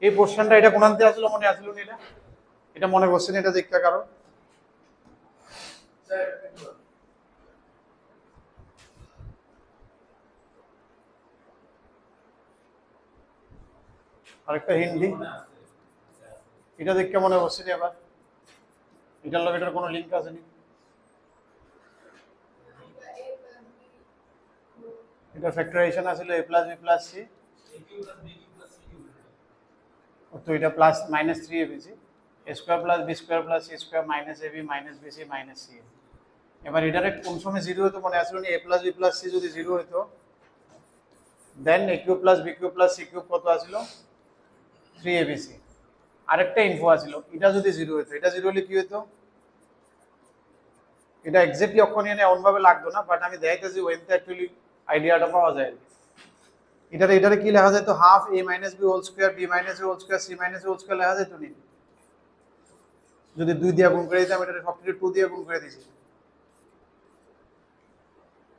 এই পোর্শনটা এটা কোনান্তে আসলো মনে আসলো নি এটা মনে করছেন এটা দেখতে কারো আরেকটা হিন্দি এটা দেখতে মনে করছে আবার এটার লগে এটার কোনো লিঙ্ক আছে নি এটা ফ্যাক্টরাইজেশন আসলে a + b + c তো এটা plus -3abc a² + b² + c² - ab - bc - c এবার এটারে কোন সময় 0 হতো মনে আসলো নি a + b + c যদি 0 হতো দেন a³ + b³ + c³ কত আসলো 3abc আরেকটা ইনফো আছিল এটা যদি 0 হতো এটা 0 হলে কি হতো এটা এক্স্যাক্টলি অক্ষর নিয়ে এমন ভাবে লাগতো না বাট আমি দেখাইতেছি ওয়েনতে অ্যাকচুয়ালি আইডিয়াটা পাওয়া যায় এটারে কি লেখা যায় তো half a - b² b - a (² c - a (² লেখা যায় তো নি যদি 2 দিয়ে গুণ করে দিতাম এটারে সবকিছু 2 দিয়ে গুণ করে দিছি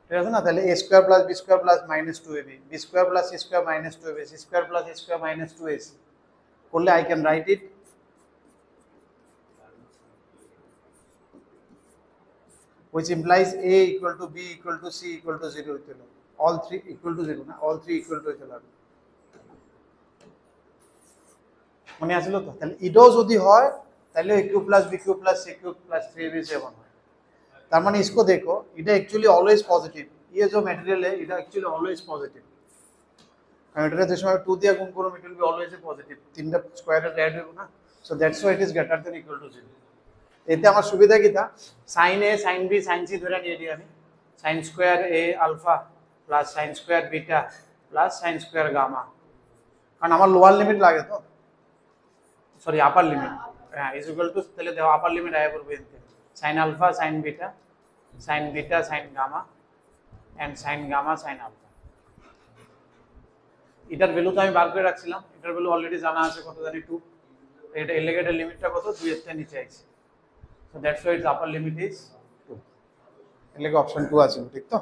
ঠিক আছে না তাহলে a² + b² + -2ab b² + c² - 2ab c² + a² - 2ac করলে I can write it which implies a = b = c = 0 হইতে হবে all 3 = 0 না all 3 = হইতে হবে মনে আসলো তো তাহলে এটাও যদি হয় তাহলে a³ + b³ + c³ + 3ab 7 হয় তার মানে इसको देखो এটা एक्चुअली ऑलवेज पॉजिटिव ये जो मटेरियल है এটা एक्चुअली ऑलवेज पॉजिटिव কারণ এটা যে সময় 2 দিয়ে গুণ করব it will be always positive তিনটা স্কয়ারের অ্যাড হবে না so that's why it is greater than equal to 0 এতে আমার সুবিধা কি তা sin a sin b sin c ধরে নিয়ে দিই আমি sin square a alpha plus sin square beta plus sin square gamma কারণ আমার লোয়ার লিমিট লাগে তো সরি আপার লিমিট হ্যাঁ ইজ ইকুয়াল টু তাহলে দেখো আপার লিমিট আয়া করবে এতে sin alpha sin beta sin gamma and sin gamma sin alpha এটার ভ্যালু তো আমি বার করে রাখছিলাম এটার ভ্যালু অলরেডি জানা আছে কত জানি 2 এটা এলিগেটের লিমিটটা কত 2 এর থেকে নিচে আছে so that's why it's upper limit is 2 এলিগে অপশন 2 আছে ঠিক তো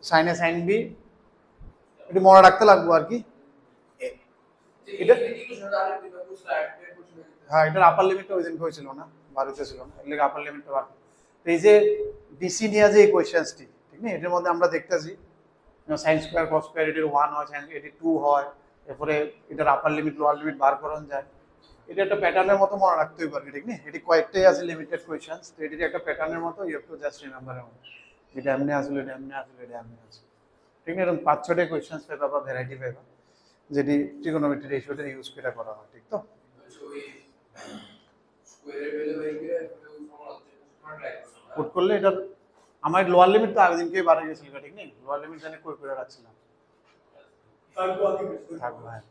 sin a sin b এটা মনে রাখতে লাগবে আর কি এটা হ্যাঁ এটার আপার লিমিটটা ওই দিনকে হয়েছিল না বাড়িতে ছিল না এলিগে আপার লিমিটটা বার এই যে বিসি নিয়ে যে ইকুয়েশনসটি ঠিক না এটার মধ্যে আমরা দেখতেছি sin স্কয়ার cos স্কয়ার এটির 1 হয় sin এটি 2 হয় এরপরে এটার আপার লিমিট লোয়ার লিমিট বার করন যায় এটা একটা প্যাটার্নের মতো মনে রাখতেই পারবে ঠিক না এটি কয়েকটাই আছে লিমিটেড কোশ্চেনস তো এটির একটা প্যাটার্নের মতো you have to just remember এটা এমনি আসলে এটা এমনি আসলে এটা এমনি আছে ঠিক না এরকম 5-6টা কোশ্চেনস পেপার বা ভ্যারাইটি পেপার যেটি ট্রিগোনোমেট্রি রেশিওটা ইউজ করে করা হয় ঠিক তো পুট করলে এটা আমার লোয়ার লিমিট তো আগের দিনকেই বাড়ে গেছিল ঠিক নেই লোয়ার লিমিট জানি কই করে রাখছিলাম থাকবো হ্যাঁ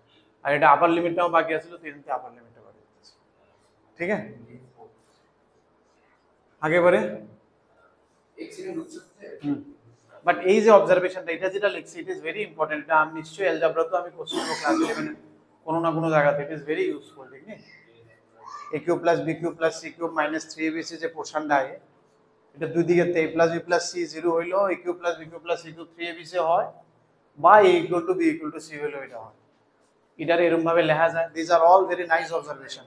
আর এটা আপার লিমিটটাও বাকি আছিল তিনটে আপার লিমিটটা বাকি আছে ঠিক আছে আগে বারে বাট এই যে অবজারভেশনটা এটা যেটা লিখছি ইট ইজ ভেরি ইম্পর্টেন্ট এটা আমি নিশ্চয়ই অ্যালজেব্রা তো আমি কোশ্চেন করব ক্লাস 11 কোনো না কোনো জায়গাতে ইট ইজ ভেরি ইউজফুল ঠিক নেই a³ + b³ + c³ - 3abc যে পোরশনটা আছে এটা দুই দিকে a + b + c 0 হইলো a³ + b³ + c³ 3abc হয় বা a = b = c হইলো এটা হয় এটারে এরকম ভাবে লেখা যায় this are all very nice observation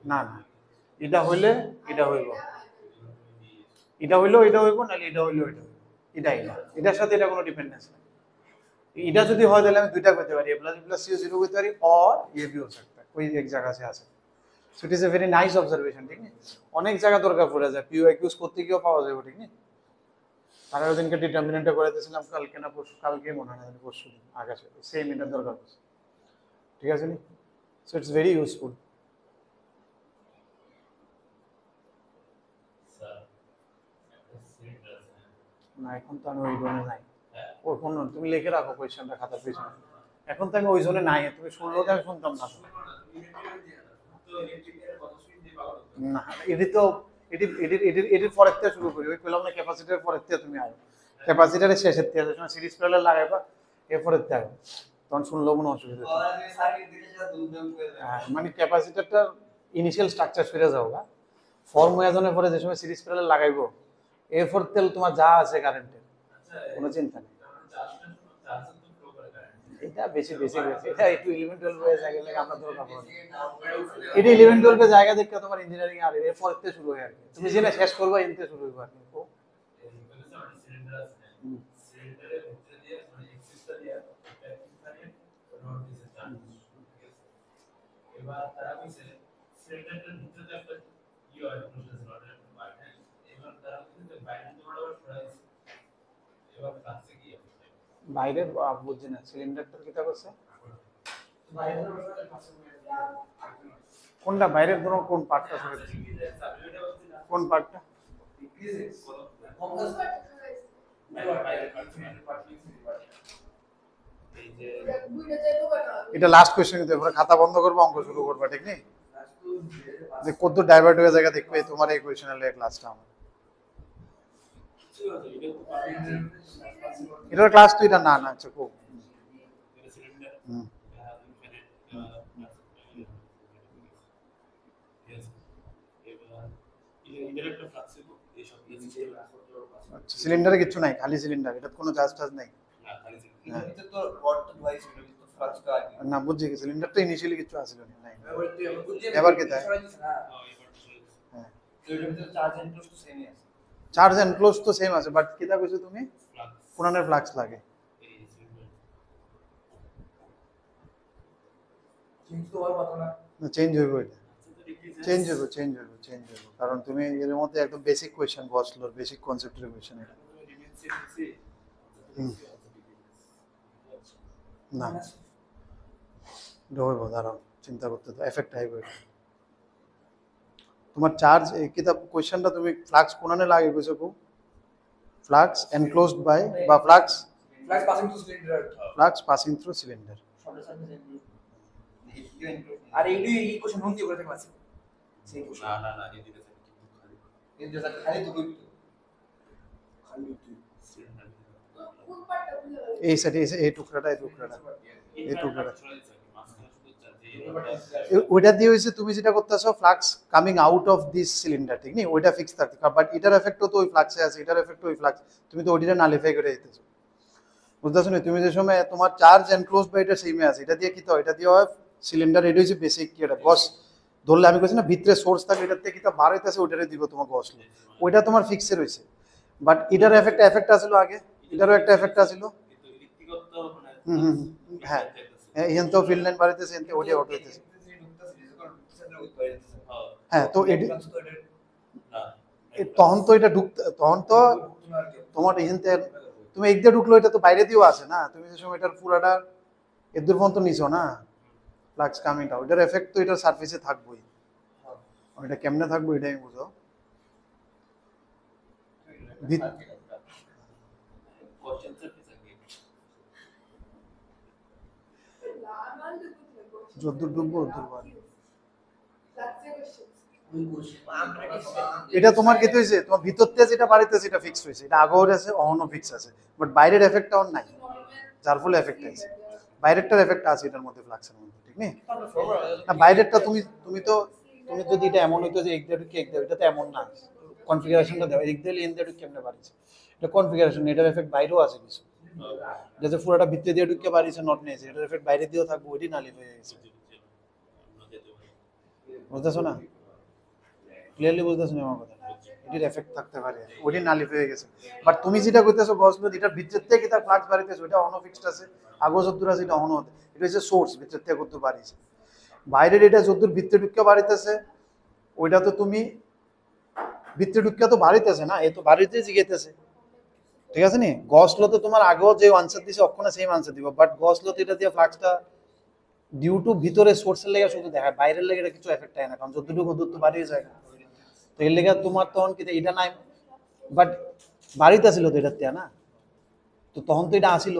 না না এটা হইলে এটা হইব এটা হইলো এটা হইব নালে এটা হইলো এটা এটা এটার সাথে এটা কোনো ডিপেন্ডেন্স নাই এটা যদি হয় তাহলে আমি দুইটা করতে পারি a + b + c 0 করতে পারি और ये भी हो सकता है कोई एक जगह से आ सकता है so it is a very nice observation ঠিক আছে অনেক জায়গা দরকার পড়ে যায় পিওআইকিউস করতে গিয়েও পাওয়া যায় ঠিক আছে তার ওদিনকে ডিটারমিনেন্টটা করে দিয়েছিলাম কালকে না পরশু কালকে মনে হয় পরশু আগে সেম এটা দরকার ঠিক আছে নি সো ইটস ভেরি ইউজফুল না এখন তো আমি ওই জোনে নাই ওর ফোন তুমি লিখে রাখো কোয়েশ্চেনটা খাতার পিছনে এখন তো আমি ওই জোনে নাই তুমি শুনলেও তো আমি শুনতাম না না এটি তো এটির পরের থেকে শুরু করি ওই পেলাম না ক্যাপাসিটারের পরের থেকে তুমি আয় ক্যাপাসিটারের শেষের থেকে যখন সিরিজ প্যারালাল লাগাইবা এরপরের থেকে তখন শুনলেও কোনো অসুবিধা হ্যাঁ মানে ক্যাপাসিটারটা ইনিশিয়াল স্ট্রাকচার ফিরে যাও গা ফর্ম হয়ে যাওয়ার পরে যে সময় সিরিজ প্যারালাল লাগাইবো এরপর তেল তোমার যা আছে কারেন্টের কোনো চিন্তা নেই এটা বেশি বেসিক হয়েছে, এটা একটু 11 12 এর জায়গা লাগে আমরা ধরে রাখবো। এটা 11 12 এর জায়গা দেখে তোমার ইঞ্জিনিয়ারিং আর এরপর থেকে শুরু হয় আর কি, তুমি যেটা শেষ করবে এনতে শুরু হবে আর কি। এবার তারা কইছে সিলিন্ডারের ভিতরে তো একটা হয় প্রসেস রডের বাইরে, এবার তারা কইছে বাইরে তোমার আবার সরাইছে, এবার ফ্লাক্সে কি হবে বাইরের বুঝছি না সিলিন্ডারটা কিটা করছে বাইরে কোনটা বাইরের ধরো কোন পার্টটা সরাইছে, কোন পার্টটা এটা লাস্ট কোশ্চেন দিতে পরে খাতা বন্ধ করবো অঙ্ক শুরু করবা, ঠিক নেই যে কত ডাইভার্ট হয়ে জায়গা দেখবে তোমার এই কোশ্চেনের ক্লাসটা আমার এটার ক্লাস তো এটা না না আচ্ছা খুব আচ্ছা সিলিন্ডারে কিছু নাই, খালি সিলিন্ডার, এটা কোনো চার্জ টার্জ নাই না, বুঝছি সিলিন্ডারটা ইনিশিয়ালি কিছু আসিল নাই, এবার কি তাই হ্যাঁ চার্জ এনক্লোজ তো সেম আছে, বাট কিটা কইছো তুমি পুরানের ফ্লাক্স লাগে না, চেঞ্জ হইব, এটা চেঞ্জ হইব কারণ তুমি এর মধ্যে একদম বেসিক কোশ্চেন বসলো, বেসিক কনসেপ্টের কোশ্চেন এটা না হইব, দাঁড়াও চিন্তা করতে তো এফেক্ট আইব এটা তোমার চার্জ এই কিতাব কোশ্চেনটা তুমি ফ্লাক্স কোনানে লাগে কইছো কো ফ্লাক্স এনক্লোজড বাই বা ফ্লাক্স পাসিং থ্রু সিলিন্ডার আর এই কোশ্চেন হুম দিয়ে করে ক্লাসে সেই কোশ্চেন না এদিকে খালি এর জায়গা খালি তো কই সিলিন্ডার এই সাইডে এই টুকরাটা ওইটা দিয়ে হয়েছে তুমি যেটা করতেছো flux coming out of this cylinder, ঠিক নেই ওইটা ফিক্স থাকতে, বাট এটার এফেক্টও তো ওই ফ্লাক্সে আছে, এটার এফেক্টও ওই ফ্লাক্স, তুমি তো ওইটা নালিফাই করে দিতেছো, বুঝতেছো না তুমি যে সময় তোমার চার্জ এনক্লোজ বা এটা সেমে আছে, এটা দিয়ে কি তো এটা দিয়ে হয় সিলিন্ডার, এটা হচ্ছে বেসিক কি এটা গস ধরলে আমি কইছি না ভিতরে সোর্স থাকে, এটার থেকে কি তা বার হইতেছে ওইটারে দিব তোমার গস, ওইটা তোমার ফিক্সে রয়েছে, বাট এটার এফেক্ট আসলো আগে, এটারও একটা এফেক্ট আসলো হ্যাঁ এখান তো ফিল্ড লাইন বাড়াইতেছে এখান থেকে ওইটা অটো হইতেছে হ্যাঁ, তো তখন তো এটা তখন তো তোমার এখান থেকে তুমি এক দিয়ে ঢুকলো, এটা তো বাইরে দিয়েও আছে না, তুমি যে সময় এটার পুরাটা এর দূর পর্যন্ত নিছো না ফ্লাক্স কামিংটা, ওইটার এফেক্ট তো এটার সারফেসে থাকবোই, ওইটা কেমনে থাকবো এটাই বুঝো যদ্দূর ডুববো ওদ্দূর বাড়বে। এটা তোমার কি হয়েছে তোমার ভিতর থেকে যেটা বাড়িতেছে এটা ফিক্স হয়েছে, এটা আগেও আছে অহনো ফিক্স আছে, বাট বাইরের এফেক্টটা অন নাই, যার ফলে এফেক্ট আছে, বাইরেরটার এফেক্ট আছে এটার মধ্যে ফ্লাক্সের মধ্যে, ঠিক নেই না বাইরেরটা তুমি যদি এটা এমন হইতো যে এক দেড় কি এক দেড়, এটা তো এমন না, কনফিগারেশনটা দেওয়া এক দেড় এন দেড় কেমনে বাড়িছে, এটা কনফিগারেশন, এটার এফেক্ট বাইরেও আছে কিছু, যাতে পুরোটা ভিতরে দিয়ে ঢুকে বাড়িছে নট নিয়েছে, এটার এফেক্ট বাইরে দিয়েও থাকবে, ওইটি নালি হয়ে গেছে, বুঝতেছো না ক্লিয়ারলি বুঝতেছো না আমার কথা, এটির এফেক্ট থাকতে পারে, ওইটি নালি হয়ে গেছে, বাট তুমি যেটা কইতেছো গসলো এটার ভিতর থেকে তার ফ্লাক্স বাড়িতেছে, ওইটা অন ফিক্সড আছে, আগো যদ্দূর আছে এটা অন হতে, এটা হচ্ছে সোর্স ভিতর থেকে করতে বাড়িছে, বাইরের এটা যদ্দূর ভিতরে ঢুকে বাড়িতেছে ওইটা তো তুমি ভিতরে ঢুকে তো বাড়িতেছে না, এ তো বাড়িতে জিগেতেছে, ঠিক আছে নি গসলো তো তোমার আগেও যে আনসার দিছে অক্ষণে সেম আনসার দিব, বাট গসলো তো এটা দিয়ে ফ্লাক্সটা ডিউ টু ভিতরে সোর্সের লেগে শুধু দেখায়, বাইরের লেগে এটা কিছু এফেক্ট হয় না, কারণ যতটুকু দূরত্ব বাড়িয়ে যায় না, তো এর লেগে তোমার তখন কি এটা নাই, বাট বাড়িতে আসিল তো এটার থেকে না, তো তখন তো এটা আসিল,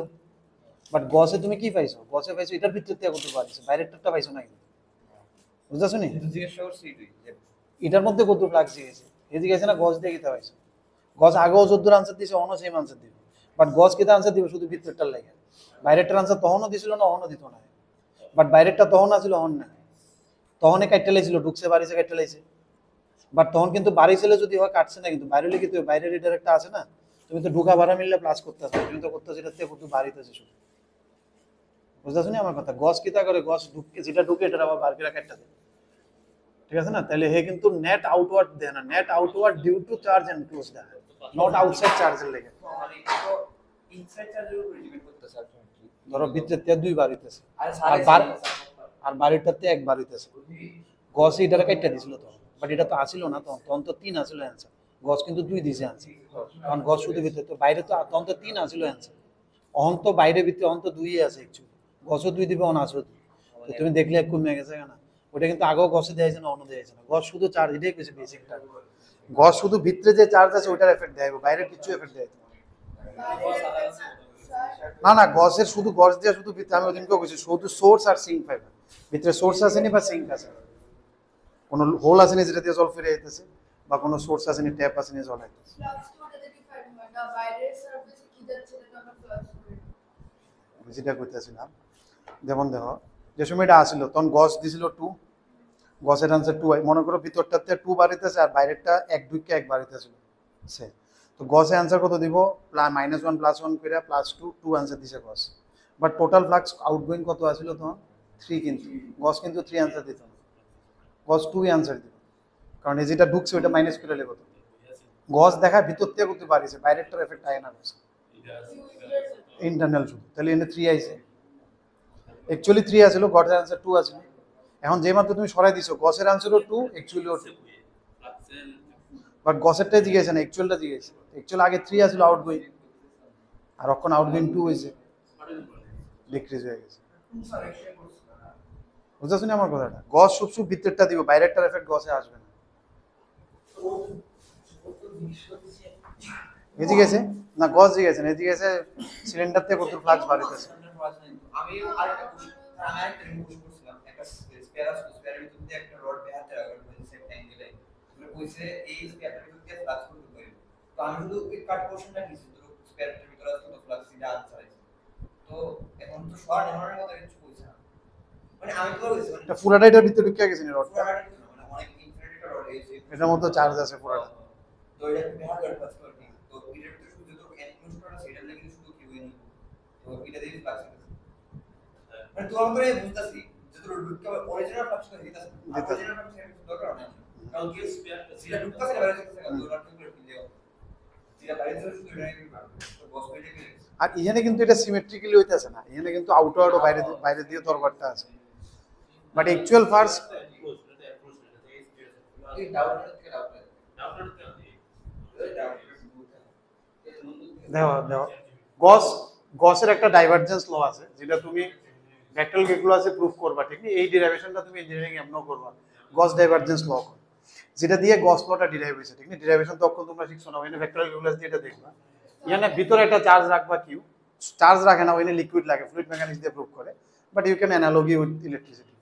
বাট গসে তুমি কি পাইছো, গসে পাইছো এটার ভিতর থেকে কত বাড়িছে, বাইরেরটা পাইছো না, বুঝতেছো নি এটার মধ্যে কত ফ্লাক্স গেছে, এদিকে গেছে না গস দিয়ে কিতা পাইছো, গস আগেও যদ্দূর আনসার দিছে অন্য সেম আনসার দিবে, বাট গস কিতা আনসার দিবে শুধু ভিতরটার লাগে, বাইরেরটার আনসার তখনও দিছিল না অন্য দিত না, বাট বাইরেরটা তখন আসিল অন না, তখনই কাটতে লাইছিল ঢুকছে বাড়িছে কাটতে লাইছে, বাট তখন কিন্তু বাড়ি ছেলে যদি হয় কাটছে না, কিন্তু বাইরে লিখে তুই বাইরের এটার একটা আছে না, তুমি তো ঢুকা ভাড়া মিললে প্লাস করতে আসবে, তুমি তো করতেছো এটার থেকে কত বাড়িতেছে শুধু, বুঝতে শুনি আমার কথা, গস কিতা করে, গস ঢুকে যেটা ঢুকে এটা আবার বার করে কাটটা দেয়, ঠিক আছে না? তাহলে হে কিন্তু নেট আউটওয়ার্ড দেয় না, net outward due to charge enclose দেয়, নট আউটসাইড চার্জের লেগে। তো মানে এটা তো ইনসাইড চার্জের উপর ডিপেন্ড করতেছে আলটিমেটলি। ধরো ভিতরে তে দুইবার হইতেছে আর আর বার আর বাড়িটাতে একবার হইতেছে, গস এটারে কাটটা দিছিল তো, বাট এটা তো আসিল না, তখন তো 3 আসিল অ্যান্সার, গস কিন্তু 2 দিছে অ্যান্সার, কারণ গস শুধু ভিতরে, তো বাইরে তো তখন তো 3 আসিল অ্যান্সার, অহন তো বাইরে ভিতরে অহন তো 2ই আছে অ্যাকচুয়ালি, গসও 2 দিবে অন আসবে 2, তো তুমি দেখলে কমে গেছে না, ওটা কিন্তু আগেও গসে দেয়াইছে না, অন্য দেয়াইছে না, গস শুধু চার্জ, এটাই কিছু বেসিকটা, গস শুধু ভিতরে যে চার্জ আছে ওটার এফেক্ট দেয়, বাইরের কিছু এফেক্ট দেয় না। না গসের শুধু গস দিয়ে শুধু ভিতরে, আমি ওদিনকেও বলছি শুধু সোর্স আর সিঙ্ক পাইবে, ভিতরে সোর্স আসেনি বা সিঙ্ক আছে, কোনো হোল আসেনি যেটা দিয়ে জল ফিরে যেতেছে, বা কোনো সোর্স আসেনি, ট্যাপ আসেনি জল আইতেছে। আমি যেটা করতেছিলাম, যেমন দেখো যে সময়টা আসিল তখন গস দিছিল 2, গসের আনসার 2, মনে করো ভিতরটাতে 2 বাড়িতেছে আর বাইরেরটা 1 2 কে 1 বাড়িতেছিল সে, তো গসে আনসার কত দিব, -1 +1 করে +2, 2 আনসার দিছে গস, বাট টোটাল ফ্লাক্স আউটগোয়িং কত আসিল তখন 3, কিন্তু গস কিন্তু 3 আনসার দিত না, গস 2 আনসার দিত, কারণ এই যেটা ঢুকছে ওটা মাইনাস করে লেগে কত, গস দেখায় ভিতর থেকে করতে পারিছে, বাইরেরটার এফেক্ট আয় না গস, ইন্টারনাল শুধু, তাহলে এনে 3 আইছে, অ্যাকচুয়ালি 3 আসিল, গসের আনসার 2 আসিল, এখন যে মাত্র তুমি সরাই দিছো গসের আনসারও 2, অ্যাকচুয়ালিও 2, বাট গসেরটাই জিজ্ঞাসা না, অ্যাকচুয়ালটা জিজ্ঞাসা, অ্যাকচুয়াল আগে 3 আসিল আউটগোয়িং, আর এখন আউটগোয়িং 2 হয়েছে, ডিক্রিজ হয়ে গেছে, বুঝতে শুনি আমার কথাটা, গস সব ভিতরটা দিব, বাইরেরটার এফেক্ট গসে আসবে না, এই জিজ্ঞাসা না, গস জিজ্ঞাসা না, এই জিজ্ঞাসা সিলিন্ডার থেকে কত ফ্লাক্স বাড়িতেছে। আমি আরেকটা কোশ্চেন, আমি আরেকটা রিমুভ করছিলাম, একটা স্পেয়ারের ভিতর দিয়ে একটা রড বেহাতে রাখা হয়েছে সেম অ্যাঙ্গেলে, মানে কইছে এই স্পেয়ারের ভিতর দিয়ে ফ্লাক্স করতে পারে, তো আমি শুধু ওই কাট পোরশনটা নিছি, তো স্পেয়ারের ভিতর আছে তো ফ্লাক্স এটা আনসার আছে, তো এখন তো শর্ট নেওয়ার কথা কিছু কইছে না, মানে আমি তো কইছি এটা পুরাটা এটার ভিতরে ঢুকে গেছে নি রডটা, মানে অনেক ইনফিনিটি রড আছে, এটার মধ্যে চার্জ আছে পুরাটা, তো এটা বেহাতে ফ্লাক্স করতে, তো এটার ভিতরে শুধু যত এনক্লোজ করা সেটা লাগে শুধু কি হয়নি, তো এটা দিয়ে ফ্লাক্স মানে তোমার করে বুঝতাছি যত লুকটা অরিজিনাল ফাংশন দিতাছে অরিজিনাল ফাংশন দরকার নাই, কারণ কি যেটা ঢুকতাছে বাইরে যেতেছে কারণ ডলার টু করে দিও যেটা বাইরে যেতে শুধু এটাই পারবে, তো বস পেজে কি আর এখানে কিন্তু এটা সিমেট্রিক্যালি হইতাছে না, এখানে কিন্তু আউটওয়ার্ড ও বাইরে দিয়ে তরবারটা আছে, বাট অ্যাকচুয়াল ফার্স্ট এই ডাউট থেকে ডাউট দেখো দেখো গস গসের একটা ডাইভারজেন্স ল আছে, যেটা তুমি ভেক্টর ক্যালকুলাসে প্রুফ করবা, ঠিক না? এই ডেরিভেশনটা তুমি ইঞ্জিনিয়ারিং এমনও করবা, গস ডাইভারজেন্স ল, যেটা দিয়ে গস লটা ডিরাইভ হয়েছে, ঠিক না? ডেরিভেশন তখন তোমরা শিখছো না, ওখানে ভেক্টর ক্যালকুলাস দিয়ে এটা দেখবা, এখানে ভিতরে একটা চার্জ রাখবা, কিউ চার্জ রাখে না, ওখানে লিকুইড লাগে, ফ্লুইড মেকানিক্স দিয়ে প্রুফ করে, but you can analogy with electricity,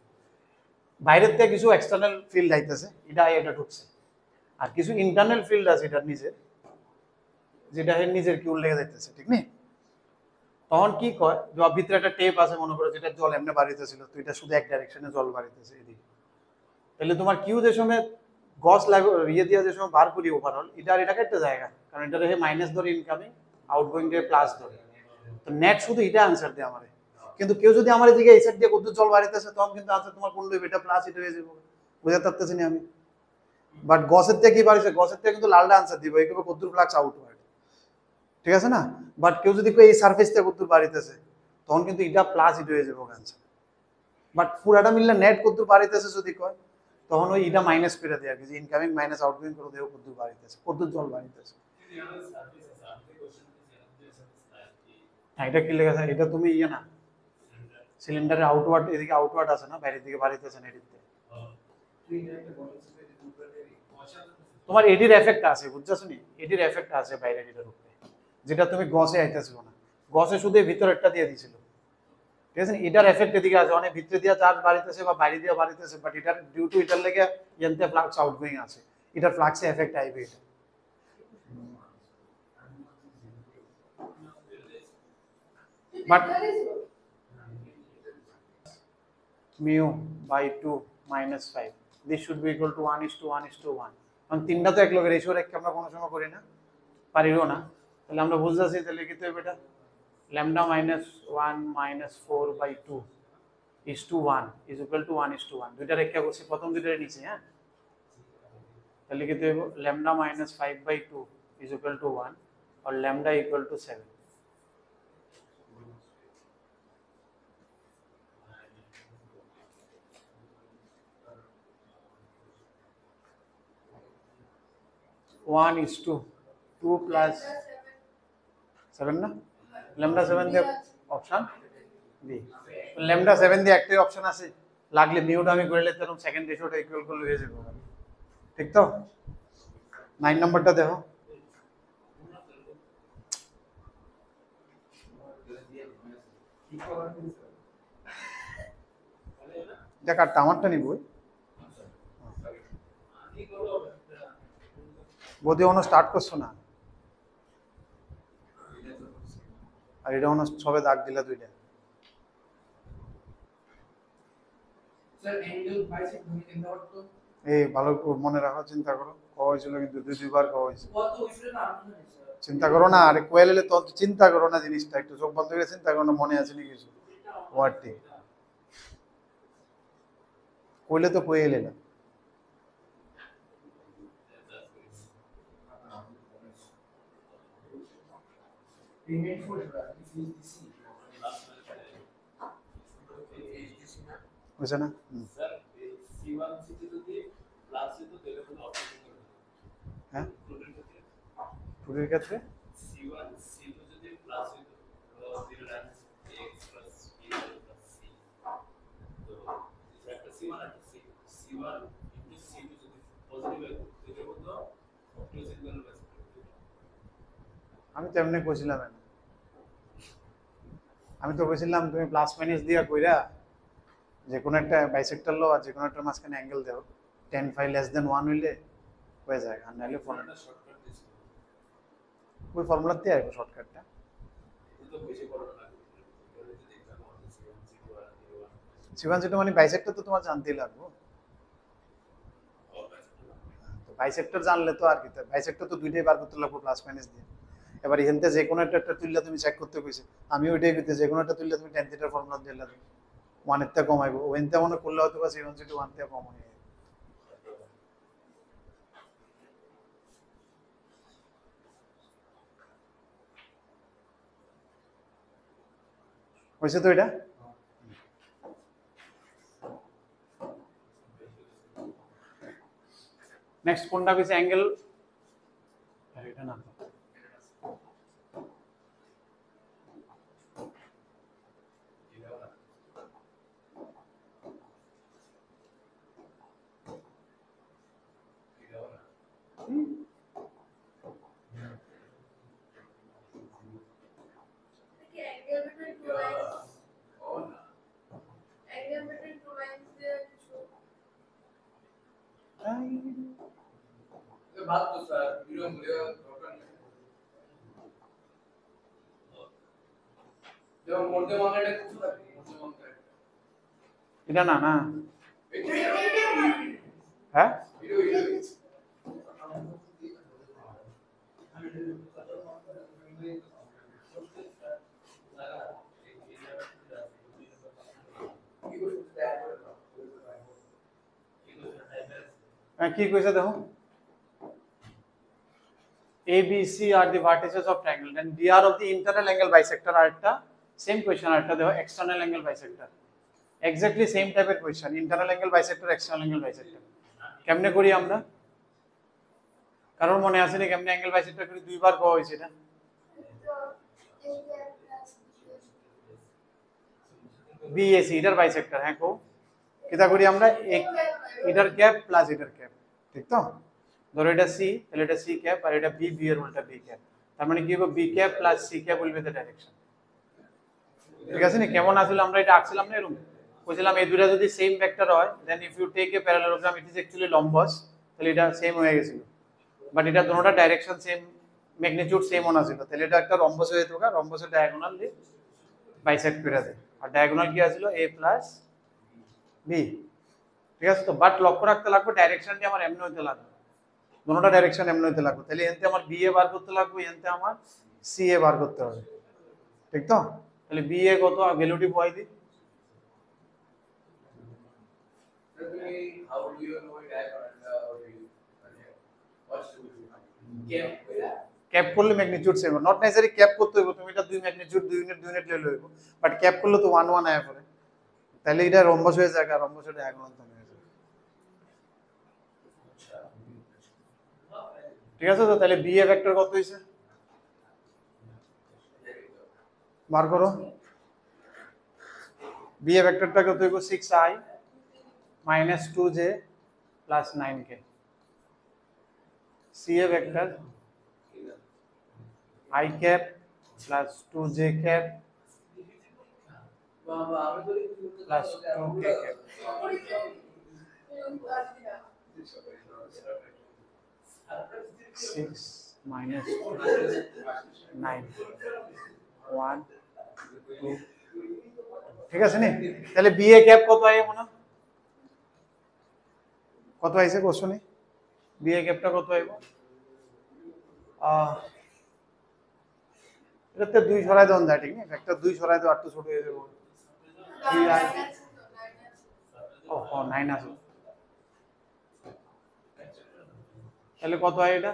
বাইরের থেকে কিছু এক্সটার্নাল ফিল্ড আইতেছে, এটা ঢুকছে, আর কিছু ইন্টারনাল ফিল্ড আছে এটার নিজের, যেটা এর নিজের কিউর লেগে যাইতেছে, ঠিক নেই? তখন কি কয়, যে ভিতরে একটা টেপ আছে মনে করো, যেটা জল এমনি বাড়িতেছিল, তো এটা শুধু এক ডাইরেকশনে জল বাড়িতেছে এদিকে, তাহলে তোমার কিউ যে সময় গস লাগে ইয়ে দিয়ে যে সময় বার করি ওভারঅল, এটা আর এটাকে একটা জায়গা, কারণ এটা রেখে মাইনাস ধরে ইনকামিং, আউটগোয়িং দিয়ে প্লাস ধরে, তো নেট শুধু এটা আনসার দেয় আমারে, কিন্তু কেউ যদি আমার এদিকে এই সাইড দিয়ে কত জল বাড়িতেছে, তখন কিন্তু আনসার তোমার কোন লইবে, এটা প্লাস এটা হয়ে যাবে, বুঝতে পারতেছি না আমি, বাট গসের থেকে কি বাড়িছে, গসের থেকে কিন্তু লালটা আনসার দিব, এইভাবে কত ফ্লাক্স আউটওয়ার্ড, ঠিক আছে না? বাট কেউ যদি এই সারফেস থেকে কত বাড়িতেছে, তখন কিন্তু এটা প্লাস এটা হয়ে যাবে আনসার, বাট পুরাটা মিললে নেট কত বাড়িতেছে যদি কয়, তখন ওই এটা মাইনাস করে দেয় আর কি, যে ইনকামিং মাইনাস আউটগোয়িং করে দেও কত বাড়িতেছে, কত জল বাড়িতেছে। হ্যাঁ, এটা কি লেখা আছে, এটা তুমি ইয়ে না, সিলিন্ডারের আউটওয়ার্ড, এদিকে আউটওয়ার্ড আছে না, বাইরের দিকে বাড়িতেছে না, এদিকে তোমার এডির এফেক্ট আছে, বুঝছস নি? এডির এফেক্ট আছে বাইরের এটার উপরে, যেটা তুমি গসে আইতেছিল না, গসে শুধু ভিতরেরটা দিয়ে দিছিল, ঠিক আছে? এটার এফেক্ট এদিকে আছে, অনেক ভিতরে দিয়ে চার্জ বাড়িতেছে বা বাইরে দিয়ে বাড়িতেছে, বাট এটার ডিউ টু এটার লেগে এনতে ফ্লাক্স আউটগোয়িং আছে, এটার ফ্লাক্সে এফেক্ট আইবে এটা, but mu by 2 minus 5, this should be equal to 1:1:1, কারণ তিনটা তো এক লগে রেশিও রেখে আমরা কোনো সময় করি না, পারিও না, তাহলে আমরা বুঝতেছি তাহলে কি তো এটা lambda minus 1 minus 4 by 2 is to 1 is equal to 1 is to 1 দুইটা রেখা করছি প্রথম দুইটার নিচে হ্যাঁ তাহলে কি দেব lambda minus 5 by 2 is equal to 1 or lambda equal to 7 1 is to 2 plus 7 না lambda 7 দিয়ে অপশন বি lambda 7 দিয়ে একটাই অপশন আছে লাগলে মিউটা আমি করে নিতে এরকম সেকেন্ড রেশিওটা ইকুয়াল করলে হয়ে যাবে ঠিক তো 9 নম্বরটা দেখো এটা কাটটা আমারটা নিব বোধে অন্য স্টার্ট করছো না আর এটা অন্য সবে দাগ দিলা দুইটা স্যার অ্যাঙ্গেল বাইসেক্ট ধরে চিন্তা করতে এই ভালো মনে রাখো চিন্তা করো কওয়া হয়েছিল কিন্তু দুইবার কওয়া হয়েছে কত হইছিল না আপনি স্যার চিন্তা করো না আরে কোয়েল এলে তো চিন্তা করো না জিনিসটা একটু চোখ বন্ধ করে চিন্তা করো না মনে আছে নাকি কিছু ওয়ার্ডটি কোয়েলে তো কোয়েল এলে পেমেন্ট ফর দিস বুঝছে না স্যার C1 C2 যদি প্লাস হতো তাহলে কোনো অপশন করবে হ্যাঁ টুটের ক্ষেত্রে টুরের ক্ষেত্রে C1 C2 যদি প্লাস হতো তো 0 Times x plus b plus c তো একটা C1 একটা C1 ইনটু C2 যদি পজিটিভ হয় এটা হতো অপোজিট ভ্যালু আছে আমি তো এমনি কইছিলাম না আমি তো কইছিলাম তুমি প্লাস মাইনাস দিয়া কইরা যে কোনো একটা বাইসেক্টর লো আর যে কোনো একটা মাঝখানে অ্যাঙ্গেল দাও tan phi less than 1 হইলে হয়ে যায় আর নাইলে ফর্মুলা শর্টকাট দিছিল ওই ফর্মুলাতে আইবো শর্টকাটটা তো বেশি বড় না যদি এক্সাম হয় C1 C2 আর A1 সিবান যেটা মানে বাইসেক্টর তো তোমার জানতেই লাগবে তো বাইসেক্টর জানলে তো আর কি বাইসেক্টর তো দুইটাই বার করতে লাগবে প্লাস মাইনাস দিয়ে এবার এখানতে যে কোনো একটা তুললে তুমি চেক করতে কইছে আমি ওইটাই কইতে যে কোনো একটা তুললে তুমি tan থিটার ফর্মুলা দিয়ে লাগবে 1 এর তে কমাইবো ওইনতে মনে করলে হয়তো বা C1 C2 1 তে কম হয় হইছে তো এটা নেক্সট কোনটা কইছে অ্যাঙ্গেল আরে এটা না Angle between two lines. Angle between two lines there. বাদ তো স্যার ভিডিও বলে দরকার নেই যেমন মধ্যে মানটা কিছু থাকে মধ্যে মানটা এটা না না হ্যাঁ ভিডিও কি কইছে দেখো A, B, C are the vertices of triangle and they are of the internal angle bisector আর একটা সেম কোশ্চেন আর একটা দেখো external angle bisector exactly same type এর question internal angle bisector external angle bisector কেমনে করি আমরা কারণ মনে আছে না কেমনে angle bisector করি দুইবার করা হইছে এটা BAC এটার বাইসেক্টর হ্যাঁ কো কিটা করি আমরা এটার ক্যাপ প্লাস এটার ক্যাপ ঠিক তো ধরো এটা C তাহলে এটা C ক্যাপ আর এটা B B এর উল্টা B ক্যাপ তার মানে কি হবে B cap plus C cap will be the direction ঠিক আছে না কেমন আসলে আমরা এটা আঁকছিলাম না এরকম কইছিলাম এই দুইটা যদি সেম ভেক্টর হয় then if you take a parallelogram it is actually rhombus তাহলে এটা সেম হয়ে গেছিল বাট এটা দুটোটা ডাইরেকশন সেম ম্যাগনিটিউড সেম ওনা ছিল তাহলে এটা একটা রম্বস হয়ে যেত রম্বসের ডায়াগোনাল দিয়ে বাইসেক্ট করে দেয় আর ডায়াগোনাল কি আছিল A প্লাস B ঠিক আছে তো বাট লক্ষ্য রাখতে লাগবে ডাইরেকশনটি আমার এমনি হইতে লাগবে দুটোটা ডাইরেকশন এমনি হইতে লাগবে তাহলে এনতে আমার B এ বার করতে লাগবে এনতে আমার C এ বার করতে হবে ঠিক তো? তাহলে বি এ কত ভ্যালুটি পয় দি Sir, how do you know it and what's to do? Cap cap করলে magnitude same not necessary cap করতে হইব তুমি এটা 2 ম্যাগনিটিউড 2 ইউনিট লইলে হইব বাট ক্যাপ করলে তো 1 1 আয়া পড়ে তাহলে এটা রম্বস হয়ে যায় আর রম্বসের ডায়াগোনাল তো হয়ে যায় ঠিক আছে তো তাহলে বি এ ভেক্টর কত হইছে বার করো বি এ ভেক্টরটা কত হইব 6i minus 2j plus 9k c a vector I cap plus 2j cap plus 2k cap 6 minus 9 1 2 ঠিক আছে নি তাহলে বি এ ক্যাপ কত আইছে মনে কত আইছে কোশ্চেনে বি এ ক্যাপটা কত আইবো এটাতে 2 সরাই দেন যায় ঠিক না ভেক্টর 2 সরাই দাও আর তো ছোট হয়ে যাবে 3i ও 9 আছে তাহলে কত হয় এটা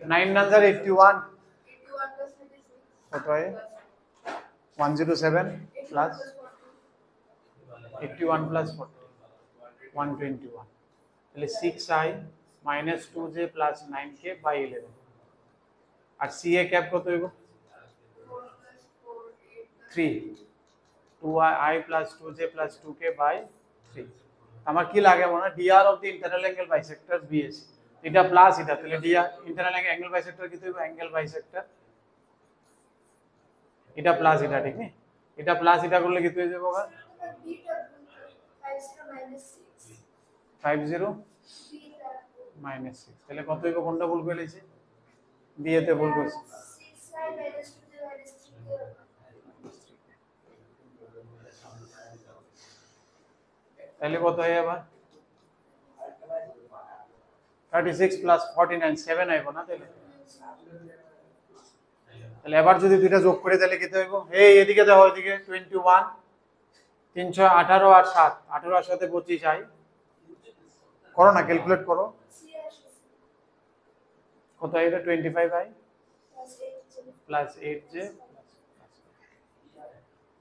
9 নাম্বার 81 কত হয় 107 প্লাস 81 প্লাস 40 121 তাহলে 6i minus 2j plus 9k by 11 R ca cap কত হইব 3 2i plus 2j plus 2k by 3 আমার কি লাগে মনে dr of the internal angle bisectors bs এটা প্লাস এটা তাহলে dr internal angle bisector কি হইব angle bisector এটা প্লাস এটা ঠিক না এটা প্লাস এটা করলে কি হয়ে যাবে 50 minus 6 তাহলে কত হইব কোনটা ভুল করে লইছি বিয়ে তে ভুল করছি তাহলে কত হয় আবার 36 plus 49 7 আইবো না তাহলে তাহলে এবার যদি দুইটা যোগ করে তাহলে কত হইব এই এদিকে দাও এদিকে 21 318 আর 7 18 আর 7 25 আই করো না ক্যালকুলেট করো কত আইবে 25i প্লাস 8j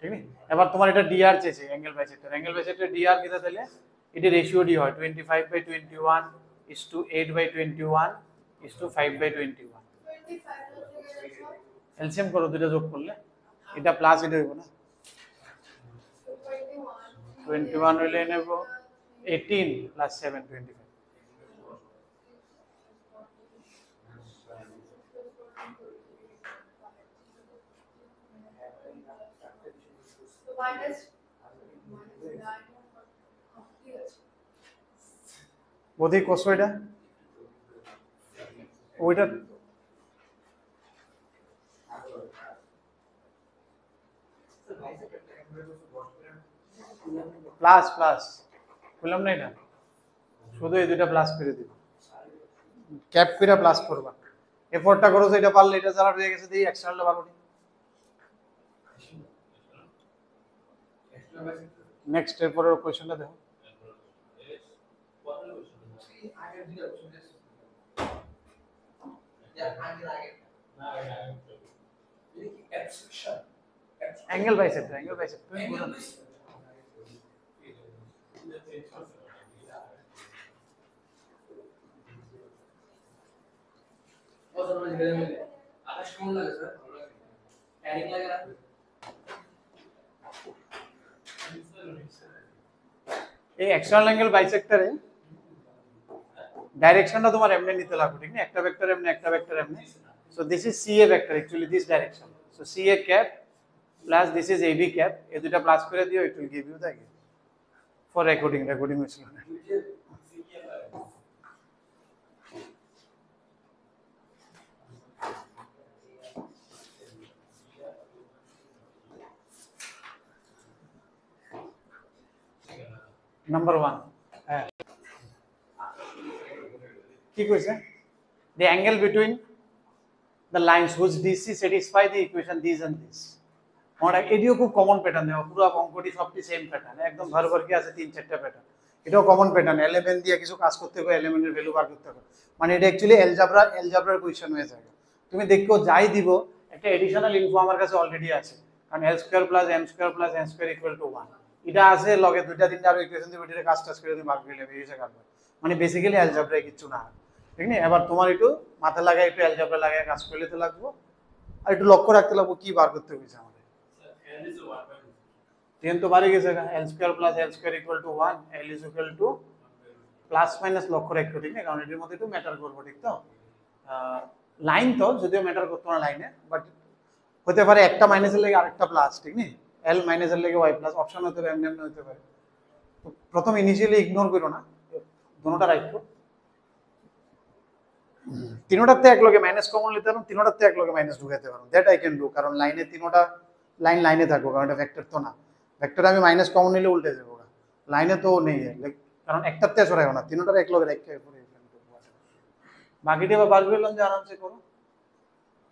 ঠিক আছে এবার তোমার এটা dr চেয়েছে অ্যাঙ্গেল বাইসেক্টর dr কিটা তাহলে এটা রেশিও ডি হয় 25/21 8/21 5/21 এলসিএম করো দুটো যোগ করলে এটা প্লাস এটা হইব না 21 হইলে নেব 18 প্লাস 7 25 বোধই কষ্ট এটা ওইটা প্লাস প্লাস বললাম না এটা শুধু এই দুইটা প্লাস করে দিব ক্যাপ করে প্লাস করবা এফোর্টটা করো এটা পারলে এটা যারা রয়ে গেছে দিই এক্সটার্নাল পারো নেক্সট এর পরের কোশ্চেনটা দেখো অ্যাঙ্গেল বাইসেক্টর তুমি বলো না আকাশ কেমন লাগে স্যার ট্যানিং লাগে না এই এক্সটার্নাল অ্যাঙ্গেল বাইসেক্টরে ডাইরেকশনটা তোমার এমনি নিতে লাগবে ঠিক না একটা ভেক্টর এমনি so this is CA vector actually this direction so CA cap plus this is AB cap এই দুটো প্লাস করে দিও it will give you the for recording হইছিল না নাম্বার 1 হ্যাঁ কি কইছে the angle between the lines whose DC satisfy the equation this and this আমরা এটিও খুব কমন প্যাটার্ন দেওয়া পুরো অঙ্কটি সবটি সেম প্যাটার্ন একদম ঘর ঘর কি আছে 3-4টা প্যাটার্ন এটাও কমন প্যাটার্ন এলিমেন্ট দিয়ে কিছু কাজ করতে হবে এলিমেন্টের ভ্যালু বার করতে হবে মানে এটা অ্যাকচুয়ালি অ্যালজেব্রার কোয়েশ্চেন হয়ে যাবে তুমি দেখো যাই দিব একটা এডিশনাল ইনফো আমার কাছে অলরেডি আছে কারণ l square plus m square plus n square equal to 1 এটা আছে লগে দুইটা তিনটা আর ইকুয়েশন দিয়ে এটা কাজ টাজ করে তুমি বার করে নেবে এই হিসাবে কাটবে মানে বেসিক্যালি অ্যালজেব্রায় কিছু না ঠিক না এবার তোমার একটু মাথা লাগাই একটু অ্যালজেব্রা লাগায় কাজ করলে তো লাগবে আর একটু লক্ষ্য রাখতে লাগবে কি বার করতে হইছে আমাদের N is 1/2. টেন তো বাড়ে গেছে l square plus l square equal to 1 l is equal to plus minus লক্ষ্য রাখতে ঠিক না কারণ এর মধ্যে একটু ম্যাটার করবে ঠিক তো লাইন তো যদিও ম্যাটার করতো না লাইনে বাট হতে পারে একটা মাইনাসের লেগে আরেকটা প্লাস ঠিক না l মাইনাসের লেগে y প্লাস অপশন হতে পারে এমনি হতে পারে তো প্রথম ইনিশিয়ালি ইগনোর করো না দুটোটা রাখো তিনোটাতে এক লগে মাইনাস কমন নিতে পারো তিনোটাতে এক লগে মাইনাস ঢুকাতে পারো দ্যাট আই ক্যান ডু কারণ লাইনে তিনোটা লাইনে থাকবো কারণ এটা ভেক্টর তো না ভেক্টরে আমি মাইনাস কমন নিলে উল্টে যাবো লাইনে তো নেই কারণ একটাতে সরাইও না তিনোটার এক লগে রেখে বাকিটা আবার বার করলাম যে আরামসে করো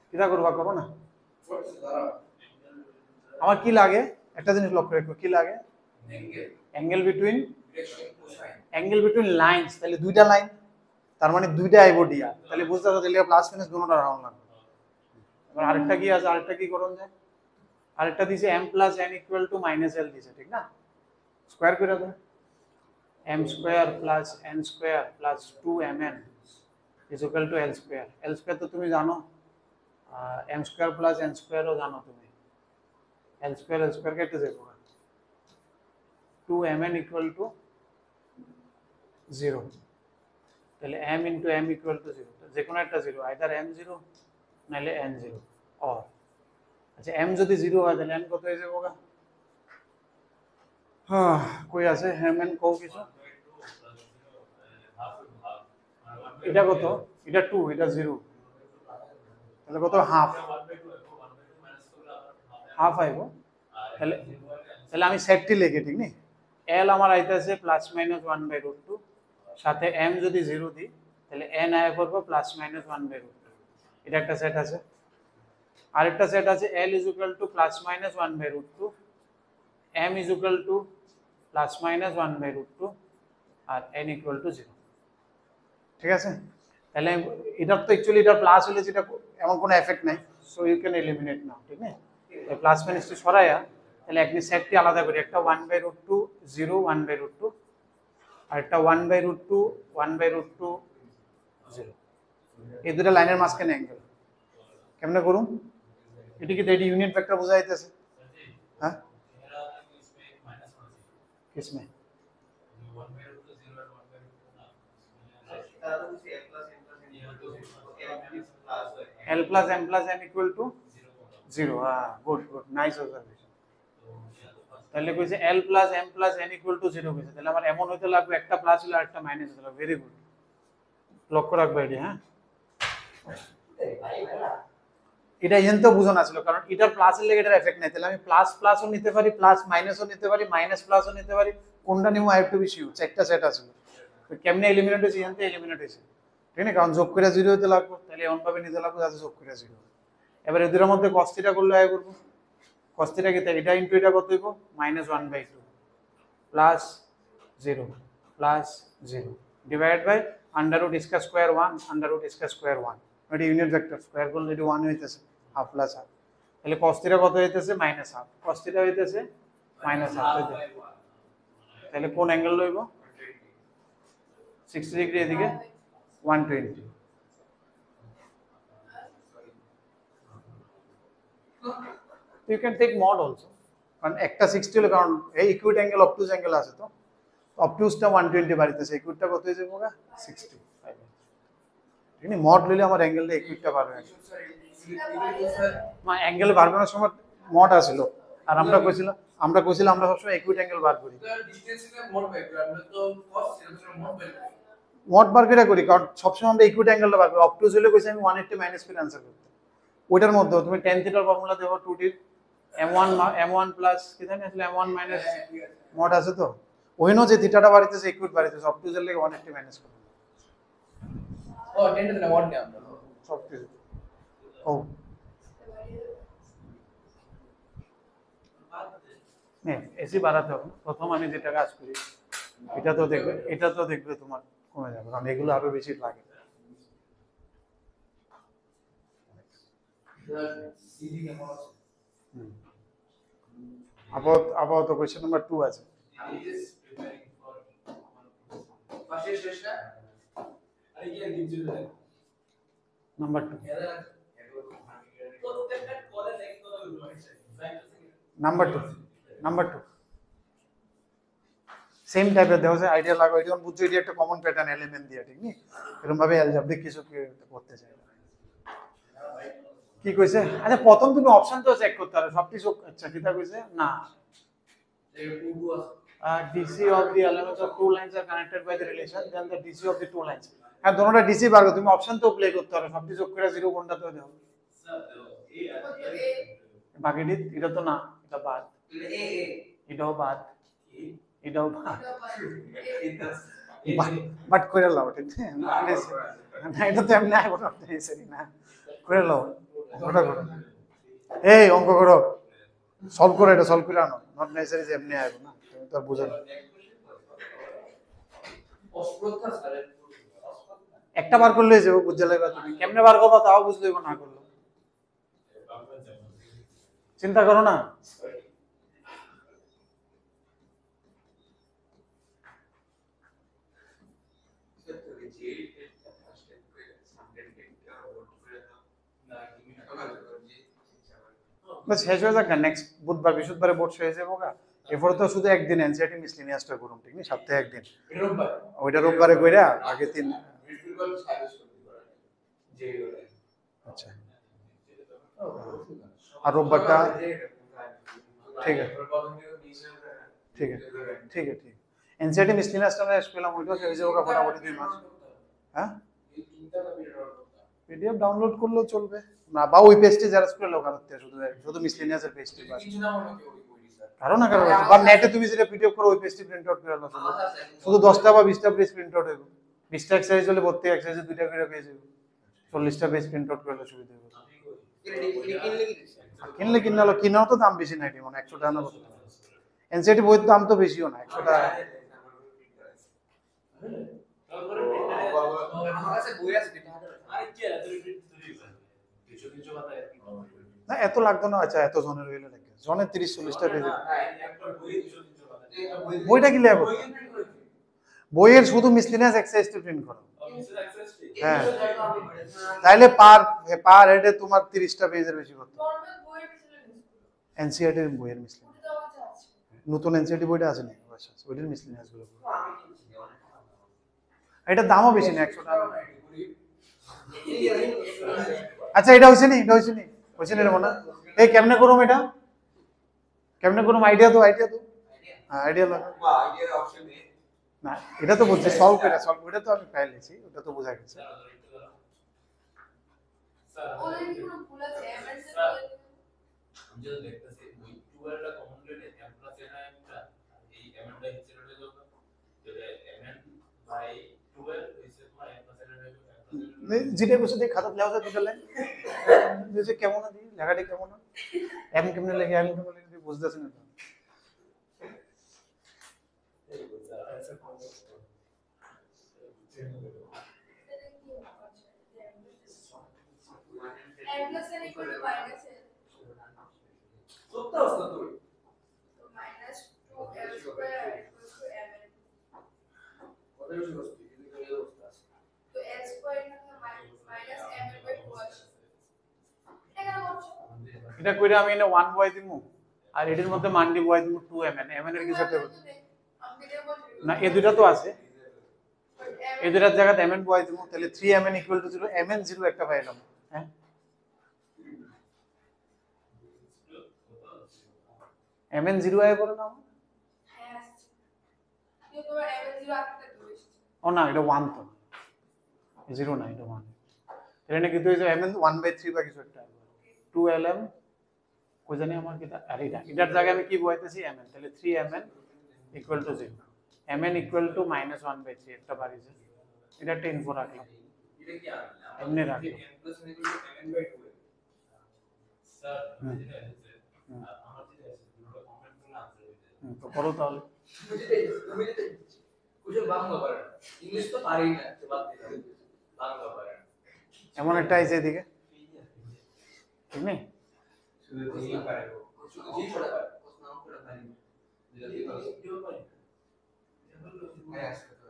কিটা করবা করো না আমার কি লাগে একটা জিনিস লক্ষ্য রাখো কি লাগে অ্যাঙ্গেল বিটুইন লাইনস তাহলে দুইটা লাইন তার মানে দুইটা আইবো ডিয়া তাহলে বুঝতে পারছো তাহলে প্লাস মাইনাস দুটোটা রাউন্ড লাগবে এবার আরেকটা কি আছে আরেকটা কি করুন যায় আরেকটা দিছে m plus n equal two minus l দিছে ঠিক না স্কয়ার করে দাও m square plus n square plus 2mn is equal two l square তো তুমি জানো m স্কয়ার প্লাস n স্কয়ারও জানো তুমি l স্কয়ার কেটে যাবে 2mn ইকুয়াল টু 0 তাহলে m into m equal to 0 যে কোনো একটা 0 আইদার m0 নাইলে n0 অর আচ্ছা m যদি 0 হয় তাহলে n কত হয়ে যাবে গা হ্যাঁ কই আছে m n কও কিছু এটা কত এটা 2 এটা 0 তাহলে কত হাফ হাফ আইবো তাহলে তাহলে আমি সেটটি লিখে ঠিক নি l আমার আইতাছে প্লাস মাইনাস 1/√2 সাথে m যদি 0 দিই তাহলে n আয় করব প্লাস মাইনাস 1/√2 এটা একটা সেট আছে আরেকটা সেট আছে l is equal to plus minus 1/√2 m is equal to plus minus 1/√2 আর n ইকুয়াল টু 0 ঠিক আছে তাহলে এটা তো অ্যাকচুয়ালি এটা প্লাস হলে যেটা এমন কোনো এফেক্ট নাই সো ইউ ক্যান এলিমিনেট নাও ঠিক আছে প্লাস মাইনাস টি সরায়া তাহলে একটি সেটটি আলাদা করি একটা 1/√2 0 1/√2 আর একটা 1/√2 1/√2 0 এই দুটো লাইনের মাঝখানে অ্যাঙ্গেল কেমনে করুম এটি কি এটি ইউনিট ভেক্টর বোঝা যাইতেছে হ্যাঁ কিসমে l plus m plus n equal to 0 good nice observation তাহলে কইছে l plus m plus n equal to 0 কইছে তাহলে আমার এমন হইতে লাগবে একটা প্লাস হলে আরেকটা মাইনাস হতে লাগবে ভেরি গুড লক্ষ্য রাখবে এটি হ্যাঁ এটা এন তো বুঝো না ছিল কারণ এটার প্লাসের লেগে এটার এফেক্ট নাই তাহলে আমি প্লাস প্লাসও নিতে পারি প্লাস মাইনাসও নিতে পারি মাইনাস প্লাসও নিতে পারি কোনটা নিমো I have to be sure একটা সেট আছে তো কেমনে এলিমিনেট হইছে এনতে এলিমিনেট হইছে ঠিক না কারণ যোগ করে 0 হতে লাগবে তাহলে এমন ভাবে নিতে লাগবে যাতে যোগ করে 0 এবারে এদের মধ্যে cos থিটা করলে আয় করব cos থিটা কি এটা ইনটু এটা কত হইব -1/2 plus 0 plus 0 divide by underroot square square 1 underroot square square 1 এটা ইউনিট ভেক্টর স্কয়ার করলে এটা 1 হইতেছে হাফ প্লাস হাফ তাহলে cos থিটা কত হইতেছে -হাফ cos থিটা হইতেছে -হাফ তাহলে কোন অ্যাঙ্গেল লইব 60 ডিগ্রি এদিকে 120 you can take mod also কারণ একটা 60 হলে কারণ এই ইকুইট অ্যাঙ্গেল অবটুজ অ্যাঙ্গেল আছে তো অবটুজটা 120 বাড়িতেছে ইকুইটটা কত হয়ে যাবে 60 ঠিক আছে মড লইলে আমার অ্যাঙ্গেলটা ইকুইটটা বাড়বে মা অ্যাঙ্গেল বাড়ানোর সময় মড আসিল আর আমরা কইছিলাম আমরা সবসময় ইকুইট অ্যাঙ্গেল বার করি মড বার করি কারণ সবসময় আমরা ইকুইট অ্যাঙ্গেলটা বার করি অবটুজ হলে কইছি আমি 180 মাইনাস করে आंसर করতে ওইটার মধ্যে তুমি tan থিটার ফর্মুলা দেবো 2t m1 প্লাস কি জানি আসলে m1 মাইনাস মড আছে তো ওইনো যে থিটাটা বাড়িতেছে ইকুইট বাড়িতেছে অবটুজ এর লাগে 180 মাইনাস করব ও tan এর মড নে আমরা সবকিছু ও এসি বাড়াতে হবে প্রথম আমি যেটা কাজ করি এটা তো দেখবে তোমার কমে যাবে কারণ এগুলো আরো বেশি লাগে সিজি কেমন আছে? আপাতত কোয়েশ্চেন নাম্বার 2 আছে আমি জাস্ট প্রিপেয়ারিং ফর পাশে শেষটা আরে কি গিঞ্জি রে নাম্বার 2 প্রত্যেকটা কলে দেখি কথা বলবো নাম্বার 2 সেম টাইপের দেওয়া যায় আইডিয়া লাগো এটা বুঝছো এটা একটা কমন প্যাটার্ন এলিমেন্ট দিয়ে ঠিক নি এরকম ভাবে অ্যালজেব্রিক কিছু করতে চাই কি কইছে আচ্ছা প্রথম তুমি অপশন তো চেক করতে হবে সবকিছু আচ্ছা কিটা কইছে না DC of the elements of two lines are connected by the relation then the DC of the two lines হ্যাঁ দুটোটা DC বার করো তুমি অপশন তো প্লে করতে হবে সবকিছু যোগ করে 0 কোনটা তো দাও স্যার এই বাকিটি এটা তো না এটা বাদ এ এটাও বাদ এটাও বাদ এ বাট করে লাও ঠিক আছে না এটা তো এমনি আইবো না সরি না করে লাও ওটা করো এই অঙ্ক করো সলভ করে এটা সলভ করে আনো নট নেসেসারি যে এমনি আইবো না তুমি তো আর বুঝো না অস্প্রথা স্যার একটা বার করলে যাবো বুঝতে লাগবে তুমি কেমনে বার করবা তাও বুঝতে হইব না করলো চিন্তা করো না বাস শেষ হয়ে যাক নেক্সট বুধবার বৃহস্পতিবারে বোর্ড শেষ হয়ে যাবো গা এরপরে তো শুধু একদিন এনসিআরটি মিসলিনিয়াসটা করুন ঠিক নেই সপ্তাহে একদিন রোববার ওইটা রোববারে কইরা আগে 3 বৃহস্পতিবার সাজেস্ট করতে পারেন যে আচ্ছা আর রোববারটা ঠিক আছে ঠিক আছে ঠিক আছে ঠিক এনসিআরটি মিসলিনিয়াসটা আমরা পেলাম ওইটা হয়ে যাবো মোটামুটি 2 মাস হ্যাঁ এই তিনটা পিরিয়ড পিডিএফ ডাউনলোড করলেও চলবে না বা ওই পেজটি জেরক্স করে লোক আনতে শুধু মিসলিনিয়াসের পেজটি বাস কিছু না মনে কেউ করি স্যার কারণ না কারণ বা নেটে তুমি যেটা পিডিএফ করো ওই পেজটি প্রিন্ট আউট করে নাও শুধু 10টা বা 20টা পেজ প্রিন্ট আউট হবে 20টা এক্সারসাইজ হলে 32 এক্সারসাইজে 2টা করে পেজ হবে 40টা পেজ প্রিন্ট আউট করলে সুবিধা হবে কিনলে হলো কিনাও তো দাম বেশি না এটি মানে 100 টাকা না এনসিটি বইয়ের দাম তো বেশিও না 100 টাকা আমার কাছে বই আছে আরে কি এত রিপিট তৈরি করে কিছু কিছু কথা আর কি না এত লাগতো না আচ্ছা এত জনের হইলে লাগে জনের 30 40টা পেজ একটা বই কিছু কিছু কথা বইটা কি লাগবে বইয়ের শুধু মিসলিনিয়াস এক্সারসাইজটি প্রিন্ট করো মিসেস অ্যাক্সেস হ্যাঁ তাইলে পার হেডে তোমার 30টা পেজের বেশি করতে নরমাল বইয়ের পিছনে নিস এনসিআরটি বইয়ের মিসলিনিয়াস ওটা তো আমার কাছে আছে নতুন এনসিআরটি বইটা আছে নাকি বাস আছে ওইটার মিসলিনিয়াস গুলো পড়ো। এটার দামও বেশি না 100 টাকা আচ্ছা এটা হইছে নি হইছে নি রে মনে এই কেমনে করুম এটা কেমনে করুম আইডিয়া তো হ্যাঁ আইডিয়া লাগা আইডিয়ার অপশন নেই না এটা তো বুঝছি সলভ ওটা তো আমি ফাইল লিখছি ওটা তো বোঝা গেছে স্যার ওদের কি কোনো ভুল আছে এমএস এর আমি যদি দেখতেছি বই 12 টা কমন রেটে m প্লাস n একটা এই m টা হিসেবে হয়ে যাবে তাহলে mn বাই 12 হিসেবে তোমার m প্লাস n যেটা বসে দিয়ে খাতা লেখা দুটো লাইন যে কেমন দি লেখাটা কেমন এম কেমনে লেখে এম কেমনে লেখে বুঝতেছ না m plus n equal to minus n সত্য অবস্থা তো so minus 2l square equals to mn কত বেশি বস্তু কিন্তু এই অবস্থা আছে তো l square এখানে minus mn by 2 আসে এটা কেন করছো এটা কইরা আমি এনে 1 বয় দিমু আর এটার মধ্যে মান দি বয় দিমু 2 mn mn এর কিছু একটা আমি এটা বলছি না এই দুটো তো আছে এই দুটার জায়গাতে mn বয় দিমু তাহলে 3mn = 0 mn 0 একটা পাইলাম হ্যাঁ mn 0 আয় বলো না হ্যাঁ আসছে কিন্তু তোমার mn 0 আটটা ধরে এসেছে ও না এটা 1 তো 0 না এটা 1 এখানে কিন্তু এই যে mn 1/3 বা কিছু একটা 2lm কই জানি আমার কি আর এটার জায়গায় আমি কি বলতেছি mn তাহলে 3mn = 0 mn = -1/3 একটা বাড়িছে এটা একটা ইনফো রাখলাম এটা কি এমনি রাখলাম m plus n equal to mn by 2 sir হুম। যেটা আছে হুম। আমার যেটা আছে দুটো কমেন্ট করলে আনসার হয়ে যায় তো করো তাহলে। কুশল বাংলা পারে না। ইংলিশ তো পারেই না, তো বাদ দিলাম। বাংলা পারে না। এমন একটা আছে এদিকে, ঠিক নেই? শুধু জি পারে ও। শুধু জি পড়া পারে, প্রশ্ন করে পারে না। যেটা দিয়ে পারে। কেউ পারে না। হ্যাঁ, আসলে তো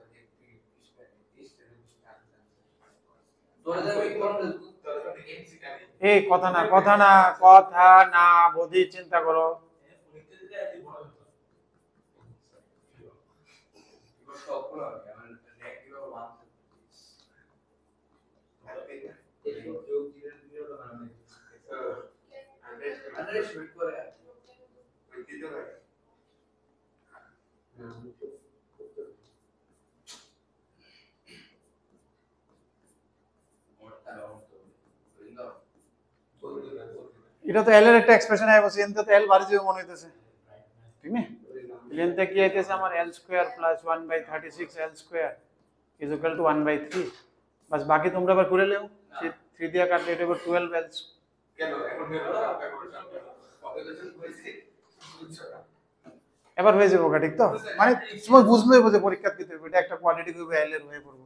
তোরা যাবে কি বলতে তোরা তো এমসি কানে এই কথা না, কথা না, কথা না, বুদ্ধি চিন্তা করো। পরীক্ষা দিতে এত বড় ব্যাপার এবার সবগুলো হবে আমার নেগেটিভ 1 এই যোগ জিরো জিরো বানানো আন্ডারস্টুড করে দিতে পারে এটা তো এল এর একটা এক্সপ্রেশন আই বসে, এনতে তো এল বাড়ি যাবে মনে হইতেছে, ঠিক না? এনতে কি আইতেছে আমার l square plus 1/36 l square is equal two 1/3। বাস বাকি তোমরা আবার করে লেও, 3 দিয়া কাটলে এটা হবে 12 l। কেন এখন মেরো আপনার কতজন হয়েছে এবার হয়ে যাবে ওটা, ঠিক তো? মানে সময় বুঝলে বুঝে পরীক্ষা দিতে হবে এটা একটা কোয়াড্রেটিক হবে এল এর হয়ে পড়বে,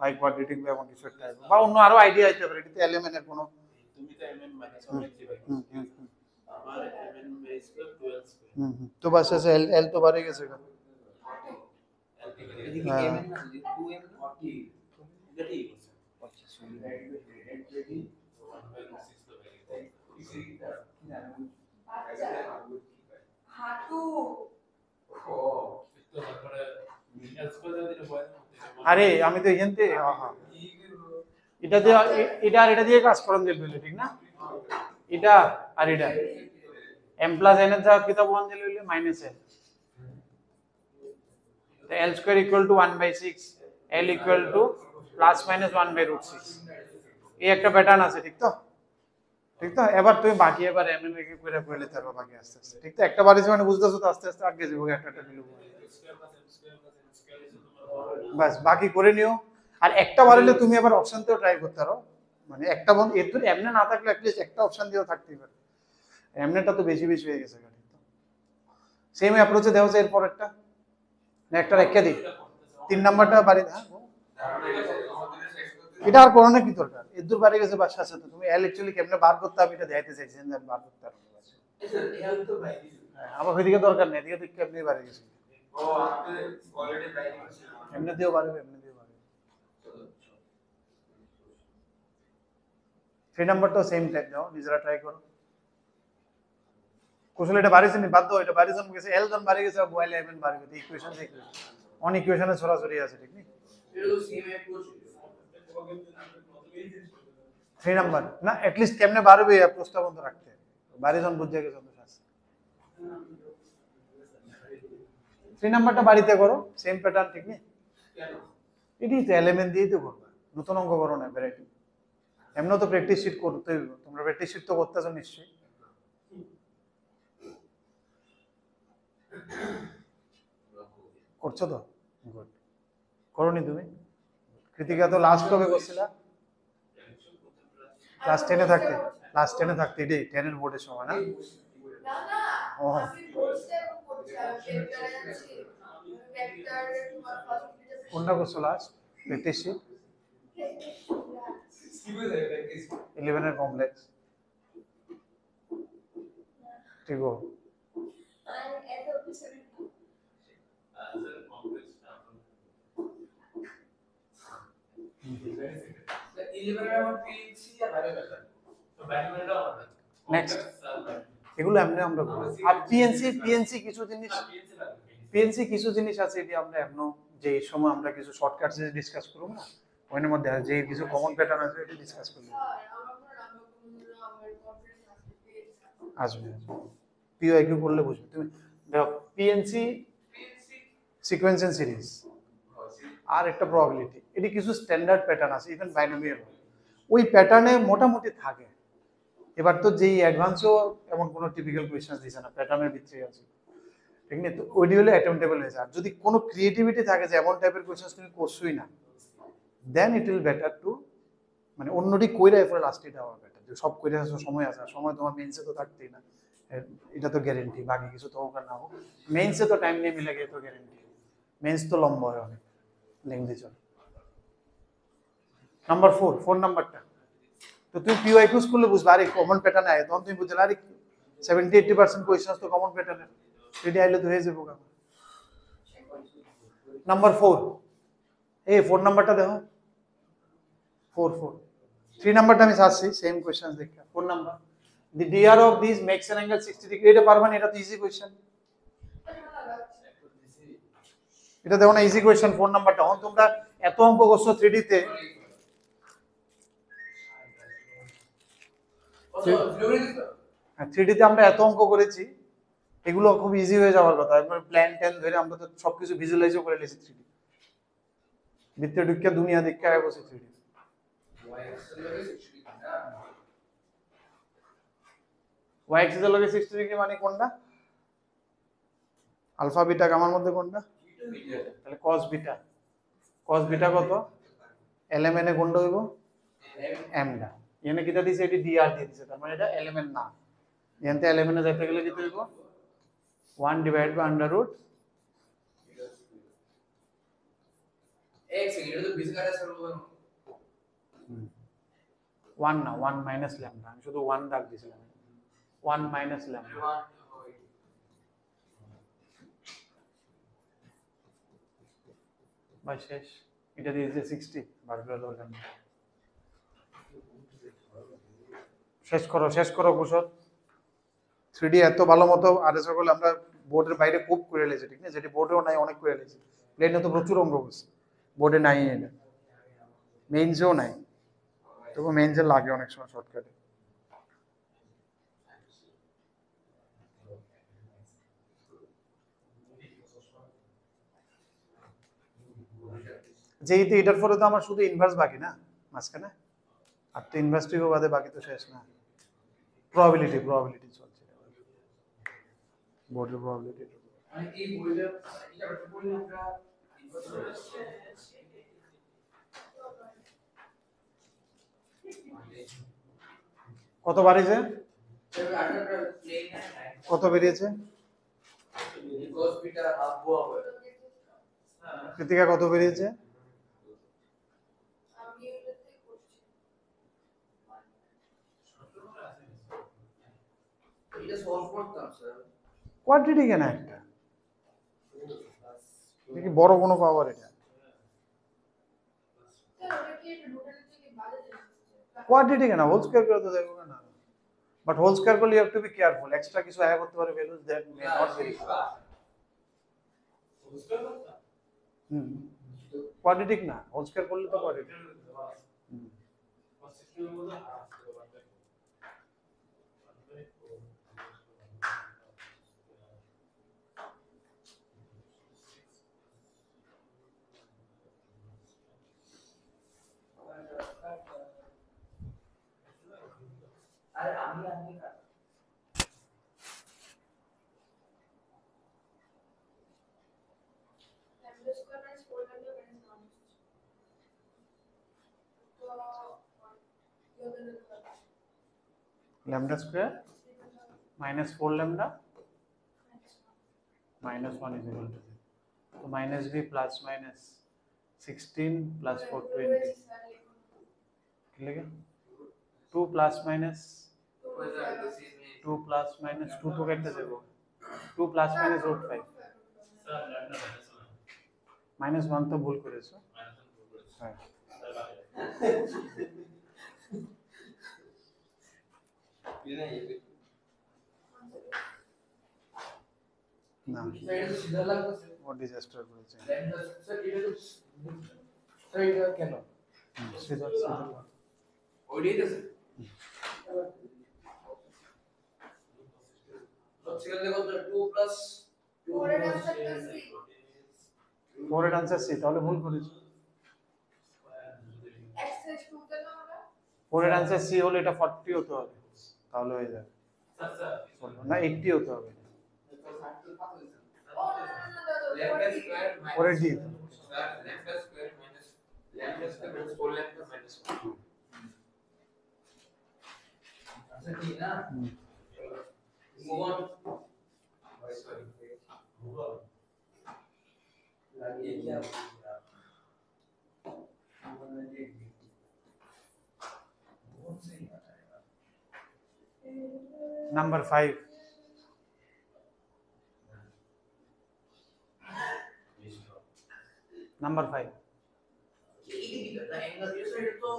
বাই কোয়াড্রেটিক বা এমন কিছু একটা হবে, বা অন্য আরো আইডিয়া আইতে পারে, এটা এলিমেন্ট এর কোনো। তুমি তো mm মাইনাস 1 লিখতে পারো আমার mm বেস করে 12 স্কয়ার তো বাস আছে এল, এল তো বাড়ে গেছে এখন। এদিকে হ্যাঁ। এম এর না 2m না এটা ঠিক আছে আচ্ছা শুনি 1/6 তো হয়ে গেছে হাঁটু তো তারপরে l স্কয়ার যদি হয় আরে আমি তো এখানতে এটা দিয়ে এটা আর এটা দিয়ে কাজ করেন দিল, ঠিক না? এটা আর এটা m প্লাস n এর জায়গা কিতাব 1 দিলে হইলে মাইনাস l, তো l square equal to 1/6, l equal to plus minus 1/√6। এই একটা প্যাটার্ন আছে, ঠিক তো? ঠিক তো? এবার তুমি বাকি এবার m এর কি করে করে নিতে পারবে বাকি আস্তে আস্তে, ঠিক তো? একটা বাড়ি মানে বুঝতেছো তো, আস্তে আস্তে আগে যাবো একটা একটা দিলু, বাস বাকি করে নিও। আর একটা বাড়িলে তুমি আবার অপশন তেও ট্রাই করতে পারো, মানে একটা বন্ধ এর তো এমনি না থাকলে অ্যাটলিস্ট একটা অপশন দিয়েও থাকতেই পারে, এমনিটা তো বেশি বেশি হয়ে গেছে। সেম অ্যাপ্রোচে দেওয়া যায় এরপর একটা না, একটা রেখে দিই 3 নাম্বারটা বাড়ি, হ্যাঁ এটা আর করোনা কি দরকার, এর দূর বাড়ি গেছে বাসার সাথে, তুমি এল অ্যাকচুয়ালি কেমনে বার করতে হবে এটা দেখাইতে চাইছেন যে বার করতে পারবে। হেল্প তো ভাই আমার ওইদিকে দরকার নেই, এদিকে তুই কেমনি বাড়ি গেছে, ও আপনি অলরেডি ভাই এমনি দিয়েও বাড়বে, এমনি দিয়েও বাড়বে। 3 নাম্বারটাও সেম টাইপ দাও, নিজেরা ট্রাই করো। কুশল এটা বাড়িছে নি, বাদ দাও, এটা বাড়ি জন গেছে, এল জন বাড়ি গেছে, বয়েল এমন বাড়ি গেছে, ইকুয়েশন থেকে অন ইকুয়েশনে সরাসরি আছে, ঠিক নেই? এটা তো সেম অ্যাপ্রোচ 3 নাম্বার না, অ্যাটলিস্ট কেমনে বাড়বে এই অ্যাপ্রোচটা বন্ধ রাখতে হবে, বাড়ি জন বুঝে গেছে তো শাস্তি। 3 নাম্বারটা বাড়িতে করো, সেম প্যাটার্ন, ঠিক নেই? কেন এটি তো এলিমেন্ট দিয়েই তো করবে, নতুন অঙ্ক করো না, ভ্যারাইটি। এমনও তো প্র্যাকটিস শিট করতেই হবে, তোমরা প্র্যাকটিস শিট তো করতেছো নিশ্চয়ই, করছো তো? গুড, করোনি তুমি? কৃতিকা তো লাস্ট কবে করছিলা? ক্লাস 10 এ থাকতে, ক্লাস 10 এ থাকতে, এটাই 10 এর বোর্ডের সময় না? না না ও আমি কোর্সটা এখন করছি আর ভেক্টরে যাচ্ছি ভেক্টর তোমার ফার্স্ট কোনটা করছো লাস্ট প্র্যাকটিস শিট? কি বলে প্র্যাকটিস 11 এর কমপ্লেক্স, ঠিক আছে? আর এত পিছনে স্যার কমপ্লেক্সটা 11 এর আমার পিএইচসি আর বাইরে গেছে তো ব্যাটম্যানটা আমাদের নেক্সট এগুলো এমনি আমরা করব। আর পিএনসি কিছু জিনিস, পিএনসি কিছু জিনিস আছে এটি আমরা এমন যে এই সময় আমরা কিছু শর্টকাটস ডিসকাস করব না, ওইর মধ্যে যে কিছু কমন প্যাটার্ন আছে এটা ডিসকাস করব। আর আমার কোনো নাম আমার কনফারেন্স আসবে পিওআইকিউ করলে বুঝবে তুমি। দেখো পিএনসি সিকোয়েন্স সিরিজ আর একটা প্রবাবিলিটি, এটি কিছু স্ট্যান্ডার্ড প্যাটার্ন আছে, ইভেন বাইনোমিয়াল, ওই প্যাটার্নে মোটামুটি থাকে। এবার তো যেই অ্যাডভান্সও এমন কোনো টিপিক্যাল কোয়েশ্চেন দিছে না, প্যাটার্নের ভিতরে আছে, ঠিক না? তো ওইটি হলে অ্যাটেম্পটেবল হয়েছে। আর যদি কোনো ক্রিয়েটিভিটি থাকে যে এমন টাইপের কোয়েশ্চেন তুমি করছোই না, দেন ইট উইল বেটার টু মানে অন্যটি কইরা এরপরে লাস্টে দেওয়া বেটার। সব করে আসো, সময় আছে, আর সময় তোমার মেইনসে তো থাকতেই না, এটা তো গ্যারেন্টি, বাকি কিছু তো হোক আর না হোক মেইনসে তো টাইম নিয়ে মিলে গিয়ে তো গ্যারেন্টি, মেইনস তো লম্বা হয় অনেক, লেংদি চল। নাম্বার 4 নাম্বারটা তো তুমি PYQs করলে বুঝবে আরে কমন প্যাটার্নে আয়, তখন তুমি বুঝলে আরে 70-80% কোয়েশ্চেন তো কমন প্যাটার্নে, সেটা আইলে তো হয়ে যাবো। নাম্বার 4 এই 4 নাম্বারটা দেখো, 4 3 নাম্বারটা আমি সারছি সেম কোয়েশ্চেন দেখো। 4 number the dr of these makes an angle 60 degree, এটা পারবা না, এটা তো ইজি কোয়েশ্চেন, এটা দেখো না ইজি কোয়েশ্চেন 4 নাম্বারটা। এখন তোমরা এত অঙ্ক করছো 3D তে, 3D তে আমরা এত অঙ্ক করেছি, এগুলো খুব ইজি হয়ে যাওয়ার কথা, একবার প্ল্যান ট্যান ধরে আমরা তো সবকিছু ভিজুয়ালাইজও করে লেছি 3D, ভিতরে ঢুকে দুনিয়া দেখতে আয় বসে 3D। y axis এর লগে 60 ডিগ্রি মানে কোনটা, আলফা বিটা গামার মধ্যে কোনটা, তাহলে cos বিটা, cos বিটা কত, lmn এ কোনটা হইব, m টা, এখানে কিটা দিছে, এটি dr দিয়ে দিছে, তার মানে এটা lmn না, এখানে lmn এ যাইতে গেলে কি হইব 1 ডিভাইড বাই আন্ডার রুট এক সেকেন্ড, এটা তো বিজগার আছে বলবো 1 না 1 মাইনাস ল্যামডা, আমি শুধু 1 দাগ দিছিলাম, 1 মাইনাস ল্যামডা বাস শেষ, এটা দিয়ে দিয়েছে 60 বারগুলো দরকার নেই। শেষ করো কুশল। 3D এত ভালো মতো আরে সকল আমরা বোর্ডের বাইরে খুব করে লেছি, ঠিক না, যেটি বোর্ডেও নাই অনেক করে লেছি, প্লেনে তো প্রচুর অঙ্ক করছে, বোর্ডে নাই, এটা মেইনসেও নাই, তবু মেইনসে লাগে অনেক সময় শর্টকাটে। যেহেতু এটার পরে তো আমার শুধু ইনভার্স বাকি না মাঝখানে, আর তো ইনভার্সটিও বাদে বাকি তো শেষ না, প্রবাবিলিটি চলছে, বোর্ডের প্রবাবিলিটি। মানে এই বইটা এটা পড়লে আমরা কত বাড়িয়েছে, কত বেরিয়েছে, cos বিটা হাফ বোয়া হয়, কৃতিকা কত বেরিয়েছে, আমি এটাতে করছি এটা সলভ করতাম স্যার, কোয়াড্রেটিক না একটা, দেখি বড় কোনো পাওয়ার এটা, স্যার ওটা কি রুটের থেকে বাজে জিনিস, কোয়াড্রেটিক না, হোল স্কয়ার করে তো দেখো না, বাট হোল স্কয়ার করলে you have to be careful, extra কিছু অ্যাড করতে পারে values that may not very, quadratic না, হোল স্কয়ার করলে তো কোয়াড্রেটিক। আরে আমি lambda square minus 4 lambda minus 1, तो ये उधर होगा lambda square minus 4 lambda minus 1 is equal to, तो minus b plus minus 16 plus 420 लिखे 2 प्लस माइनस 2 प्लस माइनस 2 तो कैसे देबो 2 प्लस माइनस रूट 5 माइनस 1 तो भूल করেছো হ্যাঁ না এটা সিধা লাগছে, ও ডিজাস্টার করেছে স্যার এটা তো স্যার এটা কেন সিধা ওইটাই তো স্যার সবচেয়ে দেখো তো 2 প্লাস 2 4 এর आंसर তো c, 4 এর आंसर সি, তাহলে ভুল করেছো, x is 2 কেন আমরা 4 এর आंसर সি হলে এটা 40 হতে হবে, তাহলে হয়ে যাবে না 80 হতে হবে, ও না lambda square পরে D lambda square minus lambda square minus 4 lambda minus 1 अच्छा ठीक है ना मूव ऑन सॉरी ये क्या नंबर 5 नंबर 5 ये the angle this side तो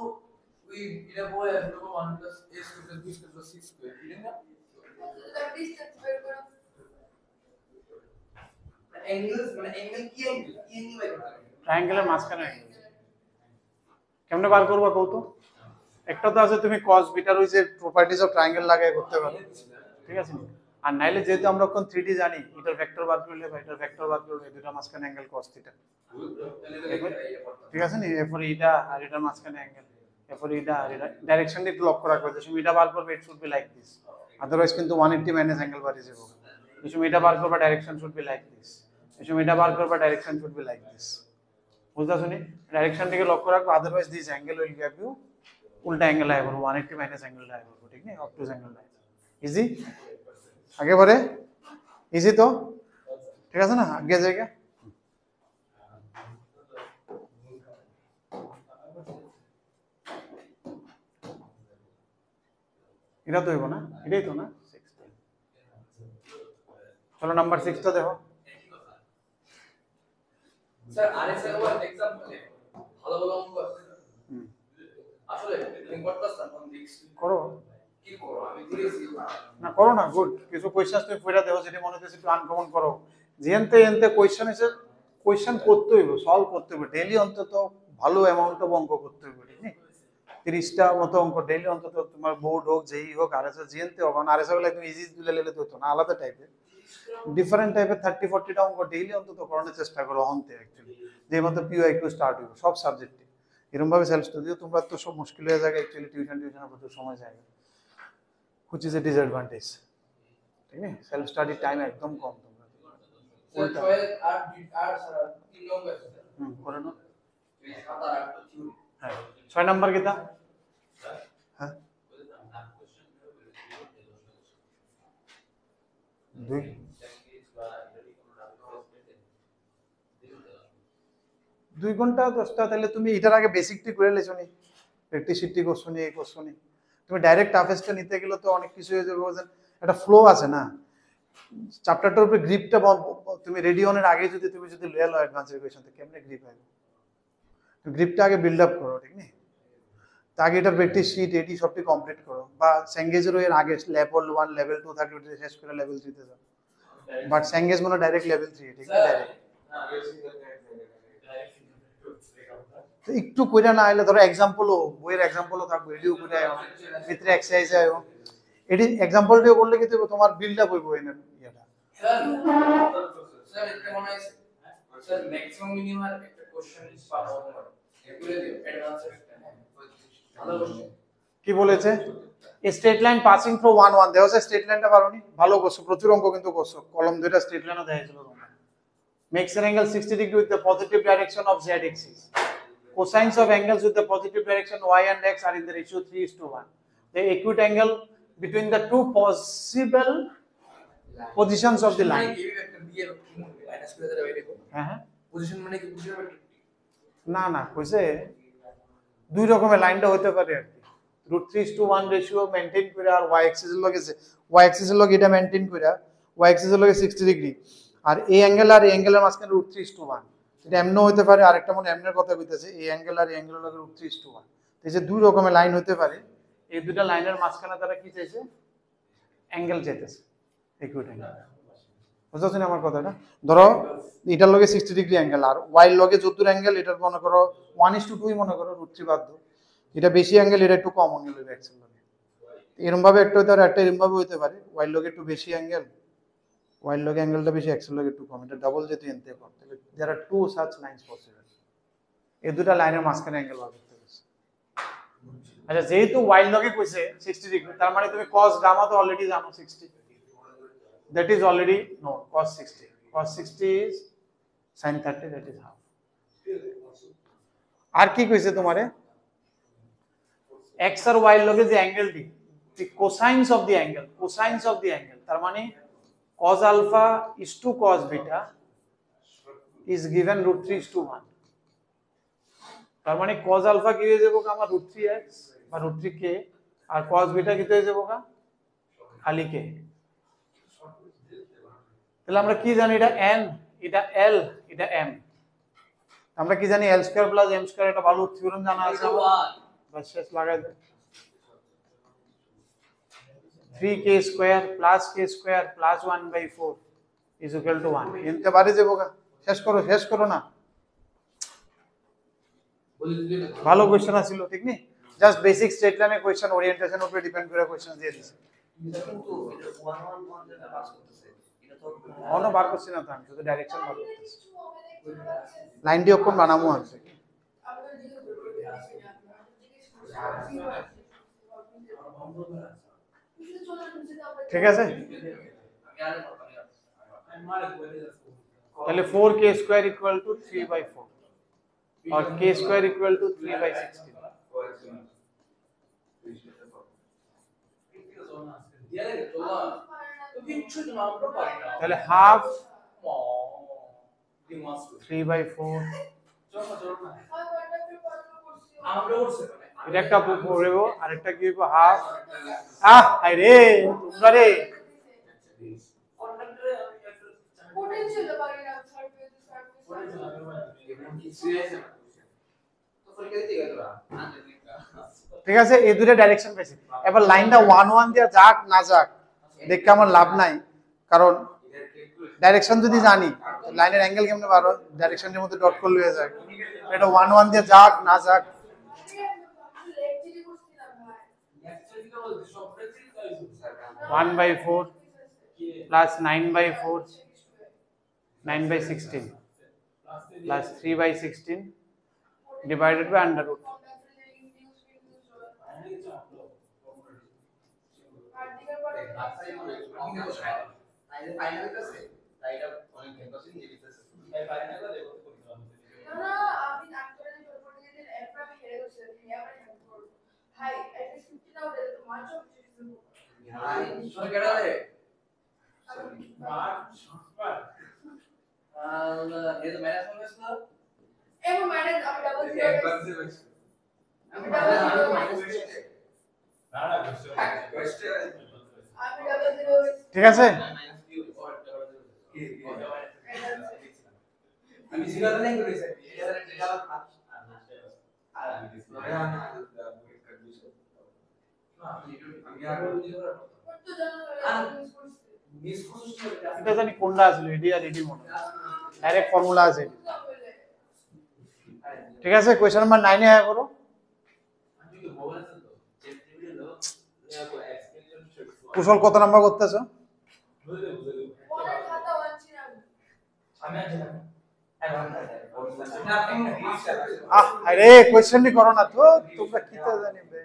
we इधर वो है हम लोग को 1 plus a square plus b square plus c square ठीक है ना The distance we're gonna angles মানে angle কি angle বাই করতে হবে ট্রায়াঙ্গেলের মাঝখানে অ্যাঙ্গেল কেমনে বার করবা কও তো একটা তো আছে তুমি cos বিটার ওই যে প্রপার্টিজ অফ ট্রায়াঙ্গেল লাগায় করতে পারো ঠিক আছে নি আর নাইলে যেহেতু আমরা কোন 3D জানি এটার ভেক্টর বার করলে বা এটার ভেক্টর বার করলে দুটো মাঝখানে অ্যাঙ্গেল cos থিটা ঠিক আছে নি এরপরে এটা আর এটার মাঝখানে অ্যাঙ্গেল এরপরে এটা আর এটা ডাইরেকশন একটু লক্ষ্য রাখবে যে তুমি এটা বার করবে ইট should be like this otherwise কিন্তু 180 মাইনাস অ্যাঙ্গেল বাড়ি যাবে তুমি এটা বার করবে direction should be like this তুমি এটা বার করবে direction should be like this বুঝতে শুনি ডাইরেকশন থেকে লক্ষ্য রাখো otherwise this angle will give you উল্টা অ্যাঙ্গেল আয় করবো 180 মাইনাস অ্যাঙ্গেল আয় করবো ঠিক না অবটুজ অ্যাঙ্গেল আয় ইজি আগে বারে ইজি তো ঠিক আছে না আগে জায়গা এটা তো হইব না এটাই তো না 6 চলো নাম্বার 6 তো দেখো স্যার আরএসএ ওর एग्जांपल ভালো ভালো অঙ্ক আছে আসলে তুমি করতেছ না কোন দিক করো কি করো আমি দিয়েছি না করো না গুড কিছু কোশ্চেন তুমি পড়া দেখো যেটা মনে হচ্ছে একটু আনকমন করো যেনতে এনতে কোশ্চেন এসে কোশ্চেন করতে হইব সলভ করতে হইব ডেইলি অন্তত ভালো অ্যামাউন্ট অফ অঙ্ক করতে হইব ঠিক না 30টা মতো অঙ্ক ডেইলি অন্তত তোমার বোর্ড হোক যেই হোক আরএসএ যেনতে হবে না আরএসএ গুলো একদম ইজি তুলে নিলে তো না আলাদা টাইপের ডিফারেন্ট টাইপের 30-40টা অঙ্ক ডেইলি অন্তত করানোর চেষ্টা করো অন্তে অ্যাকচুয়ালি যে মতো পিওআইকিউ স্টার্ট হইব সব সাবজেক্টে এরকম ভাবে সেলফ স্টাডিও তোমরা তো সব মুশকিল হয়ে যায় অ্যাকচুয়ালি টিউশনের প্রচুর সময় যায় which is a disadvantage ঠিক আছে সেলফ স্টাডি টাইম একদম কম তোমরা স্যার 12 আর স্যার 3 নম্বর আছে করে নাও এই 7 আর 8 তো থিওরি হ্যাঁ 6 নাম্বার কিতা হ্যাঁ দুই দুই ঘন্টা 10টা তাহলে তুমি এটার আগে বেসিকটি করে লেছো নি প্র্যাকটিস শিটটি করছো নি এই করছো নি তুমি ডাইরেক্ট টাফেস্টটা নিতে গেলে তো অনেক কিছু হয়ে যাবে বুঝেন একটা ফ্লো আছে না চ্যাপ্টারটার উপরে গ্রিপটা তুমি রেডি অনের আগে যদি লয়ে লো অ্যাডভান্স ইকুয়েশন থেকে কেমনে গ্রিপ হবে গ্রিপটা আগে বিল্ড আপ করো ঠিক না তা আগে এটা প্র্যাকটিস শিট এটি সবটি কমপ্লিট করো বা স্যাঙ্গেজের এর আগে লেভেল 1 লেভেল 2 থাকে ওটা শেষ করে লেভেল 3 তে যাও বাট স্যাঙ্গেজ মানে ডাইরেক্ট লেভেল 3 ঠিক না ডাইরেক্ট তো একটু কইরা না আইলে ধরো एग्जांपलও বইয়ের एग्जांपलও থাকবে ভিডিও করে আয়ো ভিতরে এক্সারসাইজ আয়ো এটি एग्जांपल দিয়ে করলে কি তোমার বিল্ড আপ হইব এনে এটা স্যার এটা মনে হয় স্যার ম্যাক্সিমাম মিনিমাম একটা কোশ্চেন পাবো আমরা এগুলো দিও অ্যাডভান্স একটা ভালো কোশ্চেন কি বলেছে স্ট্রেট লাইন পাসিং ফ্রম 1 1 দেওয়া আছে স্ট্রেট লাইনটা পারোনি ভালো করছো প্রচুর অঙ্ক কিন্তু করছো কলম দুইটা স্ট্রেট লাইনও দেখাইছিল তোমরা makes an angle 60 degree with the positive direction of z axis cosines of angles with the positive direction y and x are in the ratio 3:1 the acute angle between the two possible positions of the line একটা দিয়ে minus করে দেবে দেখো হ্যাঁ হ্যাঁ position মানে কি বুঝতে পারবে না না কইছে দুই রকমের লাইনটা হতে পারে আর কি √3:1 রেশিও মেইনটেইন করে আর y axis এর লগে y axis এর লগে এটা মেইনটেইন করে y axis এর লগে 60 ডিগ্রি আর এই অ্যাঙ্গেল আর এই অ্যাঙ্গেলের মাঝখানে √3:1 এটা এমনও হতে পারে আরেকটা মনে এমনের কথা কইতাছে এই অ্যাঙ্গেল আর এই অ্যাঙ্গেলের লগে √3:1 এই যে দুই রকমের লাইন হতে পারে এই দুটো লাইনের মাঝখানে তারা কি চাইছে অ্যাঙ্গেল চাইতেছে ইকুইট অ্যাঙ্গেল বুঝছো না আমার কথাটা ধরো এটার লগে 60 ডিগ্রি অ্যাঙ্গেল আর y এর লগে যতদূর অ্যাঙ্গেল এটার মনে করো 1:2 মনে করো √3 বাদ দাও এটা বেশি অ্যাঙ্গেল এটা একটু কম অ্যাঙ্গেল হবে এক্স এর লগে এরকম ভাবে একটা হতে পারে একটা এরকম ভাবে হতে পারে y এর লগে একটু বেশি অ্যাঙ্গেল y এর লগে অ্যাঙ্গেলটা বেশি x এর লগে একটু কম এটা ডাবল যেহেতু এনতে কম তাহলে there are two such lines possible এই দুটো লাইনের মাঝখানে অ্যাঙ্গেল বার করতে হবে আচ্ছা যেহেতু y এর লগে কইছে 60 ডিগ্রি তার মানে তুমি cos গামা তো অলরেডি জানো 60 that is already known cos 60 is sin 30 that is half আর কি কইছে তোমারে x আর y এর লগে যে অ্যাঙ্গেলটি the cosines of the angle, তার মানে cos alpha is to cos beta is given √3:1, তার মানে cos alpha কি হয়ে যাবে আমার √3x বা √3k, আর cos beta কি হয়ে যাবে খালি k। তাহলে আমরা কি জানি, এটা n, এটা l, এটা m, আমরা কি জানি l² + m² এটা ভালো থিওরেম জানা আছে আমার, বাস শেষ লাগাই দেন। 3k² + k² + 1/4 is equal to 1, এনতে বাড়ি যাবো গা। শেষ করো না, ভালো কোশ্চেন আছিল ঠিক নি, জাস্ট বেসিক স্ট্রেট লাইনের কোশ্চেন, ওরিয়েন্টেশন উপরে ডিপেন্ড করে কোশ্চেন দিয়ে দিছে। কিন্তু এটা 1 যেটা পাস করতেছে এটা তো অন্য বার করছি না তো, আমি শুধু ডাইরেকশন বার করতেছি, লাইনটি অক্ষণ বানামো আছে। ঠিক আছে, তাহলে 4k² = 3/4 और k² = 3/16, তাহলে হাফ 3/4, এটা একটা পড়ব, আরেকটা কি হইব হাফ। আই রে তোমরা রে, ঠিক আছে, এই দুটো ডাইরেকশন পেয়েছি। এবার লাইনটা 1 দিয়ে যাক না যাক দেখে আমার লাভ নাই, কারণ ডাইরেকশন যদি জানি লাইনের অ্যাঙ্গেল কেমনে পারো, ডাইরেকশনের মধ্যে ডট করলে হয়ে যায়। এটা 1 দিয়ে যাক না যাক, 1/4 plus 9/4, 9/16 plus 3/16 divided by under root। ঠিক আছে, এটা জানি কোনটা আছে, এডি আর এডি মনে ডাইরেক্ট ফর্মুলা আছে। ঠিক আছে, কোশ্চেন নাম্বার 9 এ আয়া করো। কুশল কত নাম্বার করতেছো? আরে কোশ্চেনটি করো না তো, তোমরা কি তা জানিবে।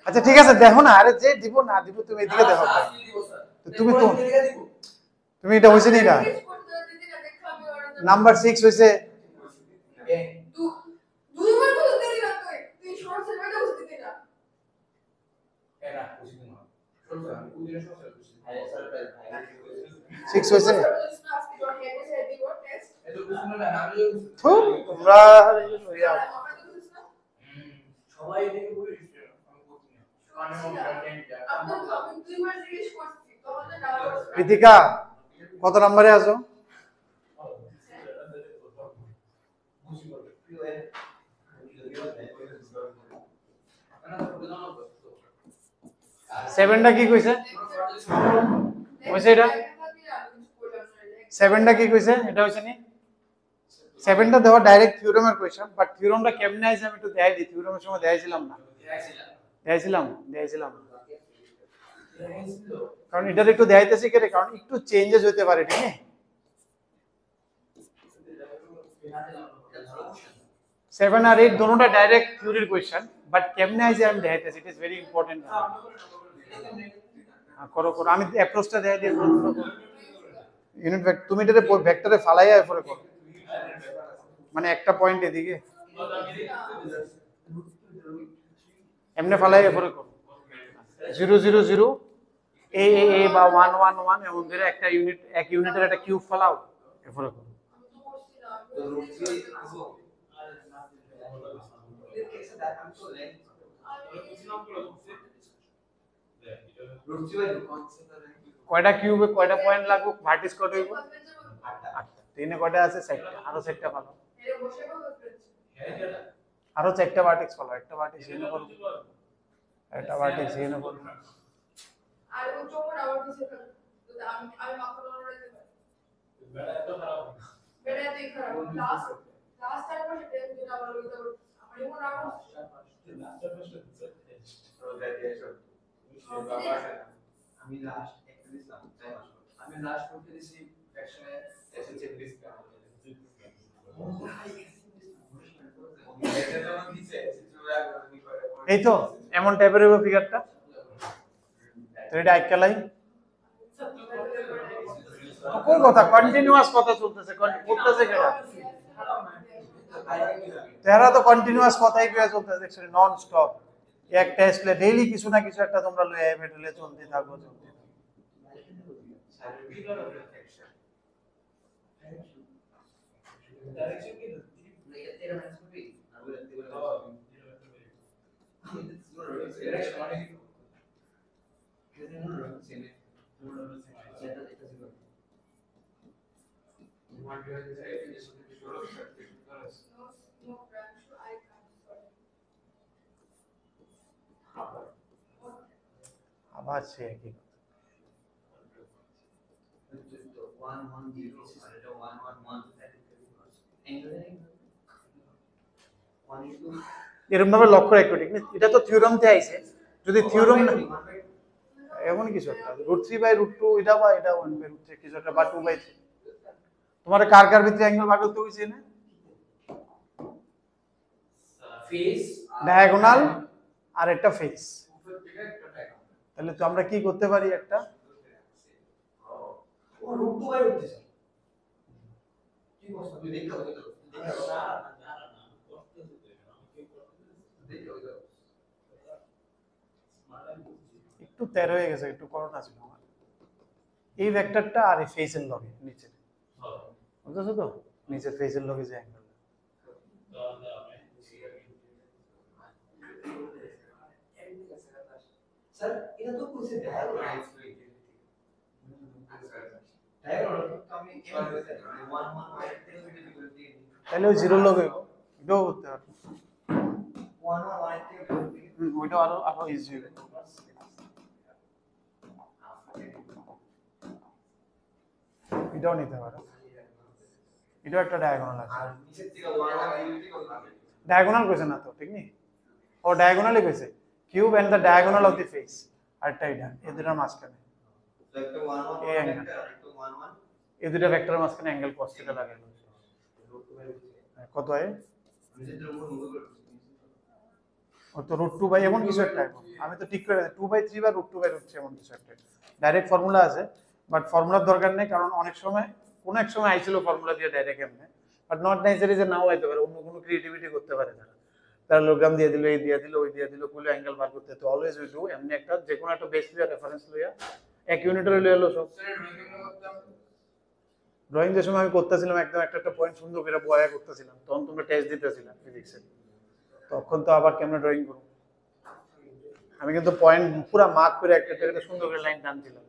আচ্ছা ঠিক আছে, দেখো না, আরে যে দিব না দিব তুমি এদিকে দেখো, তুমি এটা হইছে নি, এটা নাম্বার 6 হইছে। প্রীতিকা কত নম্বরে আছো? 7টা কি কইছে? কইছে এটা 7টা কি কইছে? এটা হইছে নি 7টা দেখো ডাইরেক্ট থিওরেমের কোশ্চেন, বাট থিওরেমটা কেমনে আইছে আমি একটু দেখাই দিই। থিওরেমের সময় দেখাইছিলাম না? দেখাইছিলাম। কারণ এটা একটু দেখাইতেছি কেন, কারণ একটু চেঞ্জেস হতে পারে, ঠিক আছে? 7 আর 8 दोनोंটা ডাইরেক্ট থিওরির কোশ্চেন, বাট কেমনে আইছে আমি দেখাইতেছি। ইট ইজ ভেরি ইম্পর্টেন্ট। করো করো, আমি অ্যাপ্রোচটা দেখাই দিয়ে করো করো ইউনিট ভেক্টর, তুমি এটারে ভেক্টরে ফালাইয়া এরপরে করো, মানে একটা পয়েন্ট এদিকে এমনি ফালাই এরপরে করো 0 0 0 এ এ এ বা 1 1 1 এমন ধরে একটা ইউনিট, এক ইউনিটের একটা কিউব ফালাও এরপরে করো। তো রুট 3 আসো রুট 3 বাই রুট কয়টা কিউবে কয়টা পয়েন্ট লাগবে, ভার্টিস কত হইব 8টা, তিনে কয়টা আছে 4টা, আরো 4টা পালো, আরো 4টা ভার্টেক্স পালো, একটা ভার্টেক্স এনে করো, একটা ভার্টেক্স এনে করো, আর ও চোখের আবার কিছু থাকে তো আমি মাথা লড়াইতে পারি বেটা তুই খারাপ লাস্ট টাইম সেটা যদি আবার লইতে পারি আমার এমন আবার আমি লাস্ট একটা দিলাম আমি লাস্ট করতে দিছি ফ্র্যাকশনে এসেছে ডিসকাউন্ট এই তো এমন টাইপের হবে ফিগারটা, তো এটা আইকালাই কোন কথা কন্টিনিউয়াস কথা চলতেছে, করতেছে কেডা, তেরা তো কন্টিনিউয়াস কথাই কইয়া চলতেছে দেখছেন নন স্টপ, এক টেস্টলে ডেইলি কিছু না কিছু একটা তোমরা লয়ে মেটেলে চলতে থাকো চলতে থাকো। no branch I can't solve আবার সে একই কথা। 1 1 0 আর এটা 1 1 1 অ্যাঙ্গেল 1 ইনটু এরকম ভাবে লক্ষ্য রাখো, ঠিক না? এটা তো থিওরাম তে আইছে, যদি থিওরাম না এমন কিছু একটা √3/√2 এটা বা এটা 1/√3 কিছু একটা বা 2/3, তোমার কার কার ভিতরে অ্যাঙ্গেল বার করতে হইছে না, ফেস ডায়াগোনাল আর একটা ফেস, তাহলে তো আমরা কি করতে পারি একটা ও √2 বাই √3 কি বলছ তুই দেখো একটু 13 হয়ে গেছে, একটু করোনা ছিল আমার এই ভেক্টরটা আর এই ফেসের লগে নিচে, বুঝছো তো নিচের ফেসের লগে যে অ্যাঙ্গেল, স্যার এটা তো কইছে ডায়াগোনাল ডায়াগোনাল তো আমি এমন হইছে 1 1 বাই 3 যদি তাহলে ওই জিরোর লগে এটাও করতে পারবো, 1 1 বাই 3 ওইটা আরো আরো ইজি হবে, এটাও নিতে পারো, এটাও একটা ডায়াগোনাল আছে, আর নিচের থেকে 1 1 0 থেকে ডায়াগোনাল কইছে না তো ঠিক নেই, ও ডায়াগোনালই কইছে cube and the diagonal of the face, আরটা এটা এই দুটার মাঝখানে, তো একটা 1 1 এই angle। একটা আর একটা 1 1 এই দুটা ভেক্টরের মাঝখানে অ্যাঙ্গেল cos থিটা লাগাইলো, কত হয় নিচের উপর মুভ করতেছি ও তো √2 বাই এমন কিছু একটা, আমি তো ঠিক করে 2/3 বা √2/√3 এমন কিছু একটা ডাইরেক্ট ফর্মুলা আছে, বাট ফর্মুলার দরকার নেই, কারণ অনেক সময় কোন এক সময় আইছিল ফর্মুলা দিয়ে ডাইরেক্ট এমনি, বাট নট নেসেসারি যে নাও আইতে পারে, অন্য কোনো ক্রিয়েটিভিটি করতে পারে তারা লোগ্রাম দিয়ে দিল, এই দিয়ে দিল, ওই দিয়ে দিল, কোলে অ্যাঙ্গেল বার করতে, তো অলওয়েজ উই ডু এমনি একটা যে কোনো একটা বেস লিয়া রেফারেন্স লইয়া এক ইউনিটের লইয়া এলো সব, ড্রয়িং যে সময় আমি করতেছিলাম একদম একটা একটা পয়েন্ট সুন্দর করে বয়া করতেছিলাম, তখন তোমরা টেস্ট দিতেছিলাম ফিজিক্সের, তখন তো আবার কেমনে ড্রয়িং করব, আমি কিন্তু পয়েন্ট পুরো মার্ক করে একটা একটা সুন্দর করে লাইন টানছিলাম,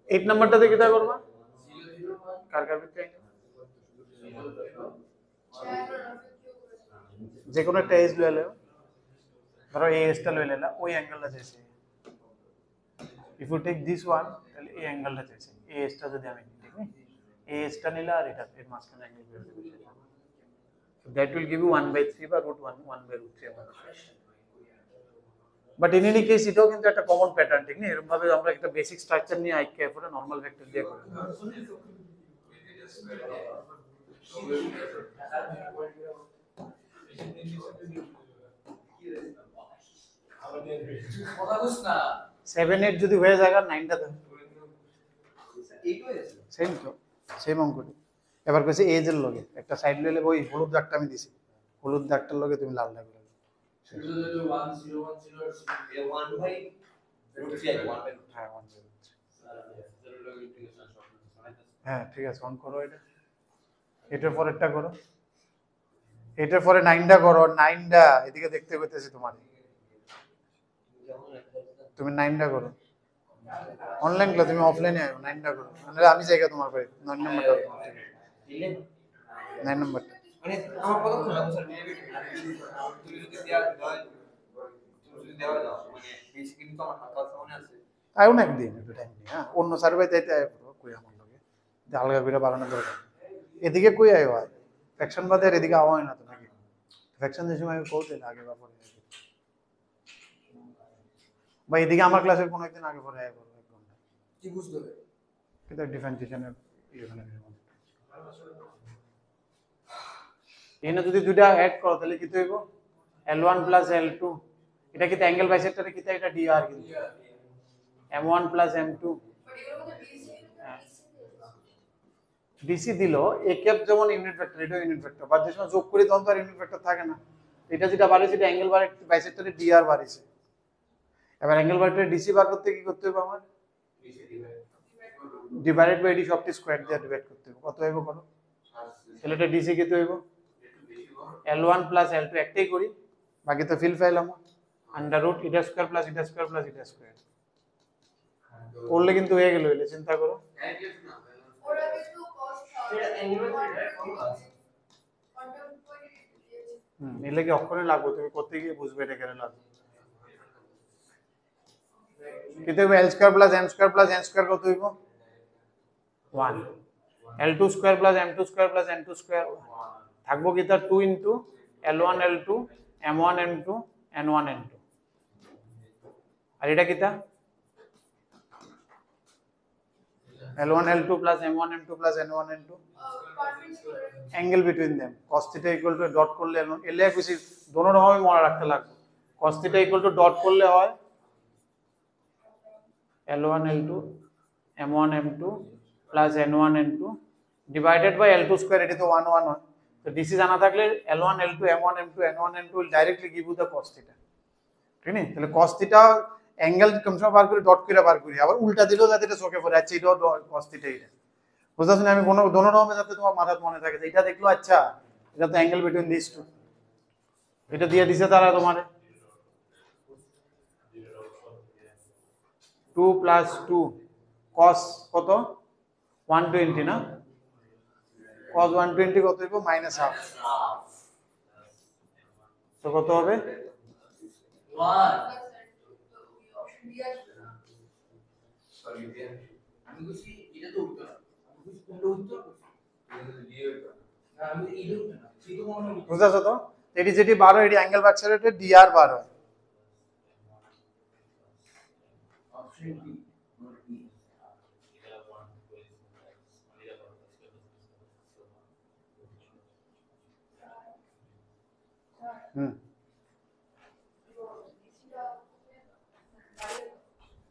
8 নাম্বারটাতে কিটা করবা, কার কার ভিতরে যে কোনো একটা এজ লয়ে নাও, ধরো এই এজটা লয়ে নিলা, ওই অ্যাঙ্গেলটা চাইছে, if you take this one তাহলে এই অ্যাঙ্গেলটা চাইছে, এই এজটা যদি আমি নিই ঠিক না, এই এজটা নিলা আর এটা এর মাঝখানে অ্যাঙ্গেল বের হবে, so that will give you 1/3 বা √1 1/√3 আমার, বাট ইন এনি কেস এটাও কিন্তু একটা কমন প্যাটার্ন, ঠিক না? এরকম ভাবে আমরা একটা বেসিক স্ট্রাকচার নিয়ে আইকে এরপরে নরমাল ভেক্টর দিয়ে করি। কথা বুঝ না 7 8 যদি হয়ে যায় আর 9টা দেন এইটাই আছে সেম তো, সেম অঙ্কটি। এবার কইছে এজ এর লগে একটা সাইড লইলে ওই হলুদ দাগটা আমি দিছি, হলুদ দাগটার লগে তুমি লাল দাগ লাগাবে। শুধু যদি 1010 এটা 1 বাই √3 আছে 1 বাই হ্যাঁ 1 হ্যাঁ ঠিক আছে, অন করো এটা। এটার পরেরটা করো, এটার পরে 9টা করো, 9টা এদিকে দেখতে পেতেছি তোমার, তুমি 9টা করো। অনলাইন ক্লাস, তুমি অফলাইনে আয়ো, 9টা করো, মানে আমি জায়গা তোমার পাই 9 নম্বরটা, দিলে 9 নম্বরটা। মানে আমার কত খোলা স্যার ডেবিট তুমি যদি দেওয়া দাও তুমি যদি দেওয়া দাও মানে বেসিক্যালি তো আমার হাত কাজ মনে আছে আয়ো না একদিন একটু টাইম নিয়ে, হ্যাঁ অন্য সার্ভে যাইতে আয় পড়ো, কই আমার লগে যে আলগা করে বাড়ানো দরকার, এদিকে কই আয়ো হয় ফ্যাকশন বাদে আর এদিকে আওয়া হয় না তো নাকি? ফ্যাকশন যে সময় আমি কইতে আগে বা পরে আগে। বা এদিকে আমার ক্লাসের কোনো একদিন আগে পরে আয় পড়ো 1 ঘন্টা, কি বুঝতে হবে কিন্তু ডিফারেন্সিয়েশনের এখানে এখানে যদি দুইটা অ্যাড করো তাহলে কি হইব L1 প্লাস L2, এটা কি অ্যাঙ্গেল বাইসেক্টরে কি এটা DR কিন্তু M1 প্লাস M2 বাট এগুলোর মধ্যে ডিসি দিল এ ক্যাপ যেমন ইউনিট ভেক্টর, এটা ইউনিট ভেক্টর, বাট যে সময় যোগ করি তখন তো আর ইউনিট ভেক্টর থাকে না, এটা যেটা বাড়িয়েছে এটা অ্যাঙ্গেল বাইসেক্টরে DR বাড়িয়েছে। এবার অ্যাঙ্গেল বাইসেক্টরে ডিসি বার করতে কি করতে হবে আমার? ডিভাইডেড বাই ডি সবটি স্কয়ার দিয়ে ডিভাইড করতে হবে, কত হইব করো তাহলে এটা ডিসি কত হইব L1 প্লাস L2 একটাই করি, বাকি তো ফিল ফাইল আমার আন্ডার রুট ইটা স্কয়ার প্লাস ইটা স্কয়ার প্লাস ইটা স্কয়ার করলে কিন্তু হয়ে গেল, এলে চিন্তা করো। ওরা কিন্তু কস্ট এটা angular এলে কি অক্ষরে লাগবে, তুমি করতে গিয়ে বুঝবে এটা কেন লাগবে। কিন্তু L square plus M square plus N square কত হইব 1, L2 square plus M2 square plus N2 square থাকবো কি তার 2 into L1 L2 M1 M2 N1 N2, আর এটা কিটা L1 L2 plus M1 M2 plus N1 N2 angle between them cos θ equal to dot করলে এলে কিছু দোনো রকমই মনে রাখতে লাগবে। cos θ ইকুয়াল টু ডট করলে হয় L1 L2 M1 M2 plus N1 N2 divided by L2 square, এটা তো 1 1 হয়, তো ডিসি জানা থাকলে L1 L2 M1 M2 N1 N2 will directly give you the cos θ, ঠিক না? তাহলে cos θ অ্যাঙ্গেল কমসম বার করে ডট করে বার করি, আবার উল্টা দিলেও যাতে এটা চোখে পড়ে, আচ্ছা এটাও cos θ, এটা বুঝতে পারছেন? আমি কোনো দোনো রকমে যাতে তোমার মাথায় মনে থাকে যে এটা দেখলো আচ্ছা এটা তো অ্যাঙ্গেল বিটুইন দিস টু, এটা দিয়ে দিছে তারা তোমার 2 প্লাস 2 cos কত 120 না, cos 120 কত হইব মাইনাস হাফ, তো কত হবে 1 সরি আমি বলছি এটা তো উত্তর আমি বলছি কোনটা উত্তর না আমি এটা উত্তর না সেই তো মনে হয় বুঝতে পারছো তো? এটি যেটি 12 এটি অ্যাঙ্গেল বাক্সারেটে DR 12 option B not B হুম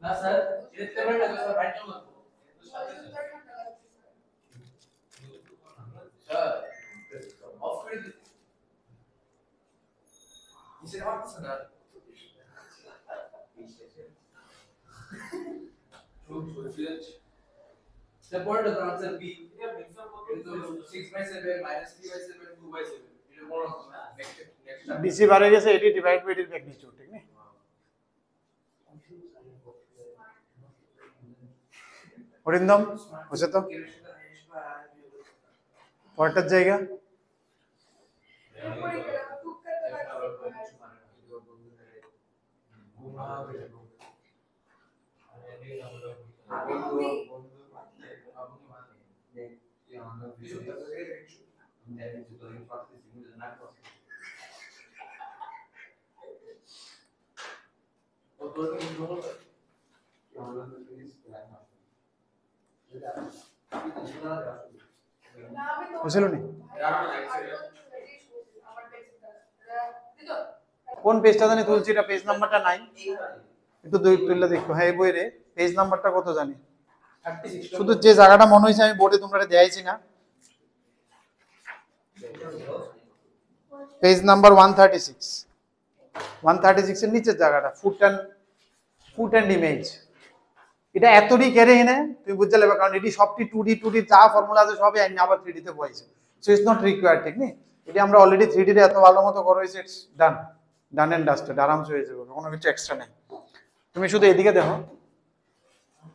না স্যার এটা তেমন না স্যার বাইট না স্যার অফ করে দিন ইসে মারতেছ না স্যার পড়ে দাও আনসার বি এটা মিক্সার কত 6/7 -3/7 2/7 এটা বড় না নেক্সট ডিসি বাড়ে গেছে, এটি ডিভাইড বাই এটির ম্যাগনিটিউড, ঠিক না? অরিন্দম বুঝছো তো পরেরটার জায়গা এরপরে গেলাম টুক করতে লাগবে বুঝলো নি দিতো কোন পেজটা জানি তুলছি, এটা পেজ নাম্বারটা নাই, একটু তুললে দেখো। হ্যাঁ এই বইরে পেজ নাম্বারটা কত জানি, 36 শুধু যে জায়গাটা মনে হয়েছে আমি বোর্ডে তোমরা দেখাইছি না, পেজ নাম্বার 136, 136 এর নিচের জায়গাটা ফুট অ্যান্ড ইমেজ। এটা এতটি কেড়ে এনে তুমি বুঝতে পারবে, কারণ এটি সবটি 2D যা ফর্মুলা আছে সবই আবার 3D তে বইছে, সো ইটস নট রিকোয়ার্ড, ঠিক নেই? এটা আমরা অলরেডি 3D তে এত ভালো মতো করা হয়েছে, ইটস ডান এন্ড ডাস্টেড, আরামসে হয়ে যাবে, কোনো কিছু এক্সট্রা নেই। তুমি শুধু এদিকে দেখো,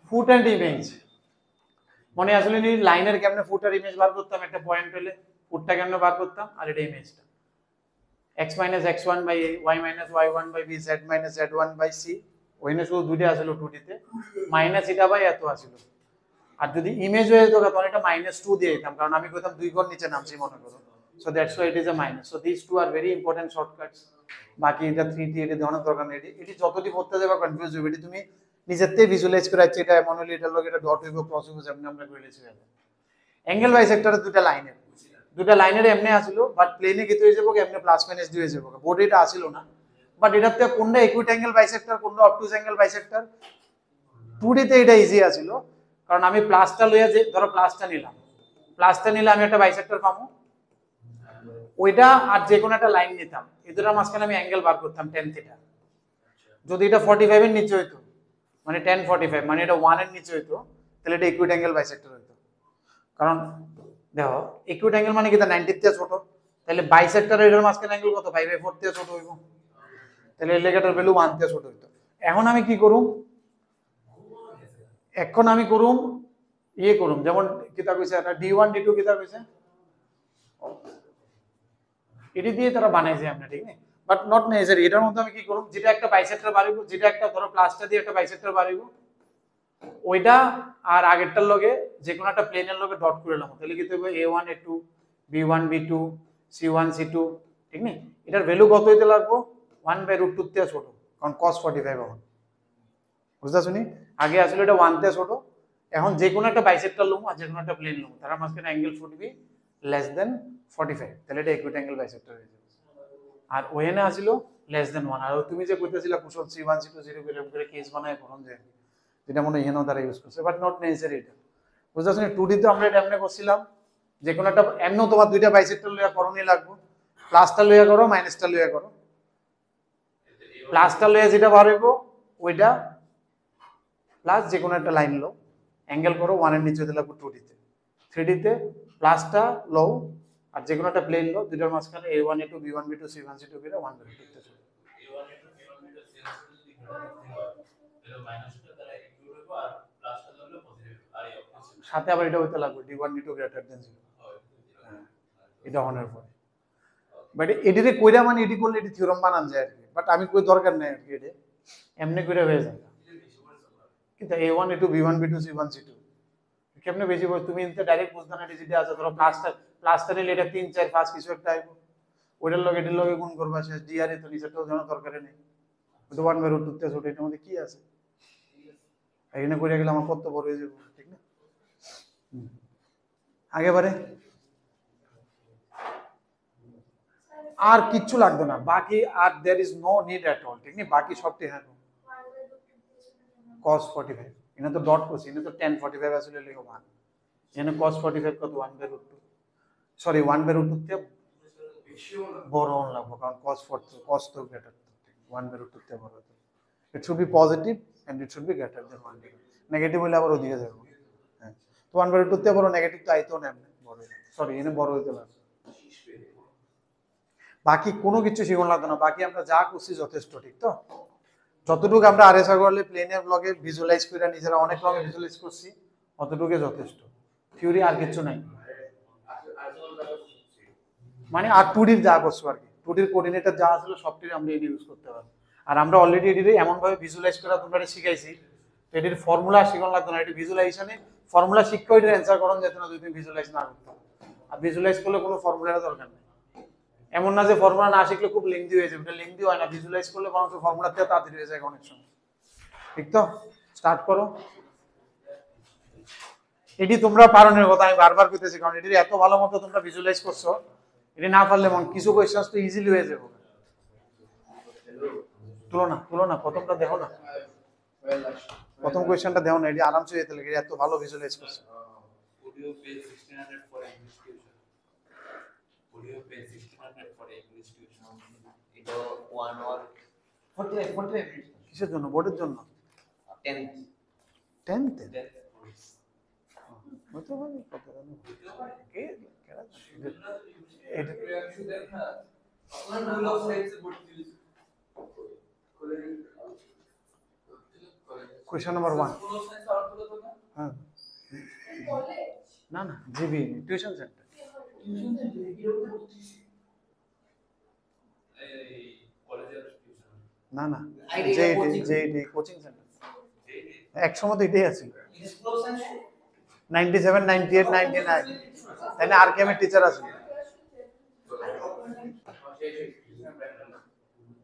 ফুট অ্যান্ড ইমেজ মনে আসলে নি লাইনের কেমনে ফুট আর ইমেজ বার করতাম, একটা পয়েন্ট হলে ফুটটা কেমনে বার করতাম, আর এটা ইমেজটা x minus x1 by y minus y1 by b z minus z1 by c, ওইনে শুধু দুইটা আসলো 2D তে, মাইনাস এটা বাই এত আসলো। আর যদি ইমেজ হয়ে যেত তখন এটা -2 দিয়ে দিতাম, কারণ আমি কইতাম 2 ঘর নিচে নামছি মনে করো, so that's why it is a minus. So this two are very important shortcuts. বাকি এটা 3D এটা দেওয়ানোর দরকার নেই, এটি যতটি পড়তে যাবে কনফিউজ হবে, এটি তুমি নিজেরতে ভিজুয়ালাইজ করে আছে, এটা এমন হলে এটার লগে এটা ডট হইব, ক্রস হইব, যেমন আমরা করে লিখে যাবে। অ্যাঙ্গেল বাইসেক্টরে দুটা লাইনের এমনি আসলো, বাট প্লেনে কি হয়ে যাবো, এমনি প্লাস মাইনাস দিয়ে যাবো, বোর্ডে এটা আসিল না, বাট এটাতে কোনটা ইকুইট অ্যাঙ্গেল বাইসেক্টর, কোনটা অবটুজ অ্যাঙ্গেল বাইসেক্টর, 2D তে এটা ইজি আছিল, কারণ আমি প্লাসটা লইয়া যে ধরো প্লাসটা নিলে আমি একটা বাইসেক্টর পাবো, ওইটা আর যে কোনো একটা লাইন নিতাম, এদের মাঝখানে আমি অ্যাঙ্গেল বার করতাম tan থিটা। যদি এটা 45 এর নিচে হইতো মানে tan 45, মানে এটা 1 এর নিচে হইতো, তাহলে এটা ইকুইট অ্যাঙ্গেল বাইসেক্টর হইতো। কারণ দেখো ইকুইট অ্যাঙ্গেল মানে কি, 90 থেকে ছোট, তাহলে বাইসেক্টর এর মাঝখানে অ্যাঙ্গেল কত, 5/4 থেকে ছোট হইব, তাহলে এর লেগাটার ভ্যালু 1 থেকে ছোট হইতো। এখন আমি কি করুম, যেমন কিতা কইছে এটা d1 d2 কিতা কইছে, এটি দিয়ে তারা বানাইছে আমরা, ঠিক না? But not necessary. এটার মধ্যে আমি কি করব, যেটা একটা বাইসেক্টর বাড়াইবো, যেটা একটা ধরো প্লাসটা দিয়ে একটা বাইসেক্টর বাড়াইবো, ওইটা আর আগেরটার লগে যে কোনো একটা প্লেনের লগে ডট করে নিলাম, তাহলে কি হবে a1 a2 b1 b2 c1 c2, ঠিক না? এটার ভ্যালু কত হইতে লাগবো, 1/√2 থেকে ছোট, কারণ cos 45 এখন বুঝতে শুনি, আগে আসলে এটা 1 থেকে ছোট। এখন যে কোনো একটা বাইসেক্টর লম আর যে কোনো একটা প্লেন লম, তার মাঝখানে angle should be less than 45, তাহলে এটা ইকুইট অ্যাঙ্গেল বাইসেক্টর হয়ে যাবে। আর ওখানে আসিল লেস দেন 1, আর তুমি যে কইতেছিলা কুশল c1 c2 0 করে কেস বানায় করুন, যে যেটা মনে এখানেও তারা ইউজ করছে, বাট নট নেসেসারি এটা, বুঝতে শুনি। 2D তে আমরা এটা এমনি করছিলাম, যে কোনো একটা এমনও তোমার দুইটা বাইসেক্টর লইয়া করণই লাগবে, প্লাসটা লইয়া করো মাইনাসটা লইয়া করো, প্লাসটা লইয়া যেটা বার হইব ওইটা প্লাস যে কোনো একটা লাইন লো, অ্যাঙ্গেল করো 1 এর নিচে দিলে 2D তে, 3D তে প্লাসটা লো আর যে কোনো একটা প্লেন লো, দুইটার মাঝখানে a1 a2 b1 b2 c1 c2 করে 1/2 তে চলে। a1 a2 b1 b2 change করলে কি হবে, তাহলে মাইনাসটা দ্বারা ইকুয়াল হবে আর প্লাসটা ধরলে পজিটিভ, আর এই অপশন সাথে আবার এটা হইতে লাগবে d1 d2 গ্রেটার দেন 0, এটা অনের পরে। বাট এডিতে কইরা মানে এডি করলে এডি থিওরাম বানান যায় আর কি, বাট আমি কই দরকার নাই আর কি, এটা এমনি কইরা হয়ে যায়। কিন্তু a1 a2 b1 b2 c1 c2 কেমনে বেশি বল, তুমি ইনতে ডাইরেক্ট বুঝতা না, যেটা আছে ধরো প্লাসটা নিলে এটা 3 4 5 কিছু একটা আইবো, ওইটার লগে এটার লগে গুণ করবা, শেষ ডিআর এ তো নিচেটাও জানা দরকার নেই, ওটা 1/2 তে ছোট, এটার মধ্যে কি আছে, এখানে কইরা গেলে আমার কত বড় হয়ে যাবে, ঠিক না? আগে বারে আর কিচ্ছু লাগবে না, বাকি আর there is no need at all, ঠিক না? বাকি সবটি হ্যাঁ cos 45, এখানে তো ডট করছি, এখানে তো tan 45 আসলে লিখো 1, এখানে cos 45 কত 1/2, সরি 1/2 তে বড় হন লাগবে, কারণ cos তো গ্রেটার, 1/2 তে বড় হতো, it should be positive and it should be greater than 1/2, negative হলে আবার ওদিকে যাবে, হ্যাঁ তো 1/2 তে বড়, নেগেটিভ তো আইতো না এমনি বড়, সরি এখানে বড় হইতে লাগবে। বাকি কোনো কিছু শিখুন লাগতো না, বাকি আমরা যা করছি যথেষ্ট, ঠিক তো? যতটুকু আমরা আরএসআর করলে প্লেনের ব্লগে ভিজুয়ালাইজ করে নিজেরা অনেক রকম ভিজুয়ালাইজ করছি, অতটুকু যথেষ্ট, থিওরি আর কিছু নাই, মানে আর 2D যা করছো আর কি, 2D কোঅর্ডিনেটর যা আসলে সবটি আমরা এটি ইউজ করতে পারবো। আর আমরা অলরেডি এটি এমন ভাবে ভিজুয়ালাইজ করা তোমরা শিখাইছি, তো এটির ফর্মুলা শিখানো লাগতো না, এটি ভিজুয়ালাইজেশনে ফর্মুলা শিক্ষা এটির অ্যান্সার করণ যেত না যদি তুমি ভিজুয়ালাইজ না করতে, আর ভিজুয়ালাইজ করলে কোনো ফর্মুলার দরকার নেই, এমন না যে ফর্মুলা না শিখলে খুব লেংদি হয়ে যাবে, এটা লেংদি হয় না, ভিজুয়ালাইজ করলে বরং ফর্মুলা থেকে তাড়াতাড়ি হয়ে যায় অনেক সময়, ঠিক তো? স্টার্ট করো। এটি তোমরা পারনের কথা আমি বারবার কইতেছি, কারণ এটি এত ভালো মতো তোমরা ভিজুয়ালাইজ করছো, এটি না পারলে মন কিছু কোয়েশ্চেন্স তো ইজিলি হয়ে যাবে। তুলো না প্রথমটা দেখো না, প্রথম কোয়েশ্চেনটা দেখো না, এটি আরামসে যেতে লাগে, এত ভালো ভিজুয়ালাইজ করছো। Audio page 1600 for English tuition. Audio page 1600 for English tuition. এটা 1 or 45 minutes কিসের জন্য? বোর্ডের জন্য? 10th 10th Then হতে পারে, কত জানো কে কেডা জানে? এটা- প্রিয়াংশু দেখ না আপনার রুল অফ সাইন্সে ভর্তি হয়েছে question number 1। Rule of science আর তুলো তো না হ্যাঁ, কলেজ না না জিবি টিউশন সেন্টার, টিউশন সেন্টার এরকম ভর্তি হয়েছে এই কলেজের টিউশন না না IDA coaching. জেইডি কোচিং সেন্টার, এক সময় তো এটাই আছে। স্কুল অফ সায়েন্স 97 98 99, তাই না? আর কে এর টিচার আছে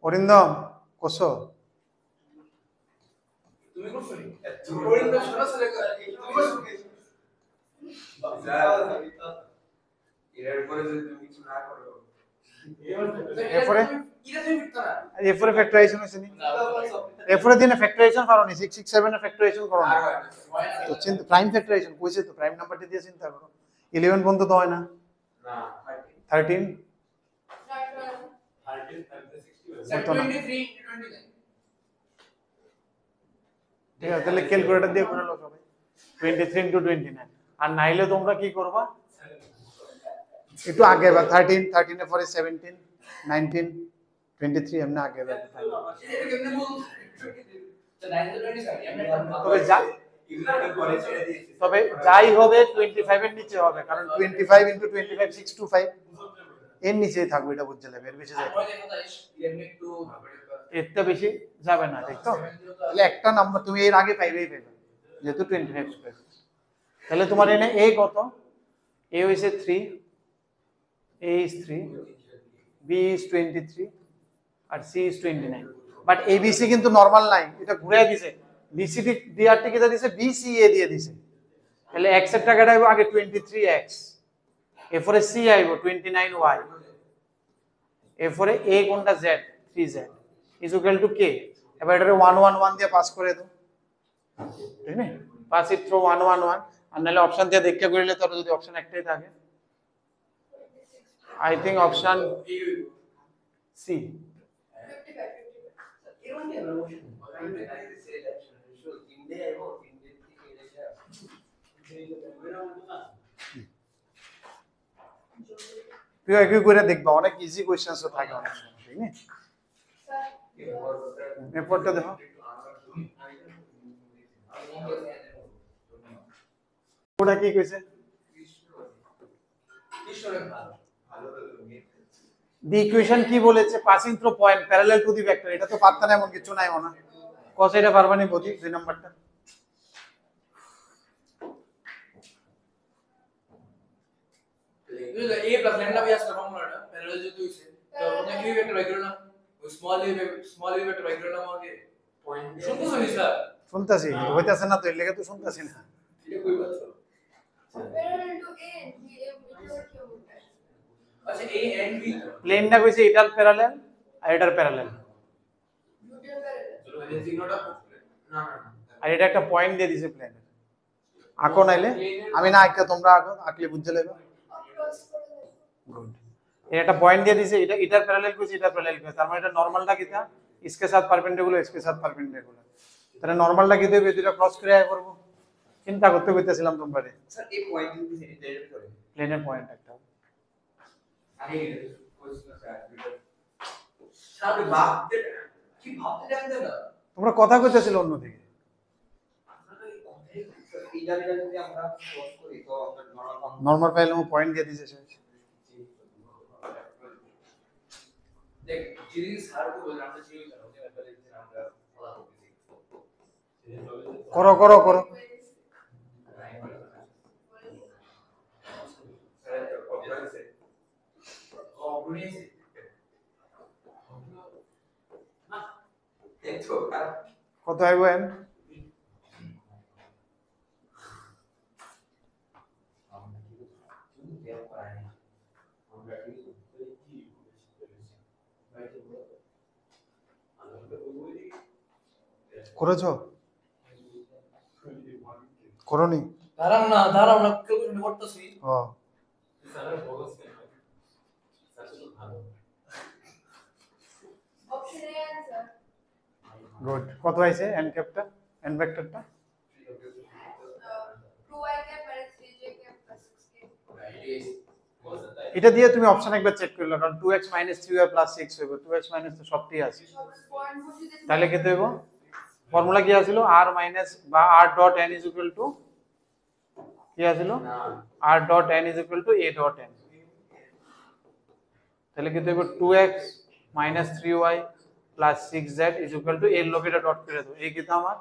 অরিন্দম কোসো? তুমি করছো নি ওরিন্দম সরাসরি তুমি করছো এর পরে যদি তুমি কিছু না করো এরপরে কিরা তুমি ফিরতা না এরপরে ফ্যাক্টরাইজেশন হইছে নি? এরপরে দিনে ফ্যাক্টরাইজেশন পারো নি? 6 6 7 এর ফ্যাক্টরাইজেশন করো না তো? চিন্তা প্রাইম ফ্যাক্টরাইজেশন কইছে তো, প্রাইম নাম্বারটি দিয়ে চিন্তা করো। 11 পর্যন্ত তো হয় না, না 13 23 29 ঠিক আছে, তাহলে ক্যালকুলেটর দিয়ে করে লো সবাই 23 ইনটু 29। আর নাইলে তোমরা কি করবা, একটু আগে বা 13 এর পরে 17 19 23 এমনি আগে বা। এটা কেমনে বল তো 927 এমনি তবে তবে যাই হবে 25 এর নিচে হবে, কারণ 25 ইনটু 25 625 এর নিচেই থাকবে, এটা বুঝতে লাগবে, এর বেশি যাবে আমরা দেখা যায় এমনি একটু এর থেকে বেশি যাবে না, ঠিক তো? তাহলে একটা নাম্বার তুমি এর আগে পাইবেই পাইবে, যেহেতু 25 স্কয়ার। তাহলে তোমার এনে a কত? a হইছে 3, a is 3, b is 23 আর c is 29। বাট abc কিন্তু নরমাল নাই, এটা ঘুরায় দিছে, bcd drt কি দিছে, bca দিয়ে দিছে। তাহলে x এর টাকাটা আইবো আগে 23x, এরপরে c আইবো 29y, এরপরে a কোনটা z 3z is equal to k। এবার এটারে 1 1 1 দিয়ে পাস করে দাও, ঠিক না? পাস ইট থ্রু 1 1 1, আর নাহলে অপশন দিয়ে দেখে করিলে তোর যদি অপশন একটাই থাকে, আই থিংক অপশন সি। 55 এরকম কেন তুই একই করে দেখবা, অনেক ইজি কোশ্চেন্স থাকে অনেক সময়, ঠিক না? এরপরটা দেখো, ওটা কি কইছে? দি ইকুয়েশন কি বলেছে? Passing through point parallel to the vector. এটা তো পারতা না, এমন কিছু নাই মনে। কস এটা পারবানি বলি 2 নাম্বারটা। a plus lambda by as formula না প্যারালাল যেহেতু হইছে তো আমরা কি ভেক্টর বাই করলাম ওই স্মল a ভেক্টর বাই করলাম আগে পয়েন্ট শুনতেছো নি স্যার? শুনতাছি, হইতাছে না তো, এর লেগে তো শুনতাছি না। এটা কই পাচ্ছো? parallel to a ये मतलब क्या होता है আচ্ছা a and b প্লেনটা কইছে এটার প্যারালাল আর এটার প্যারালাল, न्यूटन parallel চলো এই চিহ্নটা না না আর এটা একটা পয়েন্ট দিয়ে দিছে প্লেনের। আঁকো নাইলে, আমি না আঁকতে তোমরা আঁকো, আঁকলে বুঝতে লাগবে। across parallel good. এর একটা পয়েন্ট দিয়ে দিছে, এটা এটার প্যারালাল কইছে, এটার প্যারালাল কইছে, তার মানে এটা নরমালটা কিটা? इसके साथ परपेंडिकुलर, इसके साथ परपेंडिकुलर। তাহলে নরমালটা কি দেবে? দুটো ক্রস করে আয় করব। চিন্তা করতে কইতেছিলাম তোমরা রে, স্যার এই পয়েন্ট কিন্তু সেটা করে প্লেনের পয়েন্ট একটা। আরে কোশ্চেন স্যার স্যার ভাবতে কি ভাবতে জানতে না তোমরা কথা কইতেছিল অন্যদিকে। এইটা যদি আমরা সলভ করি তো আমরা নরমাল ফর্ম নরমাল পাইলে পয়েন্ট দিয়ে দিছে শেষ। দেখ যেদিন স্যারকে বললাম আমরা জিও জানো যে ব্যাপারে আমরা বলা করতেছি করো করো করো। দেখো আর কত আইব n করেছো করনি দাঁড়াও না ক্যালকুলেশন করতেছি ও Option A answer. গুড কত আইছে n ক্যাপটা n ভেক্টরটা 2y cap minus 3j cap plus 6k. এটা দিয়ে তুমি অপশন একবার চেক করলে কারণ 2x 3y 6 হইব 2x তো সবটি আছে সব পয়েন্ট বসিয়ে দিতে তাহলে কত হইব ফর্মুলা কি আছিল r মাইনাস বা r dot n is equal two কি আছিল r dot n is equal two a dot n তাহলে কত হইব 2x 3y 6z is equal two এর লগে এটা ডট করে দাও এই কিটা আমার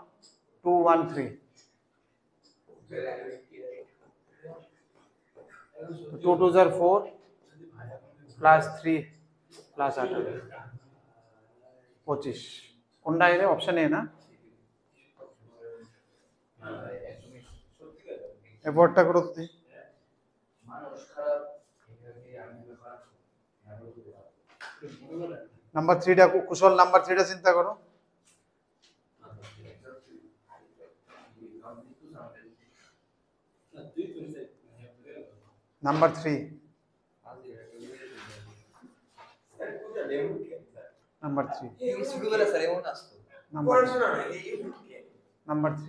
213 2 2 are 4 plus 3 plus 8 25 কোনটা এর অপশন এ না এবারটা করো তুমি মানুষ খারাপ নাম্বার 3 টা কুশল নাম্বার 3 টা চিন্তা করো নাম্বার 3 নাম্বার 3 এই ছোটবেলা স্যার এমন আসতো নাম্বার পড়াশোনা না এই নাম্বার 3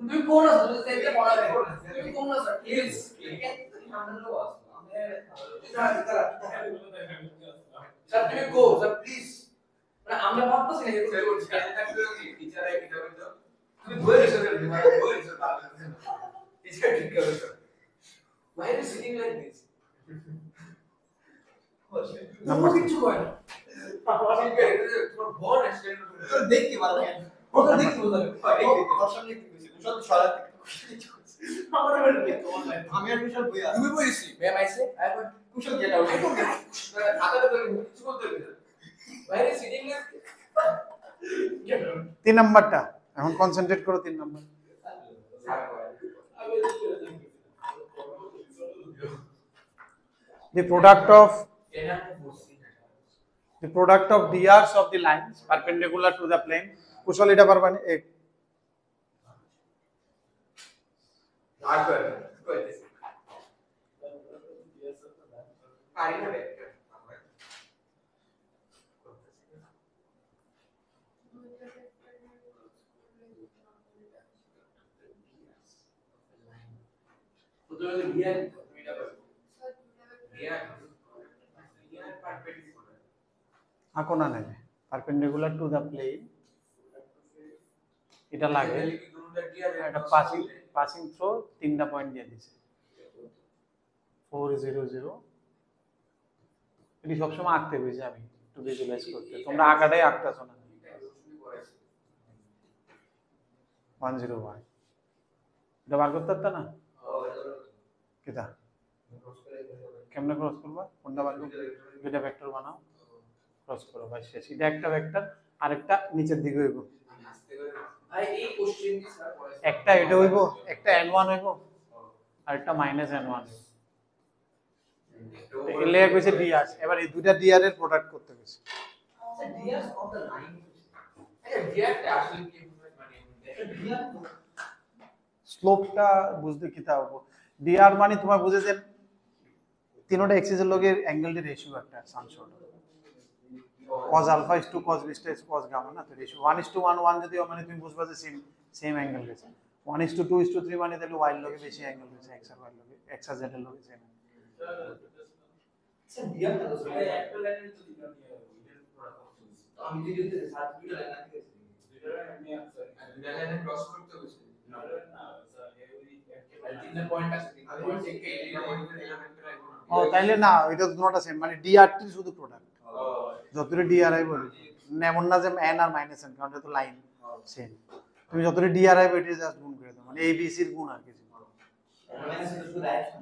তুমি কোন আছে তুমি সাইডে পড়া তুমি কোন আছে প্লিজ স্যার তুমি গো স্যার প্লিজ মানে আমরা ভাবতেছি না এটা করছি টিচার আই কিটা বলতো তুমি বই রিসার্চ করবে বই রিসার্চ টিচার ঠিক করে sir why are you sitting like this number কিছু কয় না তোমার বোন অ্যাক্সিডেন্ট তো দেখতে ভালো লাগে ওটা দেখতে বলতে অপশন লিখতে কইছি কুশল সরা আমার বের দেখতে অনলাইন আমি আর কুশল বই তুমি বইছি ম্যাম আইছে I want Kushal get out খাতাটা ধরে কিছু বলতে হবে why are you sitting like get out 3 নাম্বারটা এখন কনসেন্ট্রেট করো 3 number the product of drs of the lines perpendicular to the plane কুশল এটা পারবানি এক আঁকো না নেবে পারপেন্ডিকুলার টু দা প্লেন এটা লাগে এটা পাসিং থ্রো তিনটা পয়েন্ট দিয়ে দিছে 4 0 0 এটি সবসময় আঁকতে হয়েছে আমি একটু ভিজুয়ালাইজ করতে তোমরা আঁকাটাই আঁকতেছো না 1 0 1 এটা বার করতে পারতা না কেটা কেমনে ক্রস করবা কোনটা বার করবে দুইটা ভেক্টর বানাও ক্রস করো ভাই শেষ এটা একটা ভেক্টর আরেকটা নিচের দিকে হইব ভাই এই কোশ্চেন কি স্যার পড়াইছে একটা এটা হইব একটা n1 হইব আরেকটা n1 এলে কইছে dr এবার এই দুইটা dr এর প্রোডাক্ট করতে কইছে sir DR of the line আচ্ছা ডিআরটা আসলে কি মানে ডিয়ার স্লোপটা বুঝতে কিতা হবো dr মানে তোমার বুঝে যে তিনটা এক্সিস এর লগে অ্যাঙ্গেলটি রেশিও একটা সাম short cos alpha is to cos beta is cos gamma না তো রেশিও 1:1 যদি মানে তুমি বুঝবা যে সেম অ্যাঙ্গেল রয়েছে 1:2 3 মানে তাহলে y এর লগে বেশি অ্যাঙ্গেল রয়েছে x আর y এর লগে x আর z এর লগে সেম স্যার ডিয়ারটা তো ভাই একটা লাইনের তো দিলাম এর প্রোডাক্ট আমি ভিডিওতে সাত দুটো লাইন আনতে গেছি দুইটা আমি আনসার দুইটা লাইনে ক্রস করতে হইছে না স্যার এই তিনটা পয়েন্ট আছে তিনটা পয়েন্ট থেকে এই পয়েন্টে দিলাম একটা ও তাইলে না এটা তো দুটোটা সেম মানে dr টি শুধু প্রোডাক্ট যতটা dri বলি এমন না যে n আর মাইনাস n কারণ এটা তো লাইন সেম তুমি যতটা dri এটা জাস্ট গুণ করে দাও মানে a b c এর গুণ আর কিছু মানে শুধু শুধু ডাইরেকশন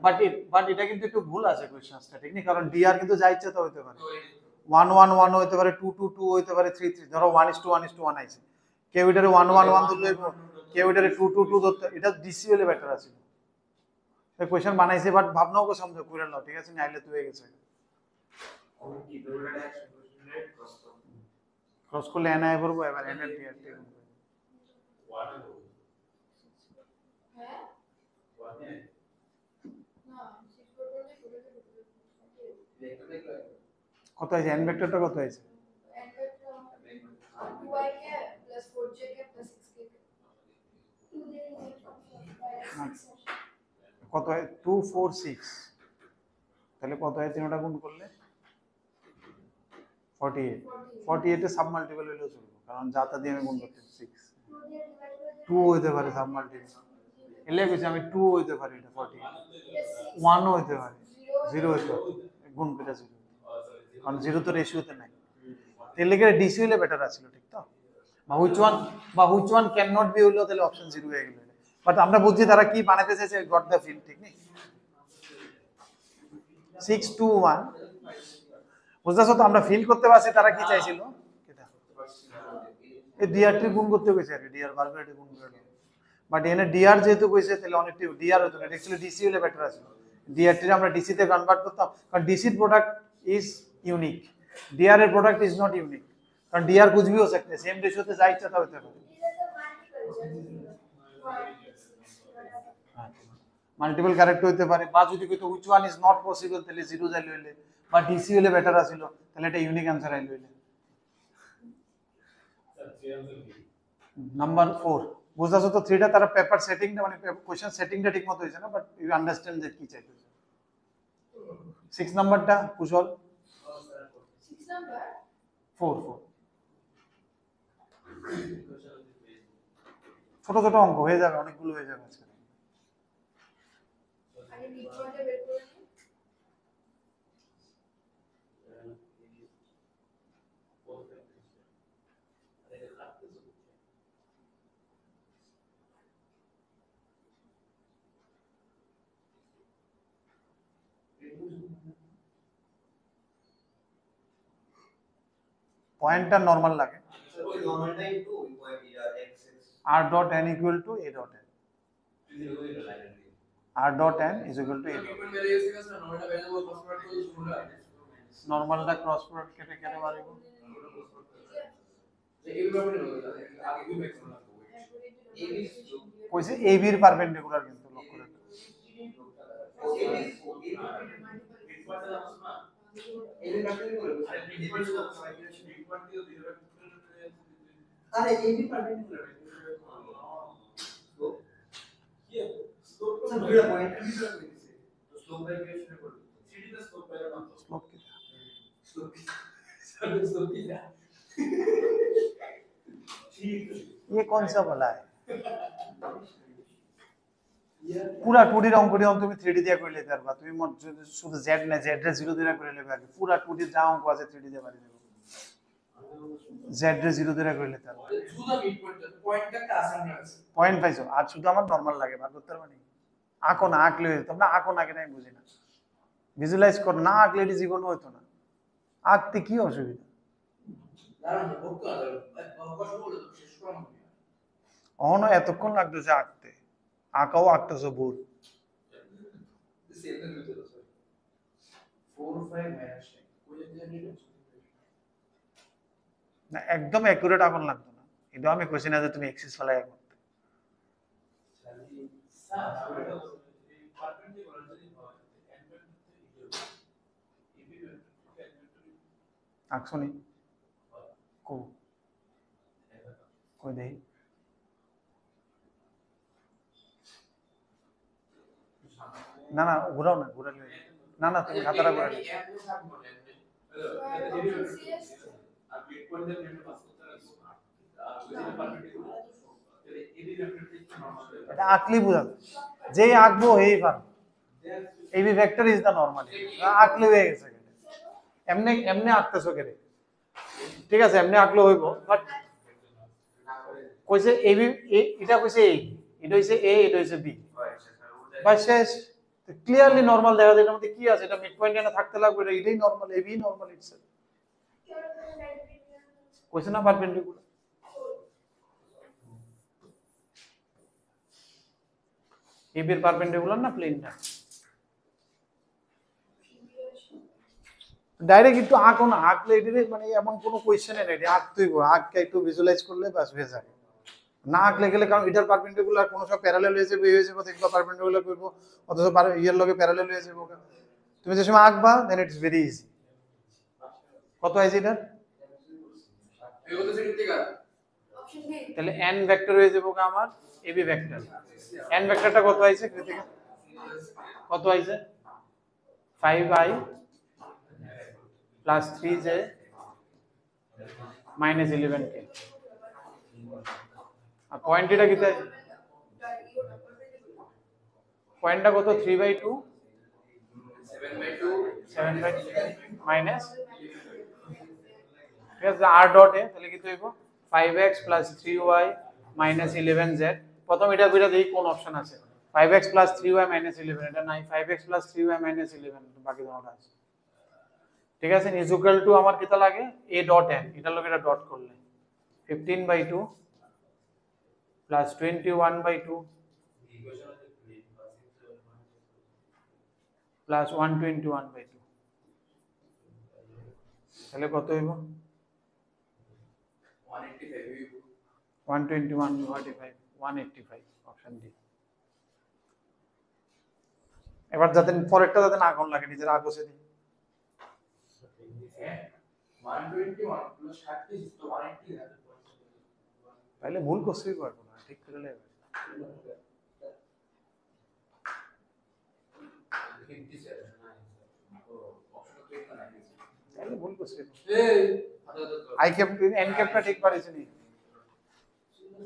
বাট এটা কিন্তু একটু ভুল আছে কোশ্চেনটা ঠিক না কারণ dr কিন্তু যা ইচ্ছা তা হতে পারে তো এই 1 1 1 হতে পারে 2 2 2 হতে পারে 3 3 ধরো 1:1:1 আইছে কেউ এটারে 1 1 1 ধরতে হইব, কেউ এটারে 2 2 2 ধরতে, এটা ডিসি হলে বেটার আছে। এই কোশ্চেন বানাইছে বাট ভাবনাও কো সমঝো করে নাও, ঠিক আছে, নাইলে তো হয়ে গেছে। ক্রস করলে এন আই করবো, এবার এন এর ডিআর টি গুণ করবো। হ্যাঁ না 6 বলতে ছোট কত হয়েছে এন ভেক্টরটা কত হয়েছে? n vector 2i के plus 4j के plus 6k কত হয় 2 4 6, তাহলে কত হয় তিনটা গুণ করলে 48, 48 এ সাব মাল্টিপল হলেও চলবে, কারণ যাতা দিয়ে আমি গুণ করতে 6 2 হইতে পারে সাব মাল্টিপল, এলে কিছু আমি 2 হইতে পারে, এটা 48 1 ও হইতে পারে, 0 হইতে পারে, গুণ করে 0, কারণ 0 তো রেশিওতে নাই। তাহলে কি ডিসি হলে বেটার আছিল, ঠিক তো? বা which one can not be হইলো, তাহলে অপশন 0 হয়ে গেল। বাট আমরা বুঝছি তারা কি বানাতে চাইছে, গট দ্য ফিল, ঠিক নেই? 6 2 1 বুঝতেছো তো, আমরা ফিল করতে পারছি তারা কি চাইছিল, এটা এই ডিআরটি গুণ করতে কইছে, আর ডিআর বারবার গুণ করে দাও। বাট এনে ডিআর যেহেতু কইছে, তাহলে অনেকটি ডিআর হতো না, অ্যাকচুয়ালি ডিসি হলে বেটার আছে। ডিআরটি আমরা ডিসি তে কনভার্ট করতাম, কারণ ডিসির প্রোডাক্ট ইজ ইউনিক, ডিআর এর প্রোডাক্ট ইজ নট ইউনিক, কারণ ডিআর कुछ भी हो सकते हैं, सेम रेशियो যা ইচ্ছা তা হতে পারে। মাল্টিপল ক্যারেক্টার হতে পারে, বা যদি কইতো which one is not possible, তাহলে 0 যাই লইলে, বা ডিসি হলে বেটার আছিল, তাহলে এটা ইউনিক आंसर আই লইলে। নাম্বার 4 বুঝাছো তো, 3টা তারা পেপার সেটিংটা মানে কোশ্চেন সেটিংটা ঠিকমতো হইছে না, বাট ইউ আন্ডারস্ট্যান্ড যে কি চাইতেছে। 6 নাম্বারটা কুশল 6 number 4 ছোট ছোট অঙ্ক হয়ে যাবে, অনেকগুলো হয়ে যাবে আজকে। আগে নিচে বের করে নিই। পয়েন্টটা নরমাল লাগে, ওই নরমালটা ইনটু ওই point x r dot n equal to a dot n, r dot n is equal to a dot n। নরমালটা ক্রস প্রোডাক্ট কেটে কেটে বাড়িব, কইছে ab এর পারপেন্ডিকুলার, কিন্তু লক্ষ্য রাখো আরে এবি পারপেন্ডিকুলার স্লোপ তো দুইটা পয়েন্টের ভিতরে হইছে, তো স্লোপ বাই ইকুয়েশনে করব সিডি তে স্লোপ পাইলো না, তো স্লোপ কি স্লোপ স্লোপ কি না ঠিক ये कौन सा वाला है? পুরা 2D এর অঙ্ক দিয়ে তুমি 3D দিয়ে করে নিতে পারবা, তুমি শুধু z না z রে 0 দিয়ে করে নেবে, আগে পুরা 2D যা অঙ্ক আছে 3D দিয়ে বাড়ি দেব, z রে 0 দিয়ে করে নিতে পারবা। শুধু মিড পয়েন্টটা কাছে আছে পয়েন্ট পাইছো, আর শুধু আমার নরমাল লাগে, বার করতে পারবা না, আঁকো না, আঁকলে তোমরা আঁকো না কেন আমি বুঝি না, ভিজুয়ালাইজ করো না, আঁকলে এটি জীবন হইতো না, আঁকতে কি অসুবিধা? দাঁড়ান বলতো কষ্ট বলে তো শেষ করব অহনো এতক্ষণ লাগতেছে আঁকতে, আঁকাও আঁকতেছো ভুল। সেভেন হইতো তো 4 5 মাইনাস কোই জানি না একদম অ্যাকুরেট আঁকন লাগতো না, কিন্তু আমি কইছি না যে তুমি এক্সিস ফেলাই আঁকো, আঁকছো নি কো কই দেই না না ঘুরাও না, ঘুরালে না না তুমি খাতাটা ঘুরালে এটা আঁকলি বুঝা, যে আঁকবো এই পারবে, এই ভেক্টর ইজ দা নরমাল, আঁকলে হয়ে গেছে, এমনি এমনি আঁকতেছো কেরে, ঠিক আছে এমনি আঁকলে হইব, বাট কইছে এবি এটা কইছে এই, এটা হইছে এ, এটা হইছে বি, বাস শেষ, ক্লিয়ারলি নরমাল দেখা যায়, এটার মধ্যে কি আছে, এটা মিড পয়েন্ট এনে থাকতে লাগবে, এটা এটাই নরমাল, এবি নরমাল ইটসেলফ, কইছে না পারপেন্ডিকুলার, AB এর পারপেন্ডিকুলার না প্লেনটা? ডাইরেক্ট একটু আঁকো না, আঁকলে এটি মানে এমন কোনো কোয়েশ্চেনে নেই, আঁকতেই আঁককে একটু ভিজুয়ালাইজ করলে বাস হয়ে যায়। না আঁকলে গেলে, কারণ এটার পারপেন্ডিকুলার কোনো সব প্যারালাল হয়ে যাবে, হয়ে যাবে, দেখবা পারপেন্ডিকুলার করবো, অথচ ইয়ের লগে প্যারালাল হয়ে যাবে। তুমি যে সময় আঁকবা then it is very easy. কত আছে এটা? Option B. তাহলে n ভেক্টর হয়ে যাবে আমার ab ভেক্টর। n ভেক্টরটা কত আইছে কৃতিকা? কত আইছে? 5i plus 3j minus 11k। আর পয়েন্ট এটা কি তাই? পয়েন্টটা কত? 3/2 7/2 মাইনাস, ঠিক আছে, r ডট এ তাহলে কি হইব 5x plus 3y minus 11z। প্রথম এটা কইরা দেখি কোন অপশন আছে। 5x প্লাস 3y মাইনাস 11 এটা নাই, 5x প্লাস 3y মাইনাস 11 বাকি দুটোটা আছে। ঠিক আছে, ইজ ইকুয়াল টু আমার কিটা লাগে a ডট n, এটার লগে এটা ডট করলে 15/2 প্লাস 21/2 প্লাস 121/2, তাহলে কত হইব? 185 অপশন ডি। এবার যাতে পরেরটা যাতে না কোন লাগে, নিজের আগে বসে দিই। 121 প্লাস 30 তো 180 না, তাহলে ভুল করতেই পারবো না, ঠিক করে নেবে। 57 তো অপশন তো এটা নাই। তাহলে ভুল করছি। এই আই ক্যাপ এন ক্যাপটা ঠিক পারিস নি।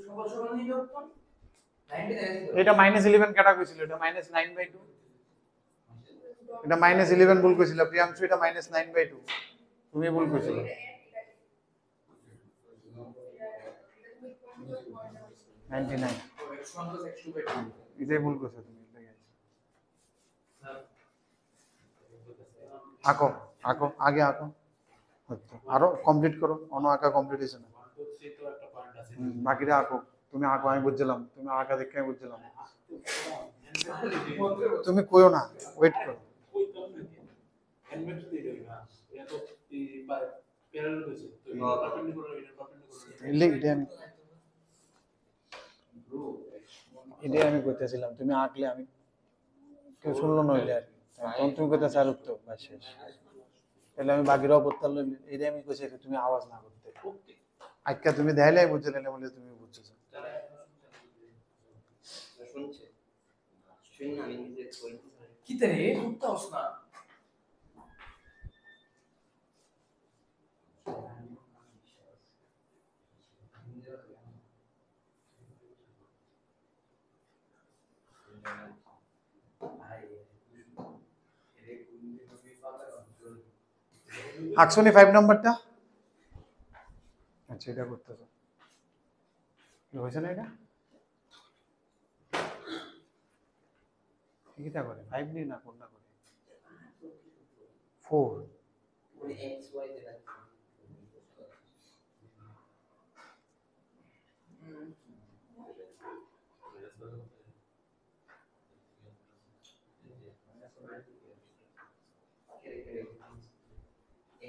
সবার সমান নিয়ে যাও তো 99। এটা -11 কাটা কইছিল, এটা -9/2। এটা -11 ভুল কইছিল প্রিয়াংশু, এটা -9/2 তুমি ভুল কইছিল। 99 x1 plus x2/2 এটাই ভুল কইছো তুমি। আঁকো আঁকো আগে আঁকো, আরো কমপ্লিট করো, অন্য আঁকা কমপ্লিট হয়েছে না। বাকিটা আঁকো, তুমি আঁকো, আমি বুঝছিলাম তুমি আঁকা দেখে আমি বুঝছিলাম। তুমি কইও না, ওয়েট করো। এটাই আমি কইতেছিলাম, তুমি আঁকলে আমি কেউ শুনলো না হইলে আর কি। তখন তুমি কইতে স্যার উঠতো বাস শেষ, তাহলে আমি বাকিরাও করতে পারলাম। এটাই আমি কইছি তুমি আওয়াজ না করতে। আজকে তুমি দেখাইলে বুঝলে না বলে তুমি বুঝছো। শুনছে শুন না, আমি নিজে কই কি তারে উত্তর আস না। আঁকছো নি 5 নম্বরটা? আচ্ছা এটা করতেছো, হয়েছে না? এটা এটা করে 5 নি না কোনটা করে 4। মানে এক্স ওয়াই যেটা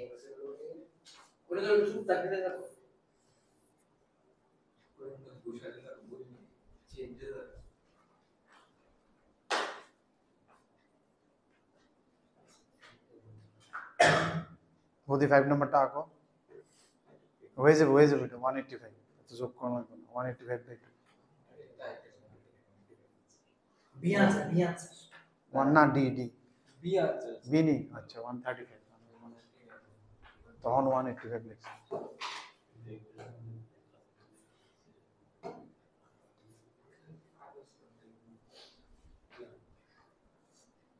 এক্স এর লগে কোন ধরনের সুদ থাকতে থাকো কোন বুঝাতে থাকো বলি চেঞ্জ হয়ে যাবে। বদি 5 নম্বরটা আঁকো, হয়ে যাবে এটা 185। তো যোগ করো না, 185/2 বি আনসার 1 না D D B answer B নি। আচ্ছা 135 তখন 185 লিখছি।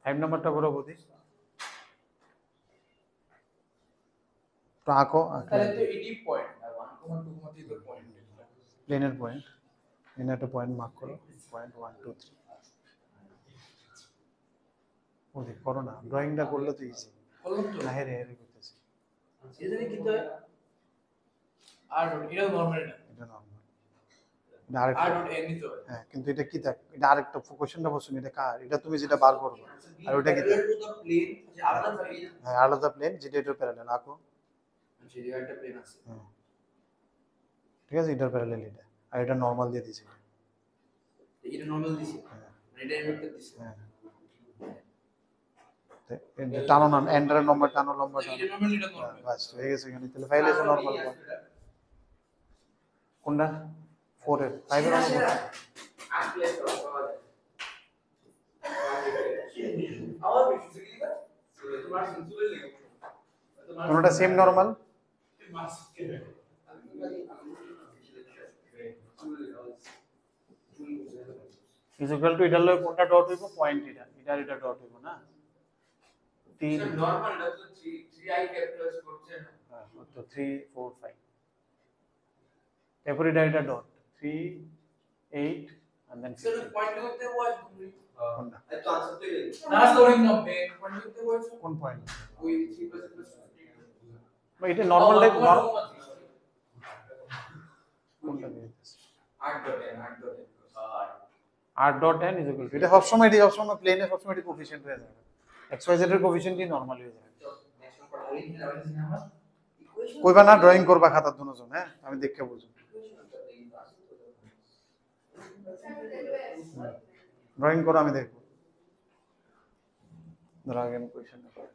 5 নম্বরটা করো বদি, তো আঁকো। তাহলে তো এটি পয়েন্ট আর 1,2,3 তো পয়েন্ট। প্লেনের পয়েন্ট, এখানে একটা পয়েন্ট মার্ক করো, পয়েন্ট 1 2 3। ওদি করো না, ড্রয়িংটা করলে তো ইজি। বললাম তো না হেরে হেরে করতেছি। এখানে কি তো আর এটা নরমাল না। এটা নরমাল। এটা আরেকটা আর ডট এন নিতে হবে হ্যাঁ, কিন্তু এটা কি থাক, এটা আরেকটা কোশ্চেনটা বলছো এটা কার, এটা তুমি যেটা বার করবে আর ওটা কি থাক? টু দ্য প্লেন যে আলাদা থাকে হ্যাঁ, আলাদা প্লেন যেটা এটার প্যারালাল আঁকো। যে একটা প্লেন আছে হ্যাঁ, ঠিক আছে, এটার প্যারালাল এটা, আর এটা নর্মাল দিয়ে দিছি। এটা নরমাল দিছে হ্যাঁ মানে এটা এমএক্টর দিছে হ্যাঁ, এটা টানো না, এন্টারের নম্বর টানো, লম্বা টানো। এটা নরমাল এটা হ্যাঁ, নরমাল বাস হয়ে গেছে এখানে, তাহলে ফাইল এসে নর্মাল কোনটা 4 এর 5 এর নম্বর আসলে পাওয়া যায় আমার বেশি কি দিবা তোমার সেন্সুরের লেগে কোনটা same normal? Is equal two এটার লগে কোনটা ডট হইব, পয়েন্ট এটা, এটার এটা ডট হইব না 3। নরমাল এটা তো 3i ক্যাপিটালাইজ করছে না হ্যাঁ, তো 3 4 5, তারপর এটা dot 3 8 and then sir point করতে হয় তুমি কোনটা এই তো আনসার তো এই না স্টোরিং নাম্বে পয়েন্ট করতে হয়েছে কোন পয়েন্ট? ওই 3% বা এটা নরমাল লাইক কোনটা দিতেছে 8.n ইজ ইকুয়াল টু এটা সবসময় প্লেনে সবসময় এটা কোফিশিয়েন্ট হয়ে যাবে, এক্স ওয়াই জেড এর কোফিশিয়েন্টই নরমাল হয়ে যাবে। কইবা না ড্রয়িং করবা খাতার দুজন, হ্যাঁ আমি দেখে বুঝুন, ড্রয়িং করো আমি দেখবো। ধরো আগে আমি কোয়েশ্চেনটা করি।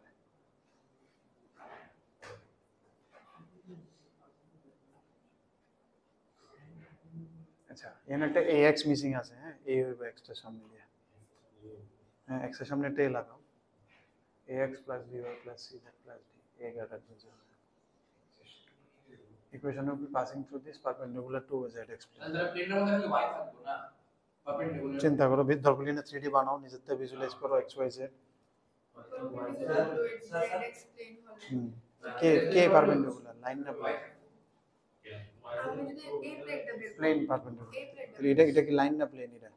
আচ্ছা, এখানে একটা ax মিসিং আছে, হ্যাঁ a হইব x টার সামনে দিয়ে, হ্যাঁ x এর সামনে টেল লাগাও, ax plus by plus cz plus d a greater than 0. Equation will be passing through this perpendicular to zx plane. তাহলে প্লেনের মধ্যে খালি y থাকবে না পারপেন্ডিকুলার চিন্তা করো, দরকার না 3D বানাও, নিজের থেকে ভিজুয়ালাইজ করো x y z। এক্সপ্লেইন হলো হুম, কে পারপেন্ডিকুলার, লাইন না প্লেন? আমি যদি এই প্লেটটা বের প্লেন করি পারপেন্ডিকুলার। এই প্লেটটা তাহলে এটা কি লাইন না প্লেন? এটা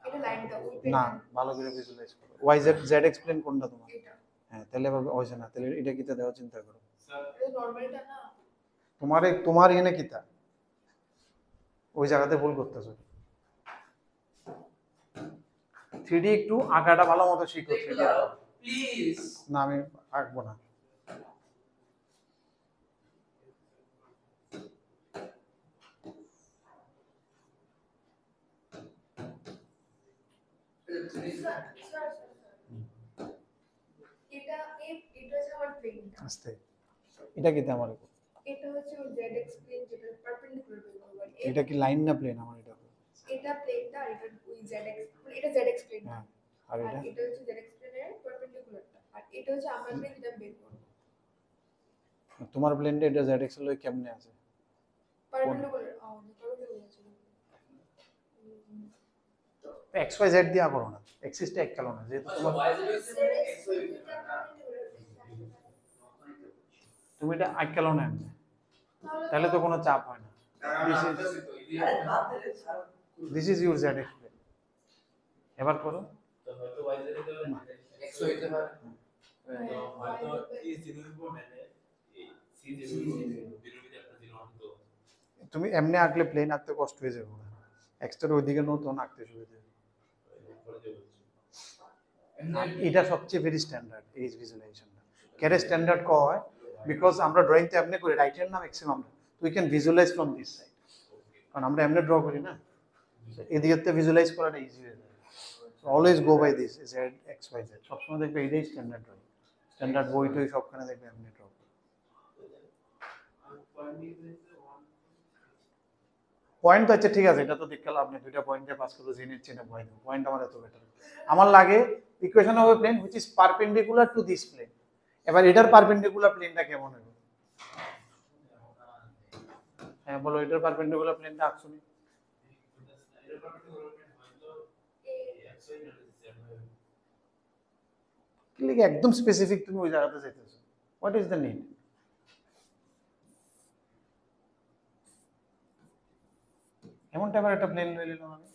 এটা লাইনটা ওই না, প্লেটটা ভালো করে ভিজুয়ালাইজ করো। y z z এক্সপ্লেন কোনটা তোমার? এটা হ্যাঁ, তাহলে আবার হইছে না, তাহলে এটা কিতে দেওয়া চিন্তা করো। এটা নরমালটা না তোমার এখানে কিতা ওই জায়গাতে ভুল করতেছো। 3D একটু আঁকাটা ভালো মতো শিখো। 3D প্লিজ না, আমি আঁকবো না। স্যার এটা এটা হচ্ছে আমার প্লেনটা আস্তে, এটা কিতে আমার? এটা হচ্ছে ওই জেড এক্সপ্লেইন যেটা পারপেন্ডিকুলার বের করবার এটা কি লাইন না প্লেন আমার? এটা এটা প্লেনটা আর এটা ওই জেড এক্সপ্লেইন এটা জেড এক্সপ্লেইন হ্যাঁ, আর আর এটা এটা হচ্ছে জেড এক্সপ্লেইনের পারপেন্ডিকুলারটা আর এটা হচ্ছে আমরা প্লেন যেটা বের করব তোমার প্লেনটা এটা z এক্স এর লগে কেমনে আছে? পারপেন্ডিকুলার পারপেন্ডিকুলার ছিল এক্স ওয়াই জেড দিয়া করো না, এক্সিসটা এক কালো না, যেহেতু তোমার তুমি এটা এক কালো না এমনি, তাহলে তো কোনো চাপ হয় না। This is your z x plane. এবার করো। তো হয়তো y z এর x হইতে পারে তো হয়তো এই জিরোর উপর মানে এই c জিরোর বিরোধী একটা জিরো হতো। তুমি এমনি আঁকলে প্লেন আঁকতে কষ্ট হয়ে যাবে না, এক্সটার ওইদিকে নতুন আঁকতে শুরু হয়ে যাবে। এটা সবচেয়ে ভেরি স্ট্যান্ডার্ড এই ভিজুয়ালাইজেশনটা। কেন স্ট্যান্ডার্ড ক হয়? বিকজ আমরা ড্রয়িংতে এমনি করি, রাইট হ্যান্ড না ম্যাক্সিমাম, তুই can visualise from this side, কারণ আমরা এমনি ড্র করি না, এদিকে ভিজুয়ালাইজ করাটা ইজি হয়ে যায়। So always go by this z x y z, সবসময় দেখবে এটাই স্ট্যান্ডার্ড ড্রয়িং। স্ট্যান্ডার্ড বই টই সবখানে দেখবে এমনি ড্র। পয়েন্ট তো আচ্ছা ঠিক আছে, এটা তো দেখতে লাভ নেই, দুইটা পয়েন্টে পাস করলো জেনের চেনে ভয় দেবো, পয়েন্ট আমার এত বেটার। আমার লাগে equation of a plane which is perpendicular to this plane. এবার এটার পারপেন্ডিকুলার প্লেনটা কেমন হবে? হ্যাঁ বলো, এটার পারপেন্ডিকুলার প্লেনটা আঁকছুনি। কি লিখে একদম স্পেসিফিক তুমি ওই জায়গাতে যাইতেছো, হোয়াট ইজ দ্য নিড? এমন টাইপের একটা প্লেন লয়ে নিলাম আমি,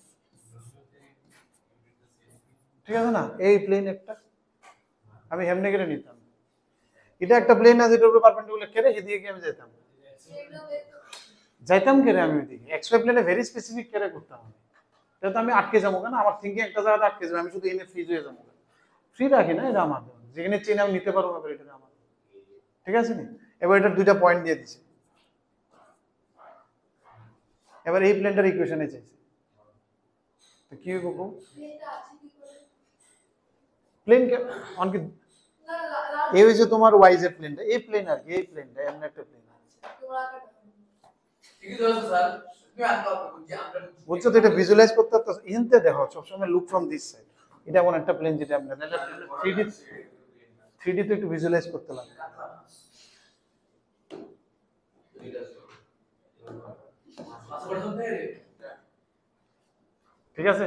ঠিক আছে না? এই প্লেন একটা আমি হেমনে কেটে নিতাম, এটা একটা প্লেন আছে যেটার উপরে পারপেন্ডিকুলার কেটে এদিকে কি আমি যেতাম, যাইতাম কেরে আমি ওইদিকে এক্সওয়াই প্লেনে ভেরি স্পেসিফিক কেরে করতাম আমি, তাহলে তো আমি আটকে যাবো কেন, আমার থিঙ্কিং একটা জায়গাতে আটকে যাবে, আমি শুধু এনে ফ্রিজ হয়ে যাবো। ফ্রি রাখি না, এটা আমার যেখানে চেন আমি নিতে পারবো না, এটা আমার, ঠিক আছে নি। এবার এটা দুইটা পয়েন্ট দিয়ে দিছি, এবার এই প্লেনটার ইকুয়েশনে চাইছে, তো কি হইব কো প্লেনটা আছে কি করে? প্লেন কে অন কি না না এই হইছে তোমার ওয়াই জেড প্লেনটা, এই প্লেন আর কি, এই প্লেনটা এমন একটা প্লেন তোমরা কাটা ঠিকই ধরেছো স্যার, তুমি আনকাল বুঝছি আমরা বুঝছো তো, এটা ভিজুয়ালাইজ করতে তো ইনতে দেখো সবসময় লুক ফ্রম দিস সাইড, এটা এমন একটা প্লেন যেটা আমরা 3D তো একটু ভিজুয়ালাইজ করতে লাগে। ঠিক আছে,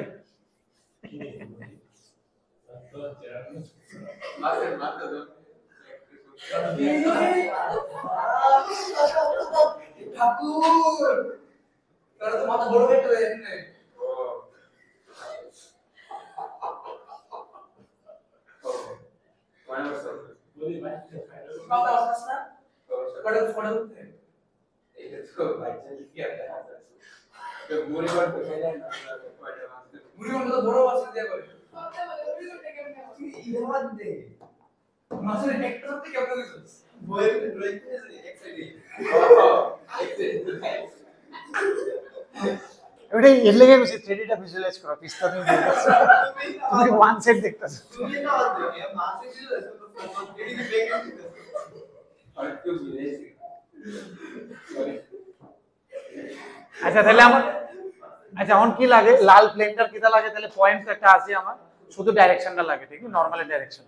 ঠাকুর তারা তো মাথা বড় হয়ে গেছে এমনি। বাবা আসছ না কড়া কড়া উঠতে মুড়ি তো বড় আছে দিয়ে করে কথা বলে ওই করতে কেমন তুই ইহাদ দে মাছের একটা করতে কেমন কিছু বইয়ের ড্রয়িং আছে এক সাইডে ওটা এর লেগে গেছে 3Dটা ভিজুয়ালাইজ করা, পিস্তা তুমি দেখতেছো, তুমি ওয়ান সাইড দেখতেছো। তুমি না বলতে মাসে ছিল তো এদিকে ব্রেক দিতে আর কেউ বুঝেছে আচ্ছা তাহলে আমার, আচ্ছা এখন কি লাগে, লাল প্লেনটার কিটা লাগে, তাহলে পয়েন্ট একটা আছে আমার, শুধু ডাইরেকশনটা লাগে, ঠিক আছে, নরমালি ডাইরেকশন,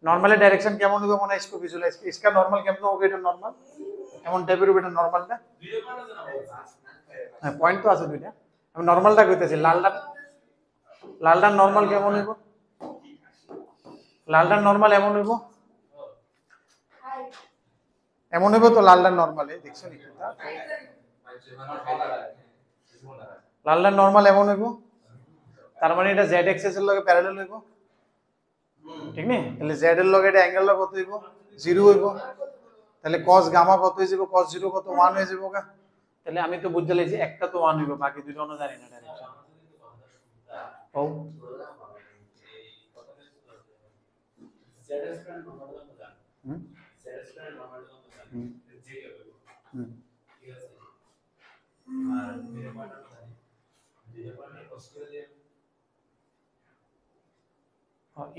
নরমালি ডাইরেকশন কেমন হবে মনে হয়, इसको ভিজুয়ালাইজ, इसका নরমাল কেমন হবে, এটা নরমাল এমন টাইপের হবে, এটা নরমাল না, হ্যাঁ পয়েন্ট তো আছে দুইটা, আমি নরমালটা কইতেছি, লালটার নরমাল কেমন হইব, লালটার নরমাল এমন হইব, হাই এমন হইব তো লালটার নরমালে, দেখছো নি এটা? লালটার নরমাল এমন হইব, তার মানে এটা জেড এক্সিস এর লগে প্যারালাল হইব, ঠিক নি, তাহলে জেড এর লগে এটা অ্যাঙ্গেল কত হইব, 0 হইব, তাহলে cos গামা কত হয়ে যাব, cos 0 কত 1 হয়ে যাব গা, তাহলে আমি তো বুঝতে লাইছি একটা তো 1 হইব, বাকি দুটো না জানি না ডাইরেকশন। ও হুম হুম হুম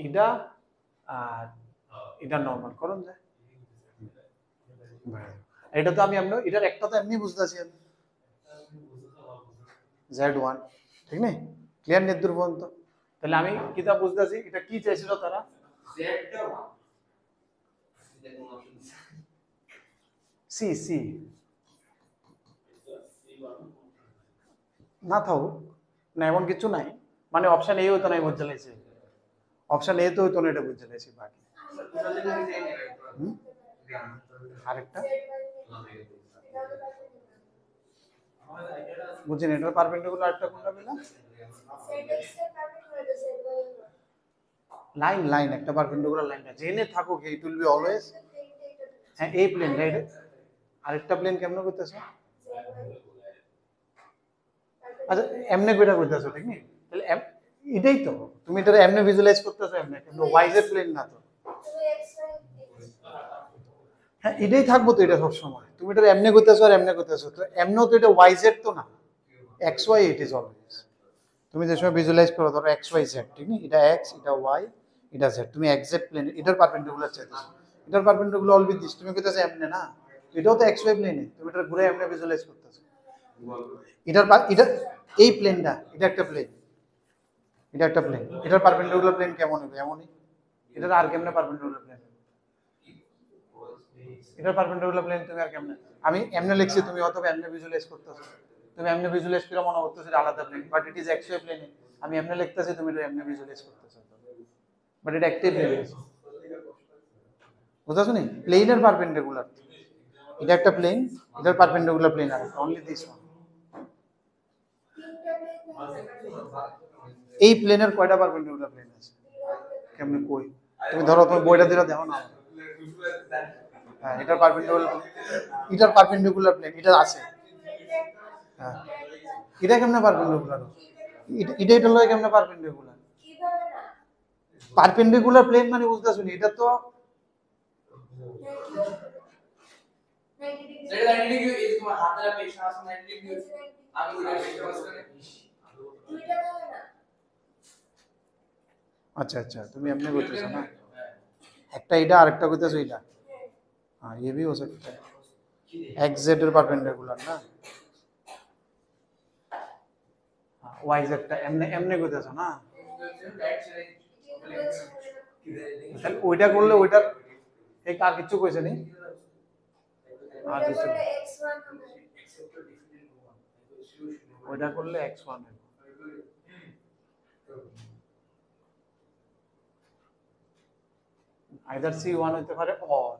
এটা আর এটা নরমাল করুন যায়, এটা তো আমি এমনি এটার একটা তো এমনি বুঝতেছি আমি Z1, ঠিক নেই, ক্লিয়ার নেই দূর পর্যন্ত, তাহলে আমি কিতা বুঝতেছি, এটা কি চাইছিল তারা, জেডটা 1 দেখুন অপশন সি সি না থাও না, এমন কিছু নাই, মানে অপশন এ হইতো না, বুঝতে লাইছি, অপশন এ তো হইতো না, এটা বুঝতে লাইছি, বাকি আরেকটা বুঝছেন, এটার পারপেন্ডিকুলার আরেকটা কোনটা পেলাম, সেট এক্সের প্যাটার্ন হয়ে গেছে লাইন লাইন একটা পারপেন্ডিকুলার লাইনটা জেনে থাকো, ইট উইল বি অলওয়েজ, হ্যাঁ এই প্লেন রাইট, আরেকটা প্লেন কেমন করতেছো, আচ্ছা এমনে কইটা করতেছো, ঠিক নেই, তাহলে এটাই তো তুমি এটা এমনে ভিজুয়ালাইজ করতেছো, এমনে কিন্তু ওয়াই জেড প্লেন না তো, তুমি এক্স ওয়াই হ্যাঁ এটাই থাকবো তো, এটা সব সময় তুমি এটা এমনে করতেছো আর এমনে করতেছো, তো এমনও তো এটা ওয়াই জেড তো না, x Y it is always, তুমি যে সময় ভিজুয়ালাইজ করো ধরো এক্স ওয়াই জেড, ঠিক নেই, এটা এক্স এটা ওয়াই এটা জেড, তুমি এক্স জেড প্লেন এটার পারপেন্ডিকুলার চাইতেছো, এটার পারপেন্ডিকুলার অলওয়েজ দিস, তুমি কইতাছো এমনে না, এটাও তো এক্স ওয়াই প্লেনে, তুমি এটা ঘুরে এমনে ভিজুয়ালাইজ করতেছো, এটা এই প্লেনটা, এটা একটা প্লেন, এটা একটা প্লেন, এটার পারপেন্ডিকুলার প্লেন কেমন হবে, এমনই, এটার আর কেমনে পারপেন্ডিকুলার প্লেন, এটার পারপেন্ডিকুলার প্লেন তুমি আর কেমনে, আমি এমনে লিখছি, তুমি অথবা এমনে ভিজুয়ালাইজ করতেছো, তুমি এমনে ভিজুয়ালাইজ করে মনে করতেছো এটা আলাদা plane, but it is x y plane, আমি এমনে লিখতেছি, তুমি এটা এমনে ভিজুয়ালাইজ করতেছো, বাট এটা একটাই প্লেন, বুঝাছো নি, প্লেনের পারপেন্ডিকুলার, এটা একটা প্লেন, এটার পারপেন্ডিকুলার প্লেন আর অনলি দিস ওয়ান, এই প্লেনের কয়টা পারপেন্ডিকুলার প্লেন আছে, কেমনে কই, তুমি ধরো তুমি বইটা দিলে দেখো না, হ্যাঁ এটার পারপেন্ডিকুলার প্লেন, এটা আছে, হ্যাঁ এটা কেমনে পারপেন্ডিকুলার এটা এটা লয় কেমনে পারপেন্ডিকুলার কিভাবে না পারপেন্ডিকুলার প্লেন মানে বুঝতেছ নি এটা তো 90 ডিগ্রি সেটা 90 ডিগ্রি এই যে তোমার হাতের পেছনে আছে 90 ডিগ্রি আমি ওটা দেখতে পাচ্ছি না দুইটা হবে না আচ্ছা আচ্ছা তুমি এমনি বলতেছো না একটা এটা আরেকটা কইতেছো এটা হ্যাঁ ये भी हो सकता है xz এর পারপেন্ডিকুলার না হ্যাঁ yz টা এমনি এমনি কইতেছো না রাইট সাইড তাহলে ওইটা করলে ওইটার এই আর কিছু কইছে নি আর দুইটা কিছু করলে x1 হবে ওইটা করলে x1 হবে আইদার c1 হইতে পারে অর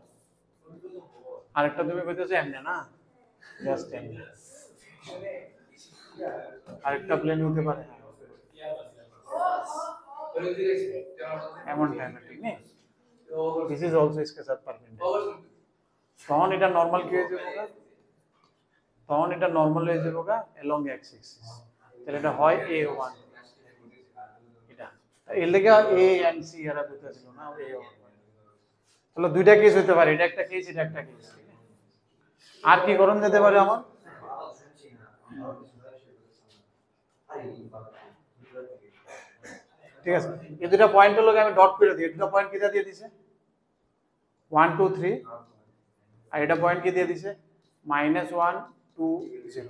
আরেকটা তুমি কইতেছো এমনি না জাস্ট এমনি আরেকটা প্লেন হতে পারে এমন টাইমে ঠিক নেই দিস ইজ অলসো इसके साथ परपेंडिकुलर তখন এটা নরমাল কি হয়ে যাবে তখন এটা নরমাল হয়ে যাবে along x axis তাহলে এটা হয় a1 এটা এর লাগি a and c এরা কইতেছিল না a1 তাহলে দুইটা কেস হতে পারে এটা একটা কেস এটা একটা কেস আর কি করণ দিতে পারে আমার ঠিক আছে এই দুটো পয়েন্টের লগে আমি ডট করে দিই দুটো পয়েন্ট কিটা দিয়ে দিছে 1 2 3 আর এটা পয়েন্ট কি দিয়ে দিছে -1 2 0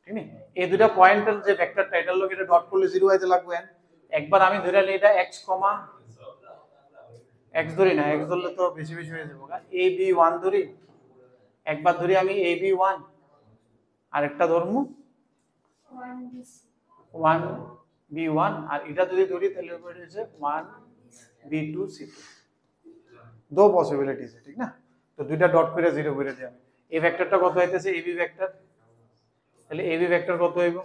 ঠিক নেই এই দুটো পয়েন্টের যে ভেক্টর টাইটেল লগে এটা ডট করলে 0 আইতে লাগবে একবার আমি ধরে নিই এটা x, x ধরি না x ধরলে তো বেশি বেশি হয়ে যাবে a b1 ধরি একবার ধরি আমি a b1 আর একটা ধরমু 1 b1 আর এটা যদি ধরি তাহলে হবে হচ্ছে 1 b2 c2 দো পসিবিলিটিজ ঠিক না তো দুইটা ডট করে 0 করে দিই আমি এই ভেক্টরটা কত হইতেছে ab ভেক্টর তাহলে ab ভেক্টর কত হইব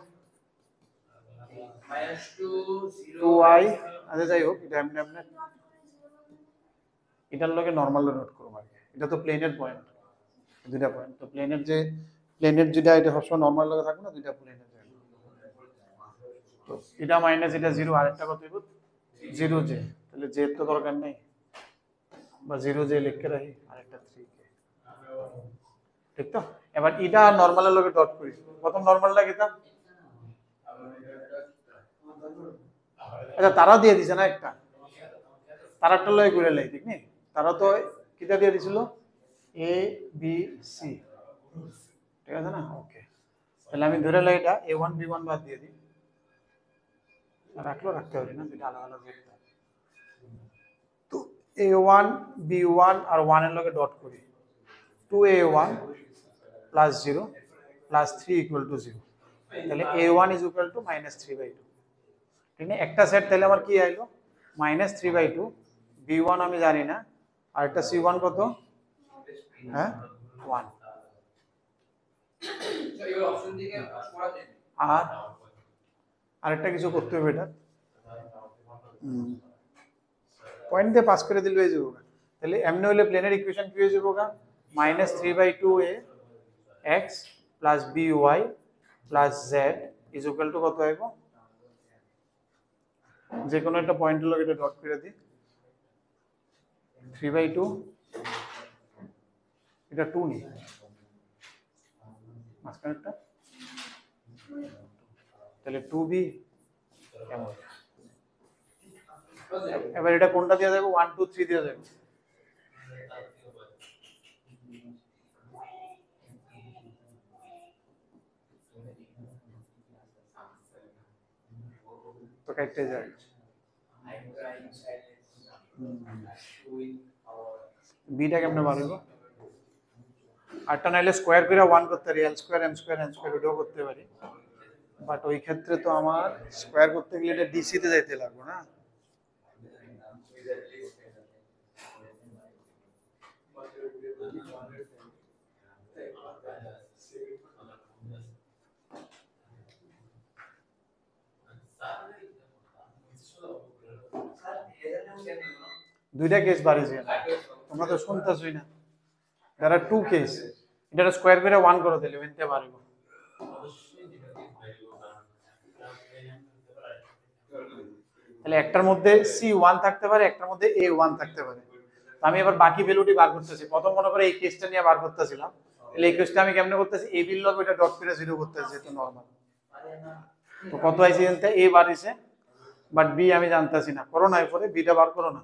-2y আচ্ছা যাই হোক এটা এমনি এমনি এটার লগে নরমাল ডট করব আর এটা তো প্লেনের পয়েন্ট দুইটা পয়েন্ট তো প্লেনের যেটা এটা সবসময় নরমাল লগে থাকবে না দুইটা প্লেনের তো এটা মাইনাস এটা 0 আরেকটা কত হইব 0 জে তাহলে জে তো দরকার নেই বা 0 জে লিখে রাখি আরেকটা 3 কে ঠিক তো এবার এটা নরমালের লগে ডট করি প্রথম নরমালটা কিটা আচ্ছা তারা দিয়ে দিছে না একটা তারাটা লয় করে লাই ঠিক নেই তারা তো কিটা দিয়ে দিছিল a b c ঠিক আছে না ওকে তাহলে আমি ধরে লাই এটা a1 b1 বাদ দিয়ে দিই রাখতে হবে না দুটো আলাদা আলাদা দেখতে তো a1 b1 আর 1 এর লগে ডট করি 2a1 + 0 + 3 = 0 তাহলে a1 = -3/2 ঠিক না একটা সেট তাহলে আমার কি আইলো -3/2 b1 আমি জানি না আর একটা c1 কত হ্যাঁ 1 এবার অপশন থেকে করা যায় আর আরেকটা কিছু করতে হবে এটা পয়েন্ট দিয়ে পাস করে দিলে হয়ে যাবে তাহলে এমনি হলে প্লেনের ইকুয়েশন কি হয়ে যাবে -3/2a x + by + z = কত আইব যে কোনো একটা পয়েন্টের লগে এটা ডট করে দিই 3/2 এটা 2 নি মাঝখানেরটা তাহলে 2b কেমন এবার এটা কোনটা দেয়া যাবে 1 2 3 দেয়া যাবে তো কাটতে যায় বিটা কেমনে বাড়বে আটটা নাইলে স্কয়ার করে 1 করতে পারি l square m square n square এটাও করতে পারি বাট ওই ক্ষেত্রে তো আমার স্কয়ার করতে গেলে এটা ডিসি তে যাইতে লাগবে না দুইটা কেস বাড়িছে তোমরা তো শুনতাছই না there are two case এটা স্কয়ার করে 1 করে দিলে এনতে পারবো তাহলে একটার মধ্যে C1 থাকতে পারে, একটার মধ্যে A1 থাকতে পারে। তো আমি এবার বাকি ভ্যালুটি বার করতেছি। প্রথম মনে করে এই কেসটা নিয়ে বার করতেছিলাম, তাহলে এই কেসটা আমি কেমনে করতেছি, A বির লব এটা ডট করে 0 করতেছি, যেহেতু নরমাল। তো কত আইছে এনতে A বার হইছে, বাট B আমি জানতাছি না। করো না এরপরে বিটা বার করো না।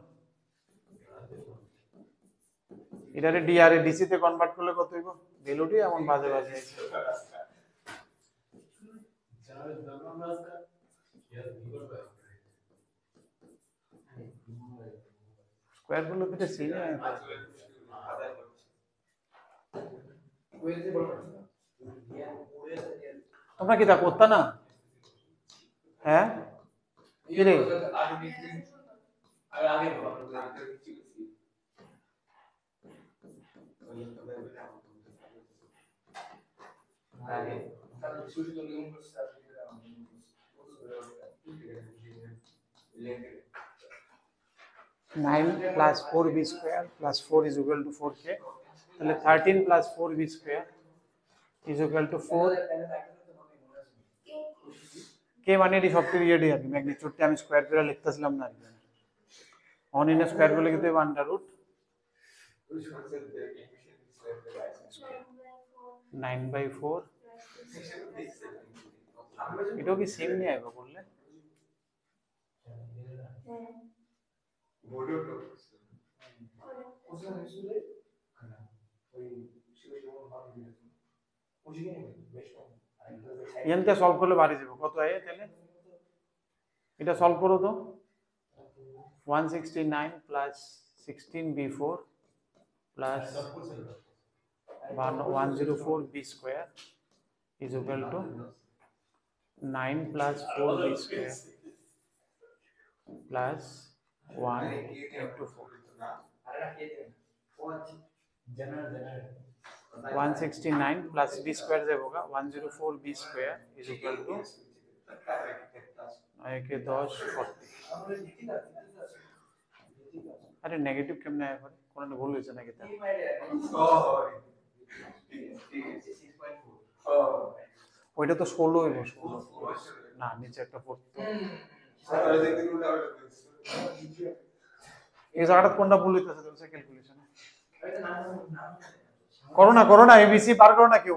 এটারে ডিআর এ ডিসি তে কনভার্ট করলে কত হইব? ভ্যালুটি এমন বাজে বাজে আইছে। স্কয়ার করলে তো এটা সেম হয়। তোমরা কি তা করতা না? হ্যাঁ কি রে? Nine plus 4b square plus 4 is equal to 4k. তাহলে 13 plus 4b square is equal to 4. k মানে এটি সবচেয়ে ইয়েডি আর কি, ম্যাগনিটিউডটা আমি স্কয়ার করে লিখতেছিলাম না আর কি। অন ইন স্কয়ার করলে কিন্তু আন্ডার রুট 9/4। এটাও কি সেম নিয়ে আইবো বললে? এনটা সলভ করলে বাড়ি যাবে কত আয় তাহলে? এটা সলভ করো তো। 169 plus 16b4 plus 104b square is equal to 9 plus 4b square plus 1 into 4. 169 plus b square जब होगा 104b square is equal to 1040। अरे नेगेटिव केमने आया फिर? कौन ने बोल दिया ना कितना? ওইটা তো 16 হইব 16 না নিচে একটা 4 এই জায়গাটা কোনটা ভুল হইতাছে তোর ক্যালকুলেশনে? করো না এবিসি পার করো না কেউ।